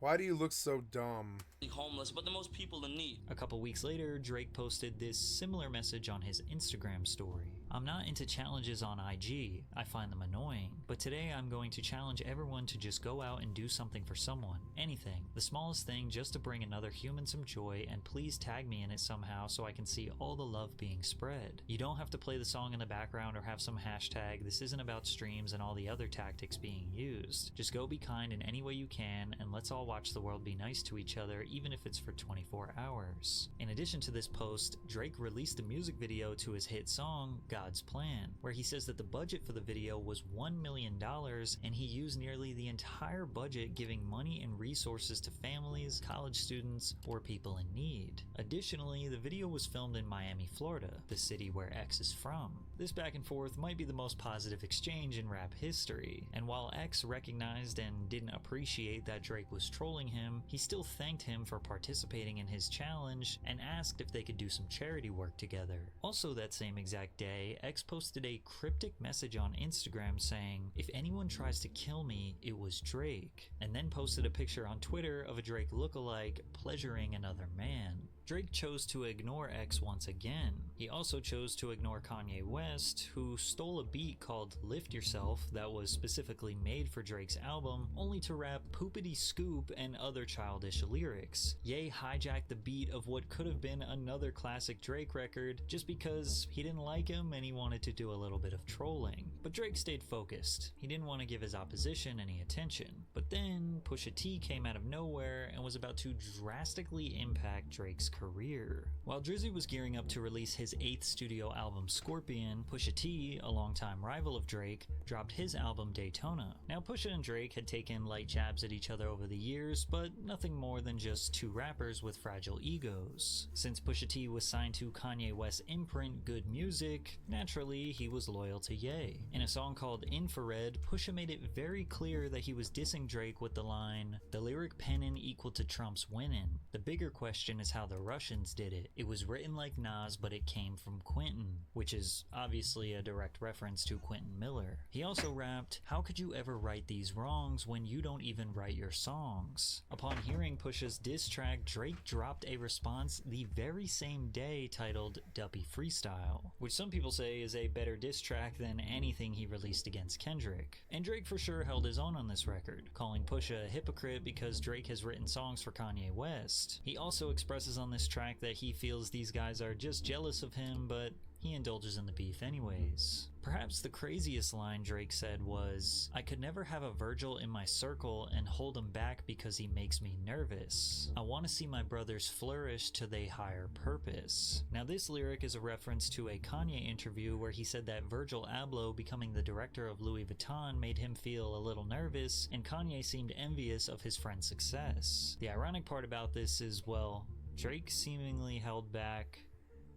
Why do you look so dumb? Homeless, but the most people in need. A couple weeks later, Drake posted this similar message on his Instagram story. I'm not into challenges on IG, I find them annoying, but today I'm going to challenge everyone to just go out and do something for someone. Anything. The smallest thing just to bring another human some joy, and please tag me in it somehow so I can see all the love being spread. You don't have to play the song in the background or have some hashtag. This isn't about streams and all the other tactics being used. Just go be kind in any way you can, and let's all watch the world be nice to each other, even if it's for 24 hours. In addition to this post, Drake released a music video to his hit song, God's Plan, where he says that the budget for the video was $1 million, and he used nearly the entire budget giving money and resources to families, college students, or people in need. Additionally, the video was filmed in Miami, Florida, the city where X is from. This back and forth might be the most positive exchange in rap history, and while X recognized and didn't appreciate that Drake was trolling him, he still thanked him for participating in his challenge and asked if they could do some charity work together. Also that same exact day, X posted a cryptic message on Instagram saying, "If anyone tries to kill me, it was Drake," and then posted a picture on Twitter of a Drake lookalike pleasuring another man. Drake chose to ignore X once again. He also chose to ignore Kanye West, who stole a beat called Lift Yourself that was specifically made for Drake's album, only to rap poopity scoop and other childish lyrics. Ye hijacked the beat of what could have been another classic Drake record just because he didn't like him and he wanted to do a little bit of trolling. But Drake stayed focused. He didn't want to give his opposition any attention. But then Pusha T came out of nowhere and was about to drastically impact Drake's career. While Drizzy was gearing up to release his 8th studio album Scorpion, Pusha T, a longtime rival of Drake, dropped his album Daytona. Now Pusha and Drake had taken light jabs at each other over the years, but nothing more than just two rappers with fragile egos. Since Pusha T was signed to Kanye West's imprint Good Music, naturally he was loyal to Ye. In a song called Infrared, Pusha made it very clear that he was dissing Drake with the line, "The lyric pennin' equal to Trump's winnin'. The bigger question is how the Russians did it. It was written like Nas, but it came from Quentin," which is obviously a direct reference to Quentin Miller. He also rapped, "How could you ever right these wrongs when you don't even write your songs?" Upon hearing Pusha's diss track, Drake dropped a response the very same day titled Duppy Freestyle, which some people say is a better diss track than anything he released against Kendrick. And Drake for sure held his own on this record, calling Pusha a hypocrite because Drake has written songs for Kanye West. He also expresses on this track that he feels these guys are just jealous of him, but he indulges in the beef anyways. Perhaps the craziest line Drake said was, "I could never have a Virgil in my circle and hold him back because he makes me nervous. I want to see my brothers flourish to their higher purpose." Now this lyric is a reference to a Kanye interview where he said that Virgil Abloh becoming the director of Louis Vuitton made him feel a little nervous, and Kanye seemed envious of his friend's success. The ironic part about this is, well, Drake seemingly held back,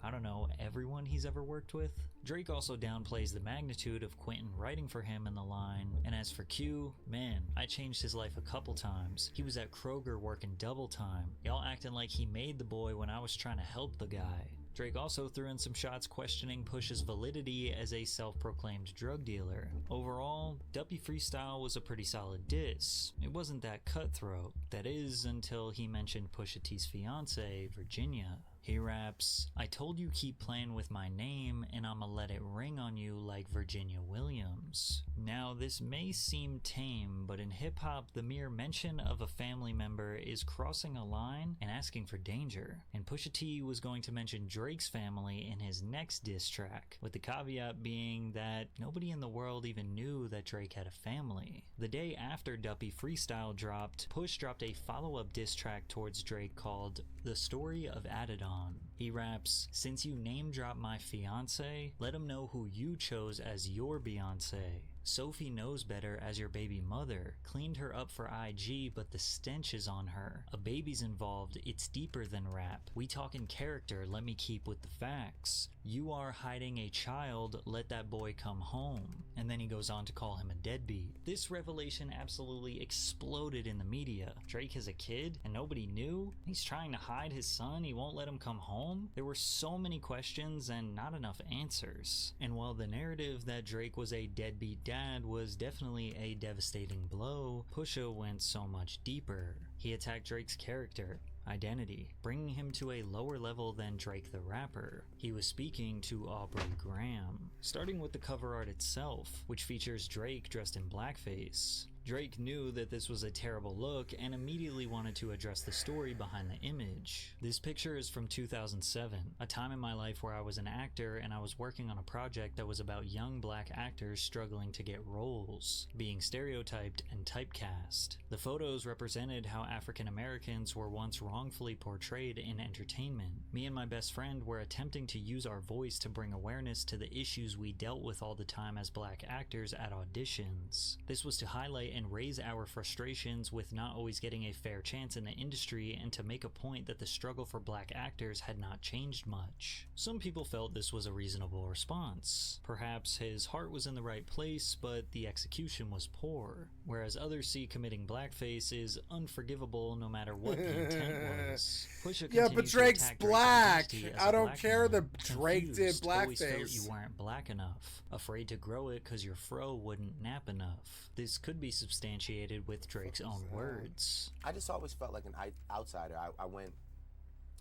I don't know, everyone he's ever worked with. Drake also downplays the magnitude of Quentin writing for him in the line, and as for Q, man, I changed his life a couple times. He was at Kroger working double time. Y'all acting like he made the boy when I was trying to help the guy. Drake also threw in some shots questioning Pusha's validity as a self-proclaimed drug dealer. Overall, Duppy Freestyle was a pretty solid diss. It wasn't that cutthroat. That is, until he mentioned Pusha T's fiancée, Virginia. He raps, "I told you keep playing with my name and I'ma let it ring on you like Virginia Williams." Now this may seem tame, but in hip-hop the mere mention of a family member is crossing a line and asking for danger. And Pusha T was going to mention Drake's family in his next diss track, with the caveat being that nobody in the world even knew that Drake had a family. The day after Duppy Freestyle dropped, Push dropped a follow-up diss track towards Drake called The Story of Adidon. He raps, "Since you name drop my fiance, let him know who you chose as your Beyonce. Sophie knows better as your baby mother. Cleaned her up for IG, but the stench is on her. A baby's involved, it's deeper than rap. We talking character, let me keep with the facts. You are hiding a child, let that boy come home." And then he goes on to call him a deadbeat. This revelation absolutely exploded in the media. Drake has a kid and nobody knew? He's trying to hide his son, he won't let him come home? There were so many questions and not enough answers. And while the narrative that Drake was a deadbeat dad was definitely a devastating blow, Pusha went so much deeper. He attacked Drake's character, identity, bringing him to a lower level than Drake the rapper. He was speaking to Aubrey Graham, starting with the cover art itself, which features Drake dressed in blackface. Drake knew that this was a terrible look and immediately wanted to address the story behind the image. This picture is from 2007, a time in my life where I was an actor and I was working on a project that was about young black actors struggling to get roles, being stereotyped and typecast. The photos represented how African Americans were once wrongfully portrayed in entertainment. Me and my best friend were attempting to use our voice to bring awareness to the issues we dealt with all the time as black actors at auditions. This was to highlight and raise our frustrations with not always getting a fair chance in the industry and to make a point that the struggle for black actors had not changed much. Some people felt this was a reasonable response. Perhaps his heart was in the right place, but the execution was poor. Whereas others see committing blackface is unforgivable no matter what the intent was. Yeah, but Drake's black. I don't care that Drake did Always felt blackface. you weren't black enough. Afraid to grow it cause your fro wouldn't nap enough. This could be substantiated with Drake's own words. I just always felt like an outsider. I went,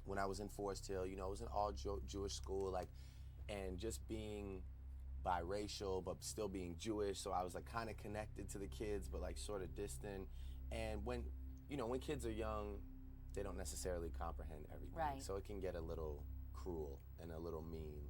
when I was in Forest Hill, you know, it was an all Jewish school, like, and just being biracial, but still being Jewish, so I was like kind of connected to the kids, but like sort of distant. And when, you know, when kids are young, they don't necessarily comprehend everything. Right. So it can get a little cruel and a little mean.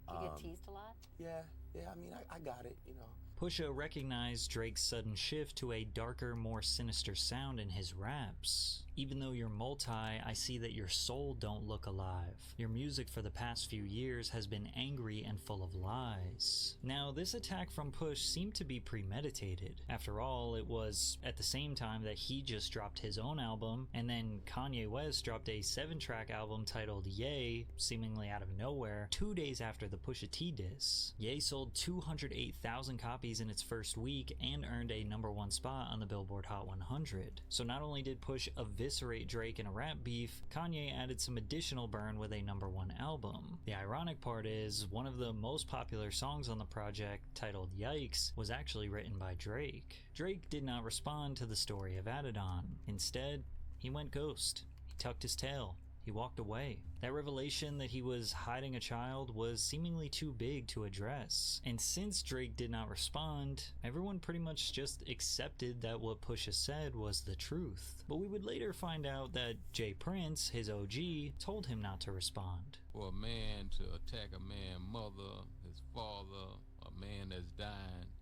Do you get teased a lot? Yeah, I mean, I got it, you know. Pusha recognized Drake's sudden shift to a darker, more sinister sound in his raps. Even though you're multi, I see that your soul don't look alive. Your music for the past few years has been angry and full of lies. Now, this attack from Push seemed to be premeditated. After all, it was at the same time that he just dropped his own album, and then Kanye West dropped a 7-track album titled Ye, seemingly out of nowhere, 2 days after the Pusha T diss. Ye sold 208,000 copies in its first week and earned a #1 spot on the Billboard Hot 100. So not only did Push eviscerate Drake in a rap beef, Kanye added some additional burn with a #1 album. The ironic part is, one of the most popular songs on the project, titled Yikes, was actually written by Drake. Drake did not respond to the story of Adidon. Instead, he went ghost. He tucked his tail. He walked away. That revelation that he was hiding a child was seemingly too big to address. And since Drake did not respond, everyone pretty much just accepted that what Pusha said was the truth. But we would later find out that Jay Prince, his OG, told him not to respond. For a man to attack a man's mother, his father, a man that's dying,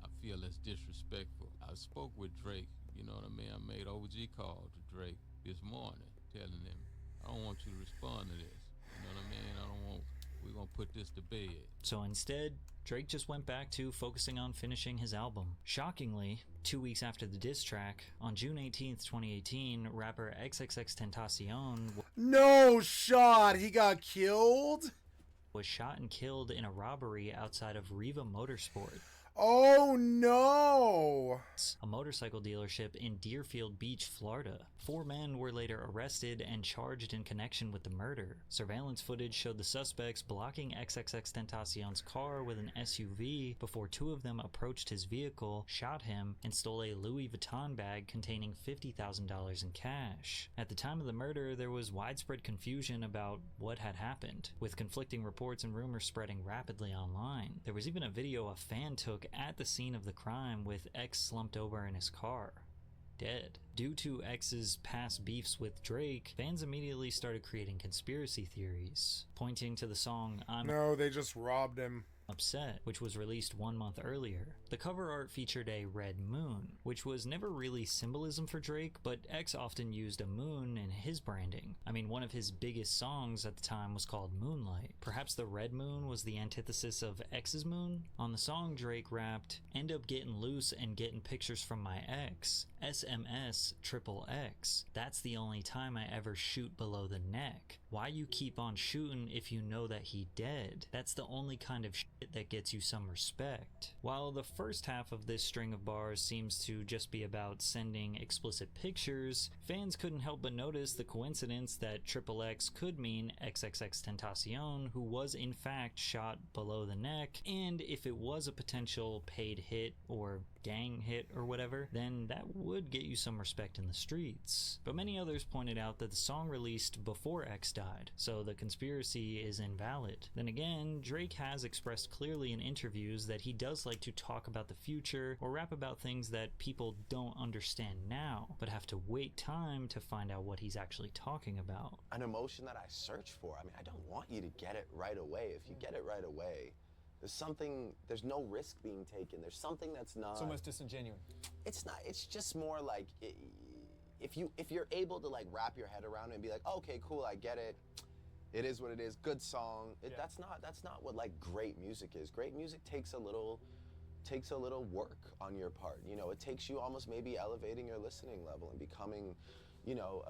I feel that's disrespectful. I spoke with Drake, you know what I mean? I made OG call to Drake this morning, telling him, I don't want you to respond to this. You know what I mean? We're gonna put this to bed. So instead, Drake just went back to focusing on finishing his album. Shockingly, 2 weeks after the diss track, on June 18th, 2018, rapper XXXTentacion No shot! He got killed? Was shot and killed in a robbery outside of Riva Motorsport. Oh no! A motorcycle dealership in Deerfield Beach, Florida. 4 men were later arrested and charged in connection with the murder. Surveillance footage showed the suspects blocking XXXTentacion's car with an SUV before 2 of them approached his vehicle, shot him, and stole a Louis Vuitton bag containing $50,000 in cash. At the time of the murder, there was widespread confusion about what had happened, with conflicting reports and rumors spreading rapidly online. There was even a video a fan took at the scene of the crime with X slumped over in his car, dead. Due to X's past beefs with Drake, fans immediately started creating conspiracy theories, pointing to the song No, they just robbed him. Upset, which was released 1 month earlier. The cover art featured a red moon, which was never really symbolism for Drake, but X often used a moon in his branding. I mean, one of his biggest songs at the time was called Moonlight. Perhaps the red moon was the antithesis of X's moon? On the song, Drake rapped, "End up getting loose and getting pictures from my ex. SMS XXX. That's the only time I ever shoot below the neck. Why you keep on shooting if you know that he dead? That's the only kind of shit that gets you some respect." While the first half of this string of bars seems to just be about sending explicit pictures, fans couldn't help but notice the coincidence that XXX could mean XXXTentacion, who was in fact shot below the neck, and if it was a potential paid hit or gang hit or whatever, then that would get you some respect in the streets. But many others pointed out that the song released before X died, so the conspiracy is invalid. Then again, Drake has expressed clearly in interviews that he does like to talk about the future or rap about things that people don't understand now, but have to wait time to find out what he's actually talking about. An emotion that I search for. I mean, I don't want you to get it right away. If you get it right away, there's no risk being taken. There's something that's not... It's almost disingenuous. It's not, it's just more like, if you're able to like wrap your head around it and be like, okay, cool, I get it. It is what it is, good song. That's not what like great music is. Great music takes a little work on your part. You know, it takes you almost maybe elevating your listening level and becoming, you know,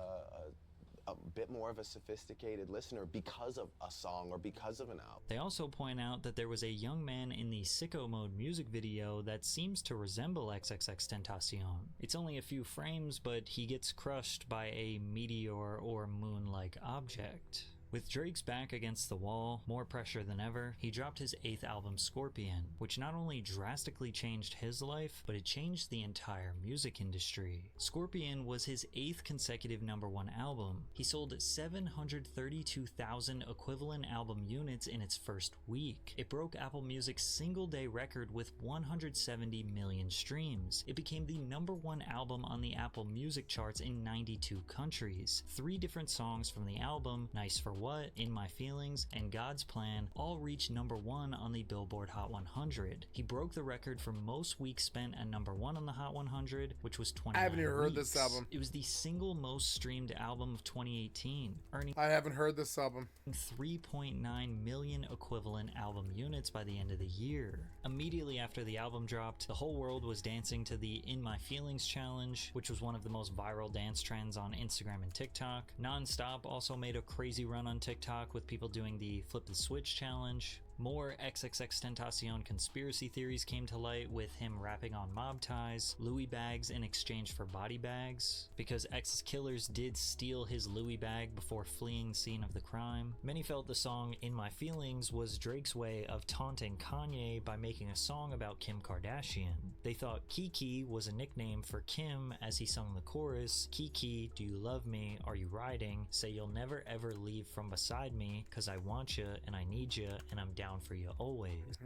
a bit more of a sophisticated listener because of a song or because of an album. They also point out that there was a young man in the Sicko Mode music video that seems to resemble XXXTentacion. It's only a few frames, but he gets crushed by a meteor or moon-like object. With Drake's back against the wall, more pressure than ever, he dropped his 8th album, Scorpion, which not only drastically changed his life, but it changed the entire music industry. Scorpion was his 8th consecutive #1 album. He sold 732,000 equivalent album units in its first week. It broke Apple Music's single-day record with 170 million streams. It became the #1 album on the Apple Music charts in 92 countries. 3 different songs from the album, Nice for What, In My Feelings, and God's Plan all reached #1 on the Billboard Hot 100. He broke the record for most weeks spent at #1 on the Hot 100, which was 29 I haven't even heard weeks. this album. It was the single most streamed album of 2018, earning I haven't heard this album. 3.9 million equivalent album units by the end of the year. Immediately after the album dropped, the whole world was dancing to the In My Feelings challenge, which was one of the most viral dance trends on Instagram and TikTok. Nonstop also made a crazy run on TikTok with people doing the Flip the Switch challenge. More XXXTentacion conspiracy theories came to light, with him rapping on mob ties, Louis bags in exchange for body bags, because X's killers did steal his Louis bag before fleeing the scene of the crime. Many felt the song In My Feelings was Drake's way of taunting Kanye by making a song about Kim Kardashian. They thought Kiki was a nickname for Kim as he sung the chorus, Kiki, do you love me, are you riding, say you'll never ever leave from beside me, cause I want you and I need you and I'm down for you always.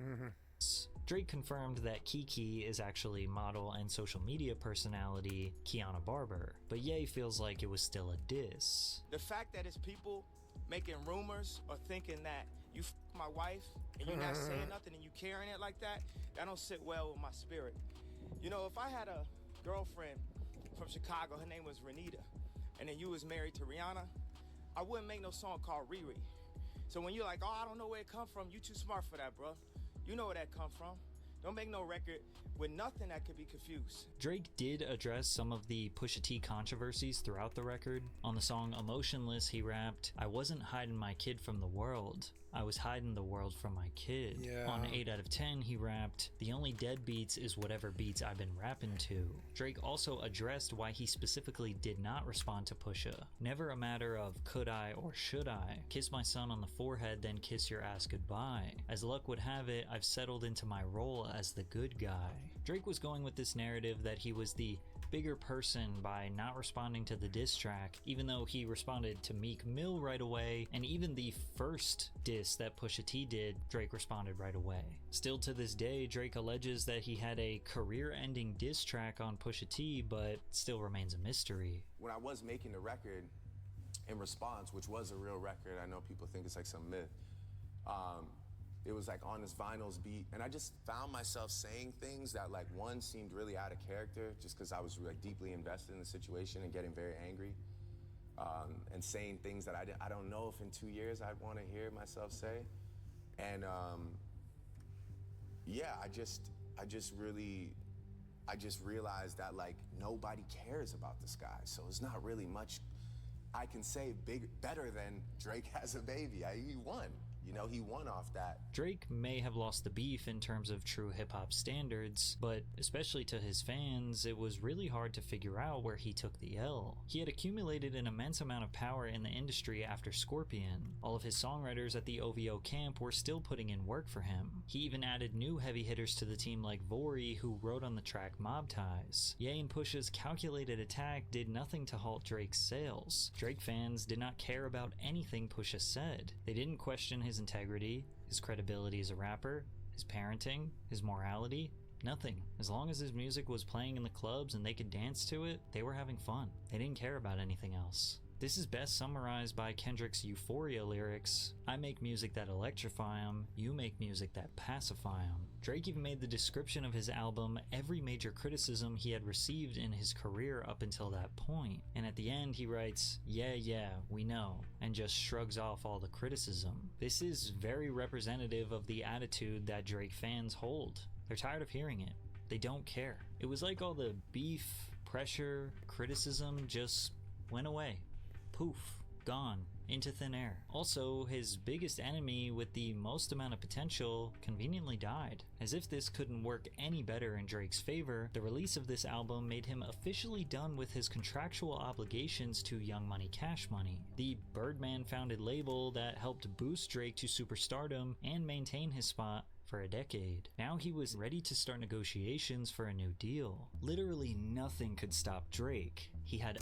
Drake confirmed that Kiki is actually model and social media personality Kiana Barber, but Ye feels like it was still a diss. The fact that it's people making rumors or thinking that you f my wife and you're not saying nothing and you carrying it like that, that don't sit well with my spirit. You know, if I had a girlfriend from Chicago, her name was Renita, and then you was married to Rihanna, I wouldn't make no song called Riri. So when you're like, oh, I don't know where it come from, you too smart for that, bro. You know where that come from. Don't make no record with nothing that could be confused. Drake did address some of the Pusha T controversies throughout the record. On the song Emotionless, he rapped, I wasn't hiding my kid from the world. I was hiding the world from my kid. Yeah. On 8 out of 10, he rapped, the only dead beats is whatever beats I've been rapping to. Drake also addressed why he specifically did not respond to Pusha. Never a matter of could I or should I. Kiss my son on the forehead, then kiss your ass goodbye. As luck would have it, I've settled into my role as the good guy. Drake was going with this narrative that he was the bigger person by not responding to the diss track, even though he responded to Meek Mill right away, and even the first diss that Pusha T did, Drake responded right away. Still to this day, Drake alleges that he had a career-ending diss track on Pusha T, but still remains a mystery. When I was making the record in response, which was a real record, I know people think it's like some myth, it was like on this Vinyls beat, and I just found myself saying things that, like, one seemed really out of character just because I was like deeply invested in the situation and getting very angry, and saying things that I don't know if in 2 years I'd want to hear myself say. And yeah, I just realized that, like, nobody cares about this guy, so it's not really much I can say better than Drake has a baby. He won. You know, he won off that. Drake may have lost the beef in terms of true hip-hop standards, but especially to his fans, it was really hard to figure out where he took the L. He had accumulated an immense amount of power in the industry after Scorpion. All of his songwriters at the OVO camp were still putting in work for him. He even added new heavy hitters to the team like Vori, who wrote on the track Mob Ties. Ye and Pusha's calculated attack did nothing to halt Drake's sales. Drake fans did not care about anything Pusha said. They didn't question his integrity, his credibility as a rapper, his parenting, his morality, nothing. As long as his music was playing in the clubs and they could dance to it, they were having fun. They didn't care about anything else. This is best summarized by Kendrick's Euphoria lyrics, I make music that electrify 'em, you make music that pacify 'em. Drake even made the description of his album every major criticism he had received in his career up until that point, and at the end he writes, yeah, we know, and just shrugs off all the criticism. This is very representative of the attitude that Drake fans hold. They're tired of hearing it. They don't care. It was like all the beef, pressure, criticism just went away. Poof, gone, into thin air. Also, his biggest enemy with the most amount of potential conveniently died. As if this couldn't work any better in Drake's favor, the release of this album made him officially done with his contractual obligations to Young Money Cash Money, the Birdman-founded label that helped boost Drake to superstardom and maintain his spot for a decade. Now he was ready to start negotiations for a new deal. Literally nothing could stop Drake. He had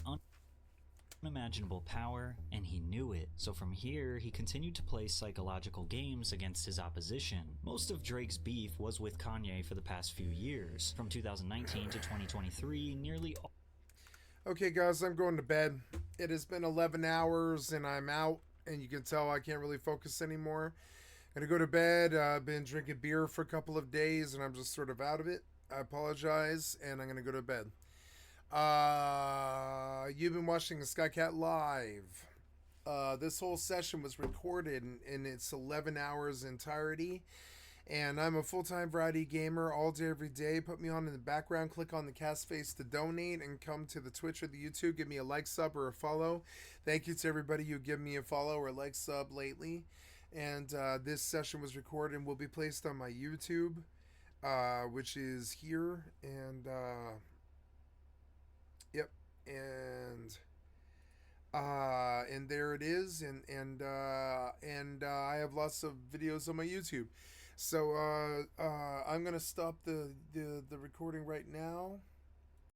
unimaginable power, and he knew it. So from here, he continued to play psychological games against his opposition. Most of Drake's beef was with Kanye for the past few years. From 2019 to 2023, nearly all... Okay guys, I'm going to bed. It has been 11 hours and I'm out. and you can tell I can't really focus anymore. I'm gonna go to bed. I've been drinking beer for a couple of days, and I'm just sort of out of it. I apologize, and I'm gonna go to bed. You've been watching Skycat Live. This whole session was recorded in its 11 hours entirety. And I'm a full-time variety gamer all day, every day. Put me on in the background. Click on the cast face to donate and come to the Twitch or the YouTube. Give me a like, sub, or a follow. Thank you to everybody who give me a follow or like sub lately. And this session was recorded and will be placed on my YouTube, which is here. And yep, and there it is. And I have lots of videos on my YouTube. So I'm gonna stop the recording right now.